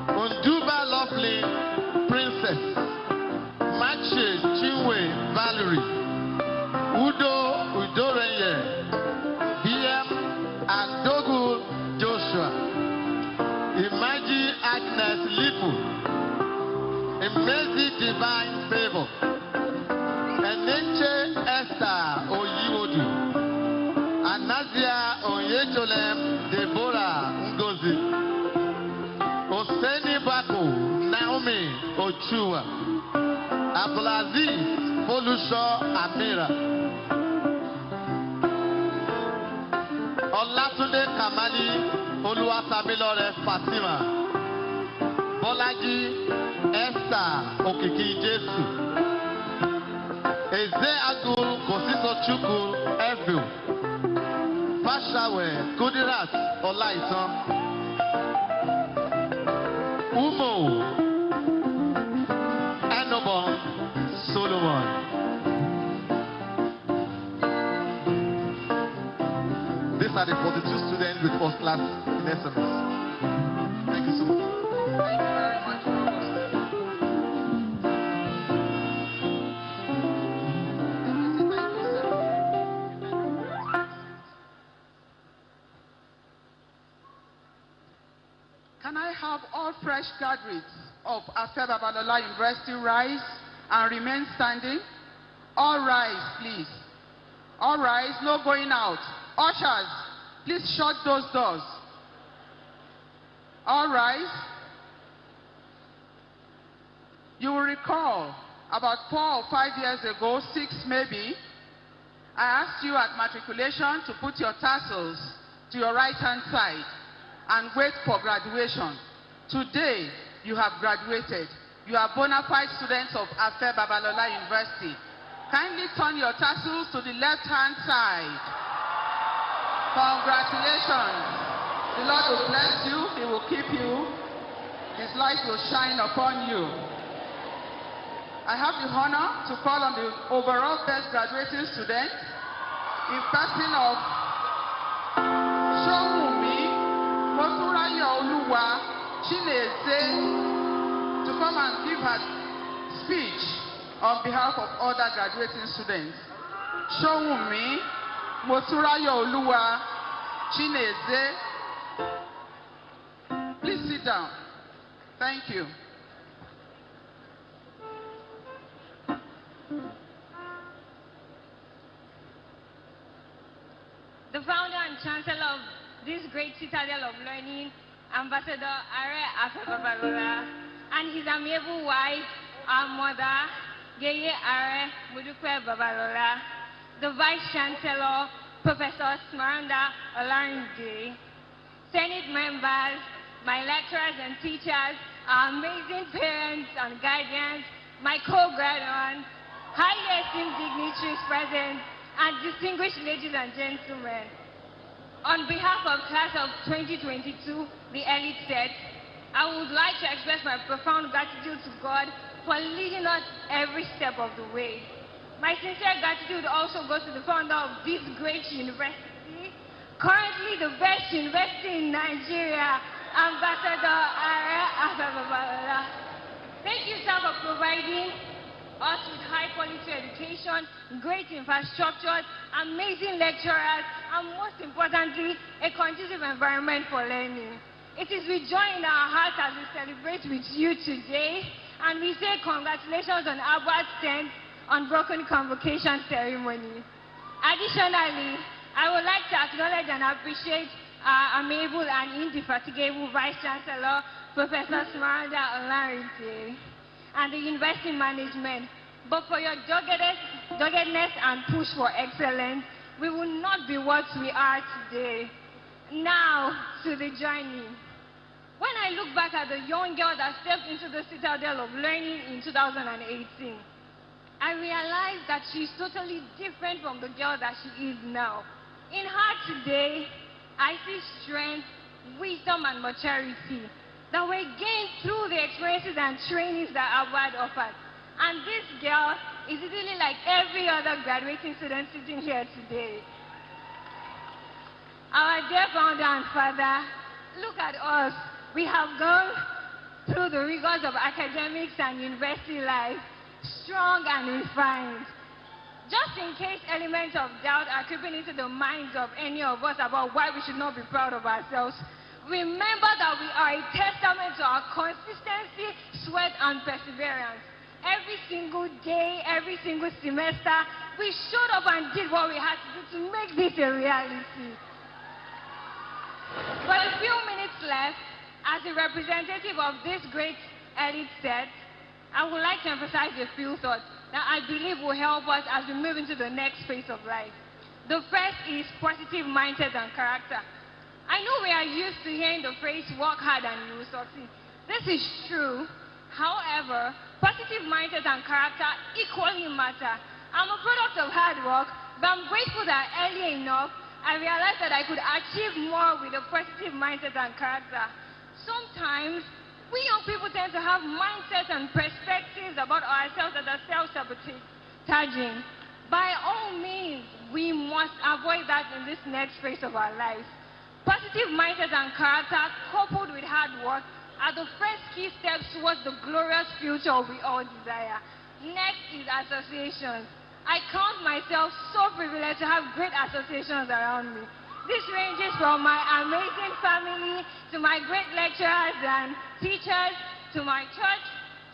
Unduba Lovely Princess. Machi Chinwe Valerie. Udo Udorenye. BM and Dogu Joshua, Imagine Agnes Lipu, Amazing Divine Favor, Eneche Esther Oyiwodu, Anazia Oyecholem Deborah Ngozi, Oseni Bako Naomi Ochua, Abdulaziz Folusho Amira, Olatunde Kamali Oluwatamilore Fatima, Bolaji Esther Okiki Jesu, Eze Agul Kosiso Chukwu Evil, Fashawe Kudirat Olaitan, Umo Enobon Solomon. These are the 42 students with first class in SMS. Thank you so much. Thank you very much, Provost. Can I have all fresh graduates of Afe Babalola University rise and remain standing? All rise, please. All rise, no going out. Ushers, please shut those doors. All rise. You will recall about 4 or 5 years ago, 6 maybe, I asked you at matriculation to put your tassels to your right-hand side and wait for graduation. Today, you have graduated. You are bona fide students of Afe Babalola University. Kindly turn your tassels to the left-hand side. Congratulations. The Lord will bless you. He will keep you. His light will shine upon you. I have the honor to call on the overall best graduating student in person of Showumi Moturayo Oluwa Chineze to come and give her speech on behalf of other graduating students. Showumi Moturayo Oluwa Chineze. Please sit down. Thank you. The founder and chancellor of this great citadel of learning, Ambassador Are Afe Babalola, and his amiable wife, our mother, Geye Are Mudukwe Babalola, the Vice Chancellor, Professor Smaranda Olarinde, Senate members, my lecturers and teachers, our amazing parents and guardians, my co-graduates, highly esteemed dignitaries present, and distinguished ladies and gentlemen. On behalf of class of 2022, the elite set, I would like to express my profound gratitude to God for leading us every step of the way. My sincere gratitude also goes to the founder of this great university, currently the best university in Nigeria, Ambassador Are Afe Babalola. Thank you, sir, for providing us with high-quality education, great infrastructure, amazing lecturers, and most importantly, a conducive environment for learning. It is with joy in our hearts as we celebrate with you today, and we say congratulations on Abbott's 10th unbroken convocation ceremony. Additionally, I would like to acknowledge and appreciate our amiable and indefatigable Vice Chancellor, Professor Smaranda Olarinde, and the university management. But for your doggedness and push for excellence, we will not be what we are today. Now, to the journey. When I look back at the young girl that stepped into the citadel of learning in 2018, I realized that she's totally different from the girl that she is now. In her today, I see strength, wisdom, and maturity that were gained through the experiences and trainings that Abad offered. And this girl is really like every other graduating student sitting here today. Our dear founder and father, look at us. We have gone through the rigors of academics and university life, strong and refined. Just in case elements of doubt are creeping into the minds of any of us about why we should not be proud of ourselves, Remember that we are a testament to our consistency, sweat, and perseverance. Every single day, every single semester, we showed up and did what we had to do to make this a reality. For a few minutes left, as a representative of this great elite set, I would like to emphasize a few thoughts that I believe will help us as we move into the next phase of life. The first is positive mindset and character. I know we are used to hearing the phrase, work hard and you will succeed. This is true. However, positive mindset and character equally matter. I'm a product of hard work, but I'm grateful that early enough, I realized that I could achieve more with a positive mindset and character. Sometimes, we young people tend to have mindsets and perspectives about ourselves that are self-sabotaging. By all means, we must avoid that in this next phase of our lives. Positive mindset and character, coupled with hard work, are the first key steps towards the glorious future we all desire. Next is associations. I count myself so privileged to have great associations around me. This ranges from my amazing family, to my great lecturers and teachers, to my church,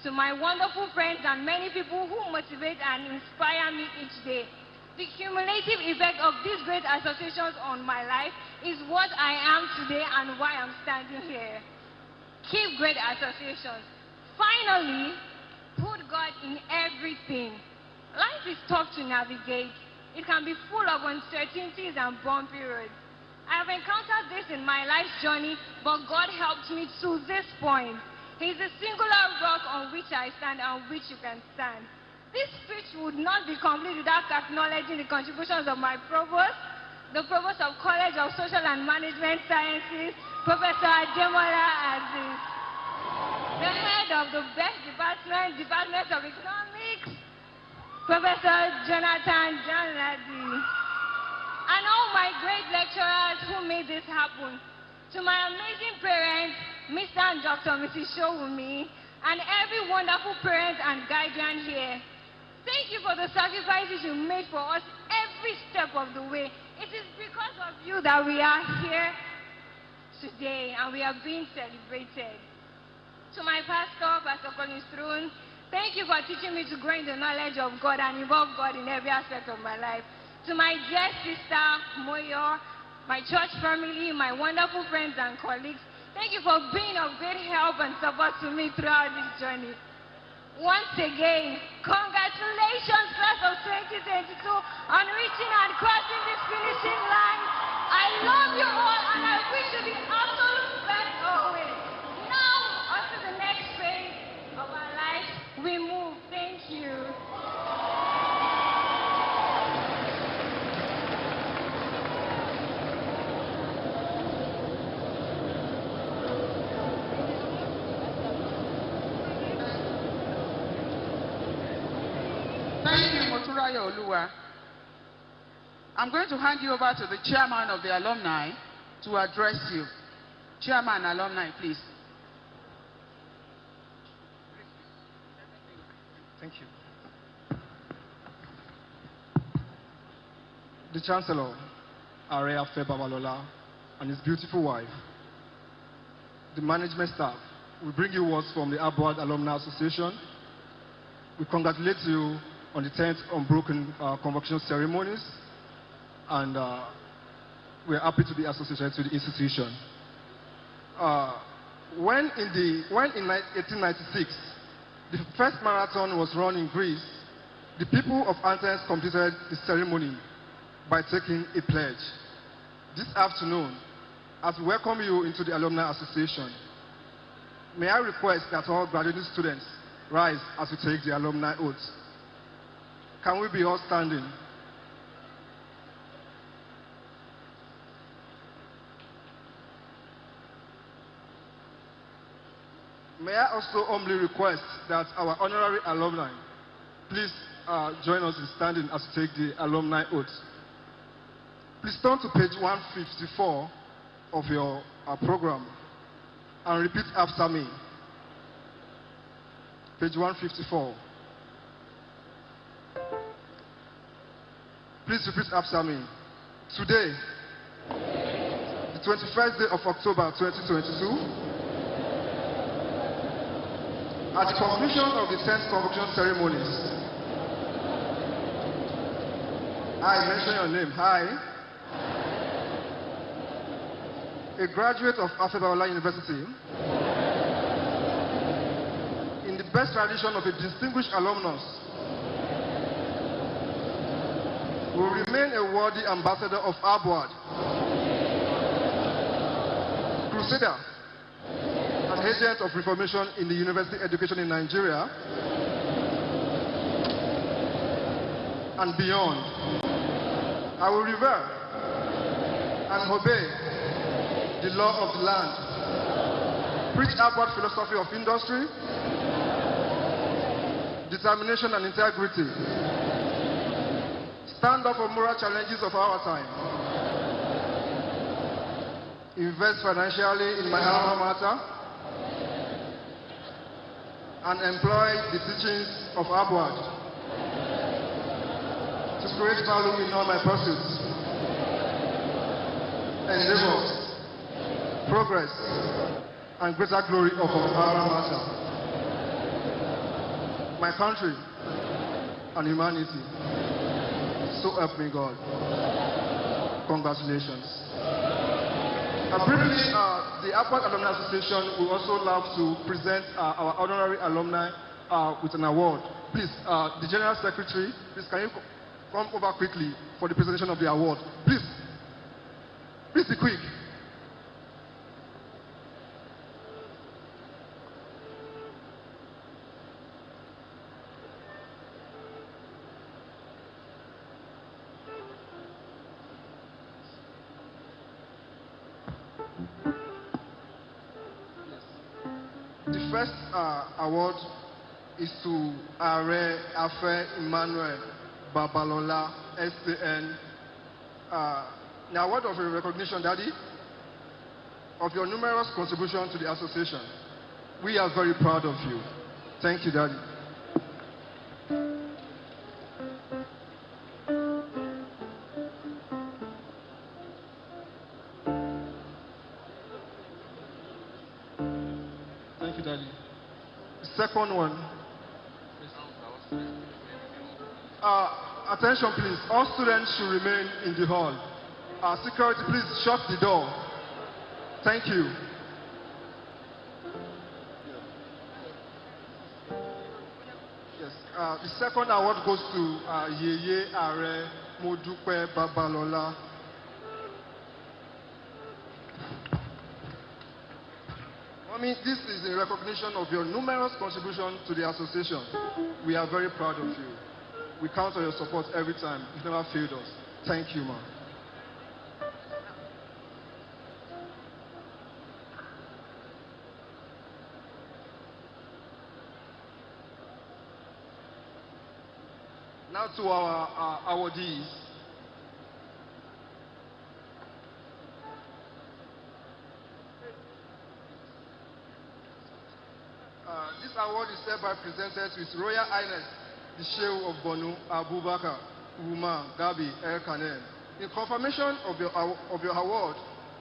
to my wonderful friends and many people who motivate and inspire me each day. The cumulative effect of these great associations on my life is what I am today and why I'm standing here. Keep great associations. Finally, put God in everything. Life is tough to navigate. It can be full of uncertainties and bumpy roads. I have encountered this in my life's journey, but God helped me to this point. He is the singular rock on which I stand and which you can stand. This speech would not be complete without acknowledging the contributions of my provost, the provost of College of Social and Management Sciences, Professor Ademola Aziz, the head of the best department, Department of Economics, Professor Jonathan Janladi, and all my great lecturers who made this happen. To my amazing parents, Mr. and Dr. Mrs. Showumi, and every wonderful parent and guardian here, thank you for the sacrifices you made for us every step of the way. It is because of you that we are here today and we are being celebrated. To my pastor, Pastor Collins Throne, thank you for teaching me to grow in the knowledge of God and involve God in every aspect of my life. To my dear sister, Moyo, my church family, my wonderful friends and colleagues, thank you for being of great help and support to me throughout this journey. Once again, congratulations, class of 2022, on reaching and crossing this finishing line. I love you all and I wish you the absolute best always. Now, on to the next phase of our lives, we move. Thank you. Thank you, Moturaya Oluwa. I'm going to hand you over to the chairman of the alumni to address you. Chairman, alumni, please. Thank you. The Chancellor, Are Babalola, and his beautiful wife, the management staff, will bring you words from the Abroad Alumni Association. We congratulate you on the 10th unbroken convocation ceremonies, and we're happy to be associated to the institution. When in 1896, the first marathon was run in Greece, the people of Athens completed the ceremony by taking a pledge. This afternoon, as we welcome you into the Alumni Association, may I request that all graduating students rise as we take the alumni oath. Can we be all standing? May I also humbly request that our honorary alumni please join us in standing as we take the alumni oath. Please turn to page 154 of your program and repeat after me. Page 154. Please repeat after me. Today, the 21st day of October 2022, at the conclusion of the 10th convocation ceremonies, I mention your name. Hi. A graduate of Babalola University, in the best tradition of a distinguished alumnus, will remain a worthy ambassador of Abwad, crusader, and agent of reformation in the university education in Nigeria and beyond. I will revere and obey the law of the land, preach upward philosophy of industry, determination and integrity, stand up for moral challenges of our time, invest financially in my alma mater, and employ the teachings of Abwad to create value in all my pursuits, endeavors, progress, and greater glory of our alma mater, my country, and humanity. So help me God. Congratulations. Briefly, the Abwad Alumni Association will also love to present our honorary alumni with an award. Please, the General Secretary, please can you come over quickly for the presentation of the award? Please. Please be quick. The first award is to Are Afe Emmanuel Babalola, SAN. The award of a recognition, Daddy, of your numerous contributions to the association. We are very proud of you. Thank you, Daddy. Thank you, Daddy. The second one. Attention, please. All students should remain in the hall. Security, please shut the door. Thank you. Yes. The second award goes to Yeye Are Modupe Babalola. This is a recognition of your numerous contributions to the association. We are very proud of you. We count on your support every time. You've never failed us. Thank you, man. Now to our awardees. This award is hereby presented to His Royal Highness, the Sheikh of Bonu, Abubakar, Umar, Gabi, El Kanen. In confirmation of your award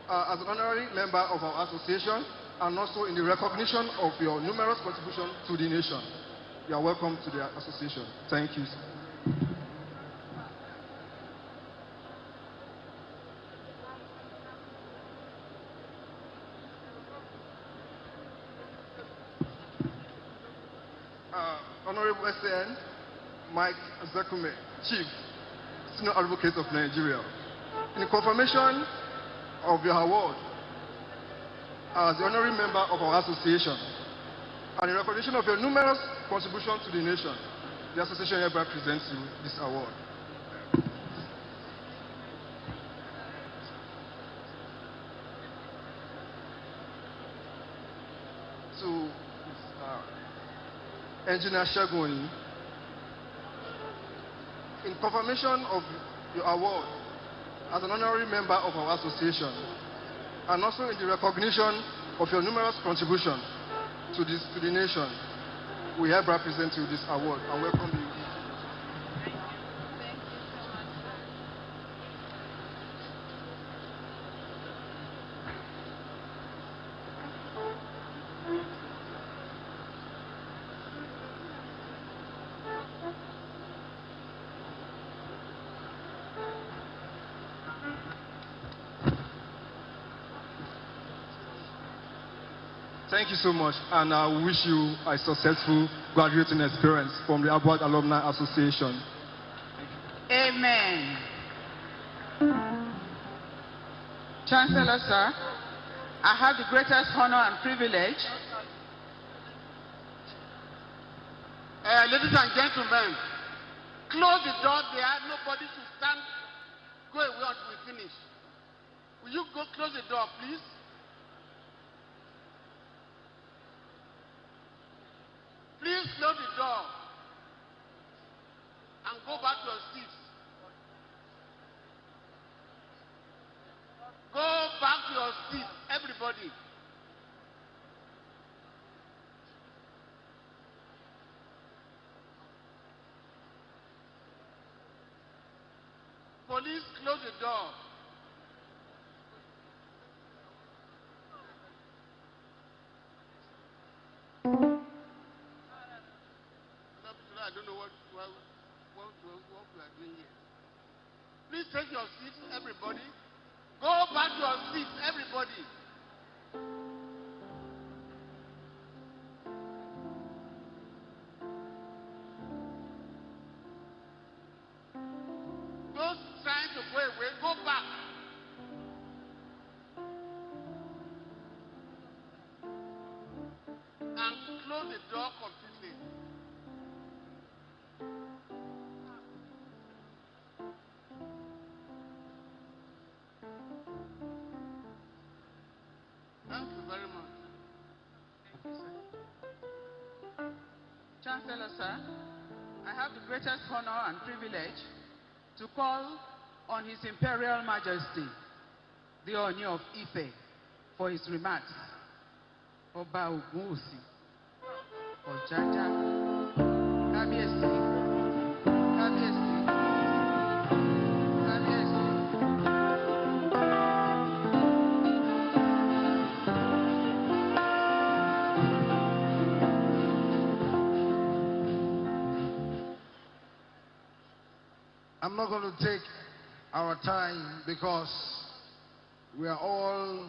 as an honorary member of our association and also in the recognition of your numerous contributions to the nation. You are welcome to the association. Thank you, sir. Honorable SAN, Mike Zekume, Chief, Senior Advocate of Nigeria. In confirmation of your award as the honorary member of our association and in recognition of your numerous contributions to the nation, the association hereby presents you this award. To Engineer Shagoni, in confirmation of your award as an honorary member of our association, and also in the recognition of your numerous contributions to the nation, we hereby present you this award and welcome you. Thank you so much, and I wish you a successful graduating experience from the Award Alumni Association. Amen. Chancellor, sir, I have the greatest honor and privilege. Ladies and gentlemen, close the door there. Nobody should stand. Go away until we finish. Will you go close the door, please? Please close the door and go back to your seats. Go back to your seats, everybody. Police, close the door. I don't know what we are doing here. Please take your seats, everybody. Go back to your seats, everybody. Those trying to go away, go back. And close the door completely. Thank you very much. Chancellor, sir, I have the greatest honor and privilege to call on His Imperial Majesty, the Oni of Ife, for his remarks. Oba Ogunwusi, Ojaja, Kábíyèsí, Kábíyèsí, Kábíyèsí. I'm not going to take our time because we are all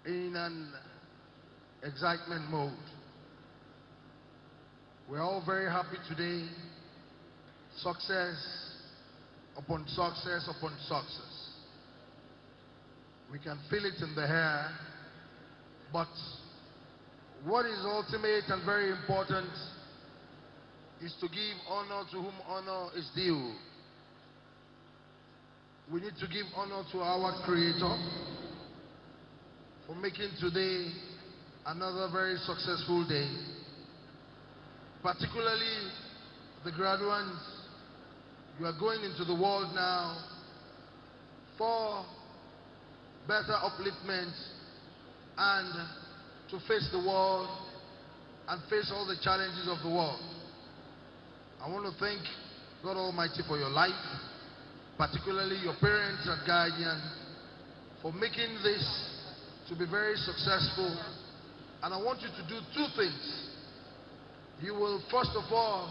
in an excitement mode. We're all very happy today. Success upon success upon success. We can feel it in the air, but what is ultimate and very important is to give honor to whom honor is due. We need to give honor to our Creator for making today another very successful day. Particularly the graduates, you are going into the world now for better upliftment and to face the world and face all the challenges of the world. I want to thank God Almighty for your life, particularly your parents and guardian, for making this to be very successful. And I want you to do two things. You will, first of all,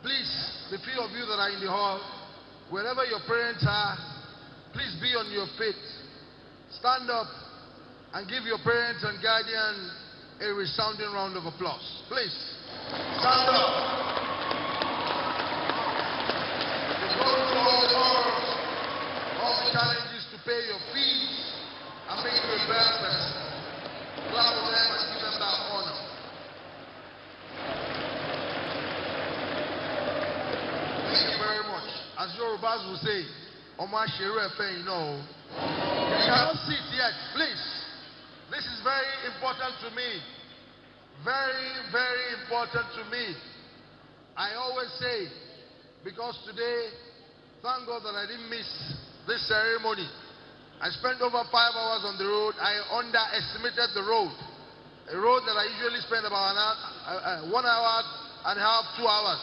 please, the few of you that are in the hall, wherever your parents are, please be on your feet. Stand up and give your parents and guardian a resounding round of applause. Please, stand up. Go through all the horrors, all the challenges to pay your fees and make you a better person. Clap for them and give them that honor. Thank you very much. As Yorubas will say, Oma Sheru Efe, you know, you cannot sit yet, please. This is very important to me. Very, very important to me. I always say, because today, thank God that I didn't miss this ceremony. I spent over 5 hours on the road. I underestimated the road. A road that I usually spend about 1 hour and a half, 2 hours.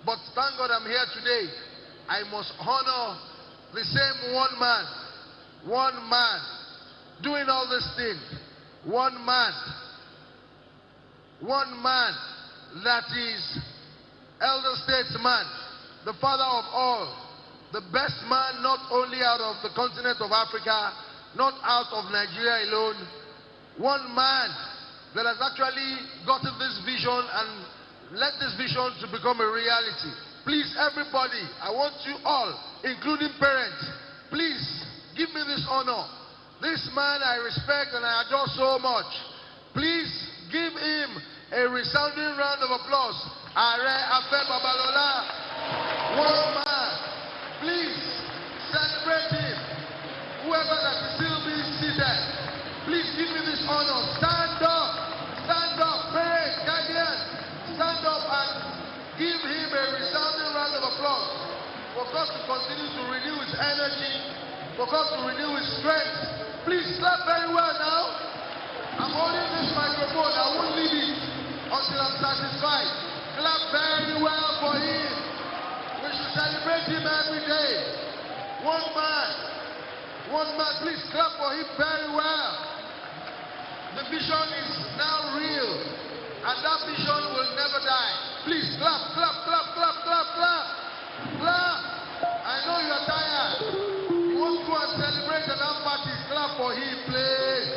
But thank God I'm here today. I must honor the same one man, doing all this thing. One man that is elder statesman, the father of all, the best man not only out of the continent of Africa, not out of Nigeria alone, one man that has actually gotten this vision and led this vision to become a reality. Please, everybody, I want you all, including parents, please give me this honor. This man I respect and I adore so much. Please give him a resounding round of applause. Are Afe Babalola, one man. Please celebrate him. Whoever that is still being seated, please give me this honor. Stand up, parents, guardians, stand up and give him a resounding round of applause. For God to continue to renew his energy, for God to renew his strength. Please clap very well now. I'm holding this microphone. I won't leave it until I'm satisfied. Clap very well for him. We should celebrate him every day. One man, please clap for him very well. The vision is now real, and that vision will never die. Please clap, clap, clap, clap, clap, clap, clap. I know you are tired. You want to go and celebrate and have parties. Clap for him, please.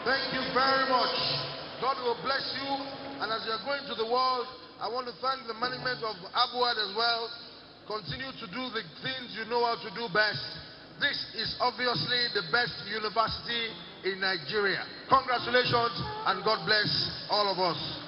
Thank you very much. God will bless you. And as you are going to the world, I want to thank the management of Abuad as well. Continue to do the things you know how to do best. This is obviously the best university in Nigeria. Congratulations and God bless all of us.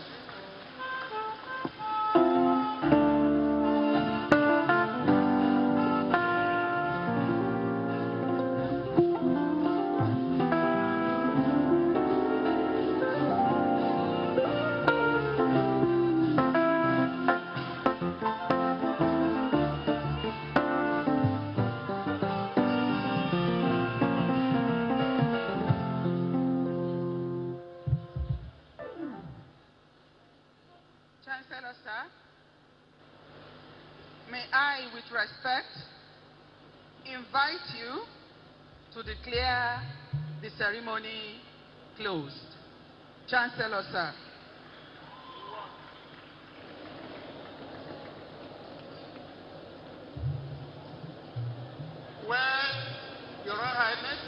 Chancellor, sir, may I, with respect, invite you to declare the ceremony closed. Chancellor, sir. Well, Your Royal Highness,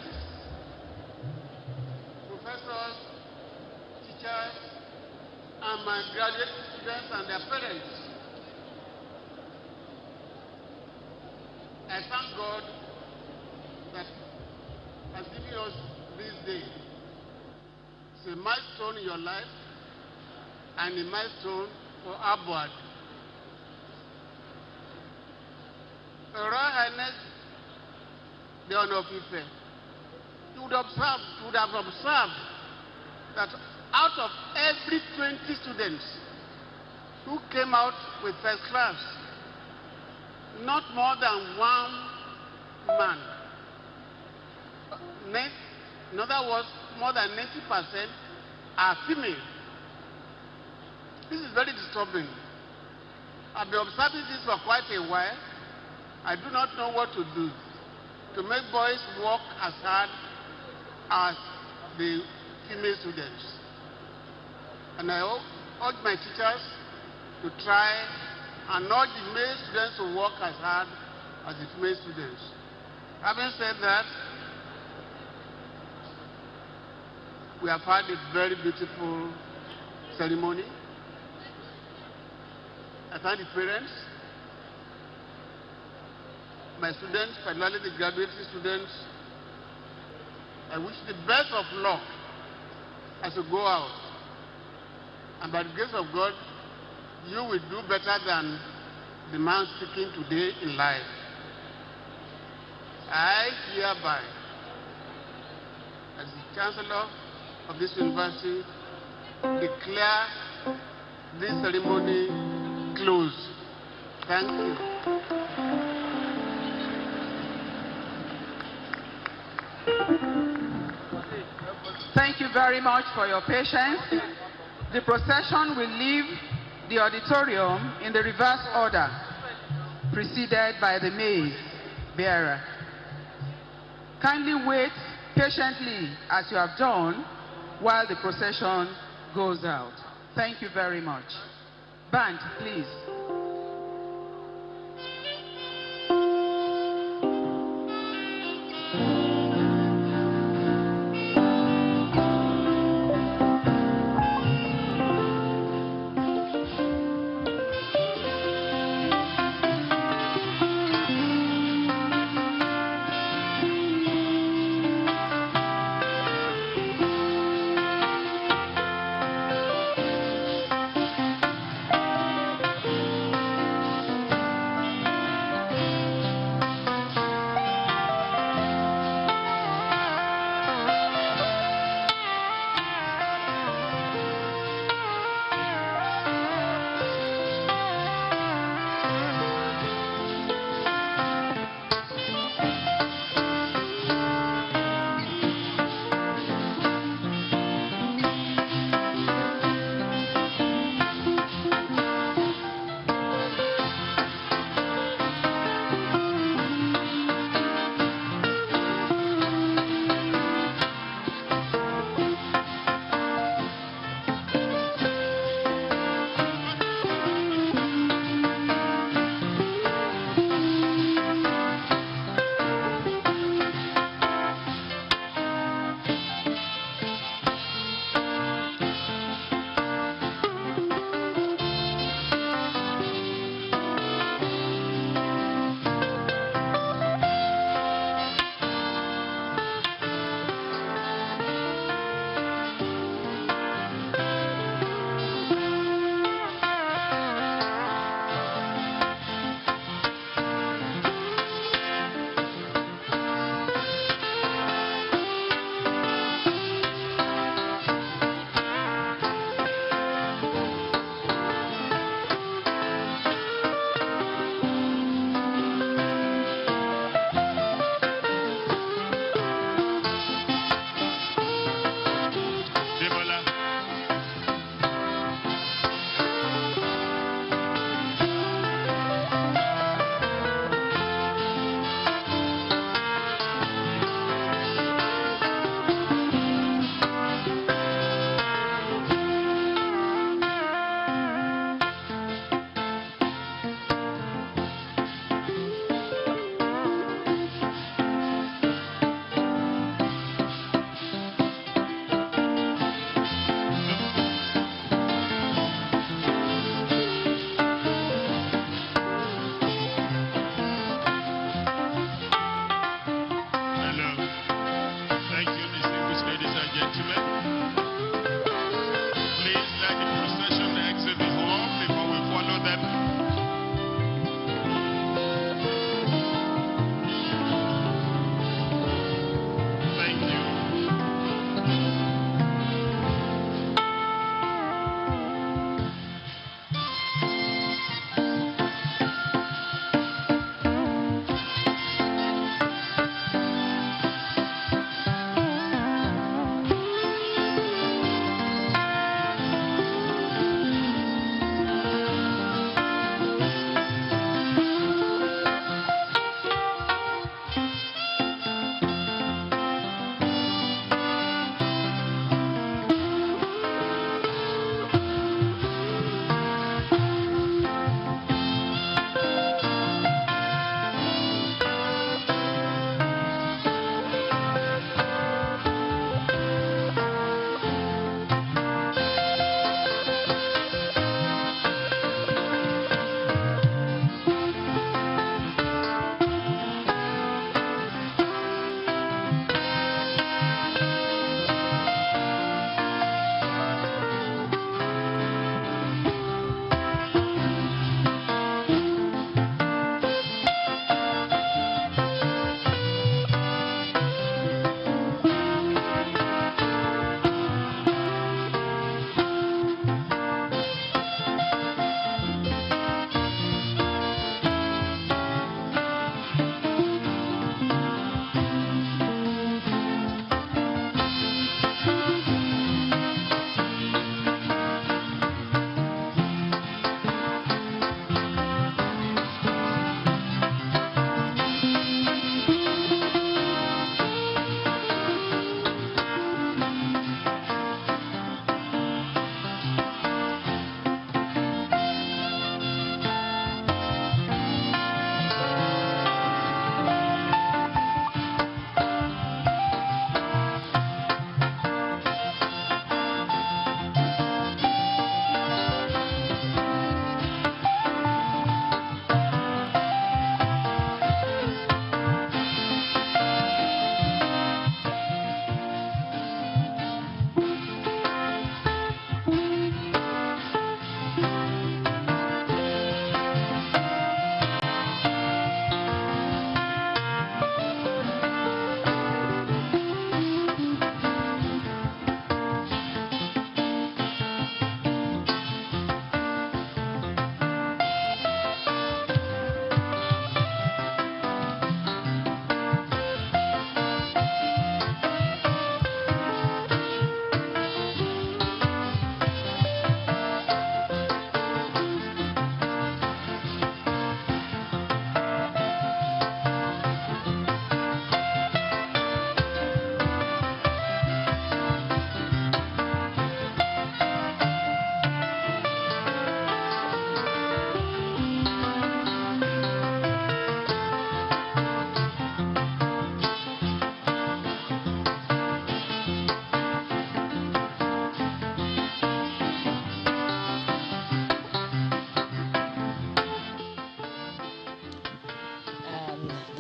professors, teachers, and my graduate students and their parents, I thank God that has given us this day. It's a milestone in your life and a milestone for Abuad. Your Royal Highness, the honor of Ife, you would have observed that out of every 20 students who came out with first class, not more than one man, in other words, more than 90% are female. This is very disturbing. I've been observing this for quite a while. I do not know what to do to make boys work as hard as the female students. And I urge my teachers to try and urge the male students to work as hard as the female students. Having said that, we have had a very beautiful ceremony. I thank the parents, my students, particularly the graduating students. I wish the best of luck as you go out. And by the grace of God, you will do better than the man speaking today in life. I hereby, as the Chancellor of this university, declare this ceremony closed. Thank you. Thank you very much for your patience. The procession will leave the auditorium in the reverse order, preceded by the mace bearer. Kindly wait patiently as you have done while the procession goes out. Thank you very much. Band, please.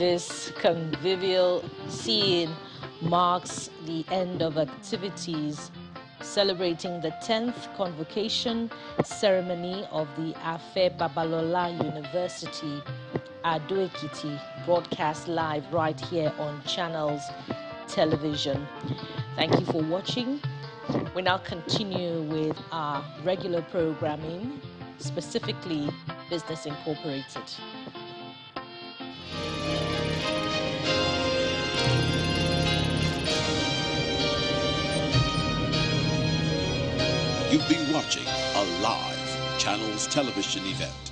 This convivial scene marks the end of activities celebrating the 10th convocation ceremony of the Afe Babalola University, Ado-Ekiti, broadcast live right here on Channels Television. Thank you for watching. We now continue with our regular programming, specifically Business Incorporated. You've been watching a live Channels Television event.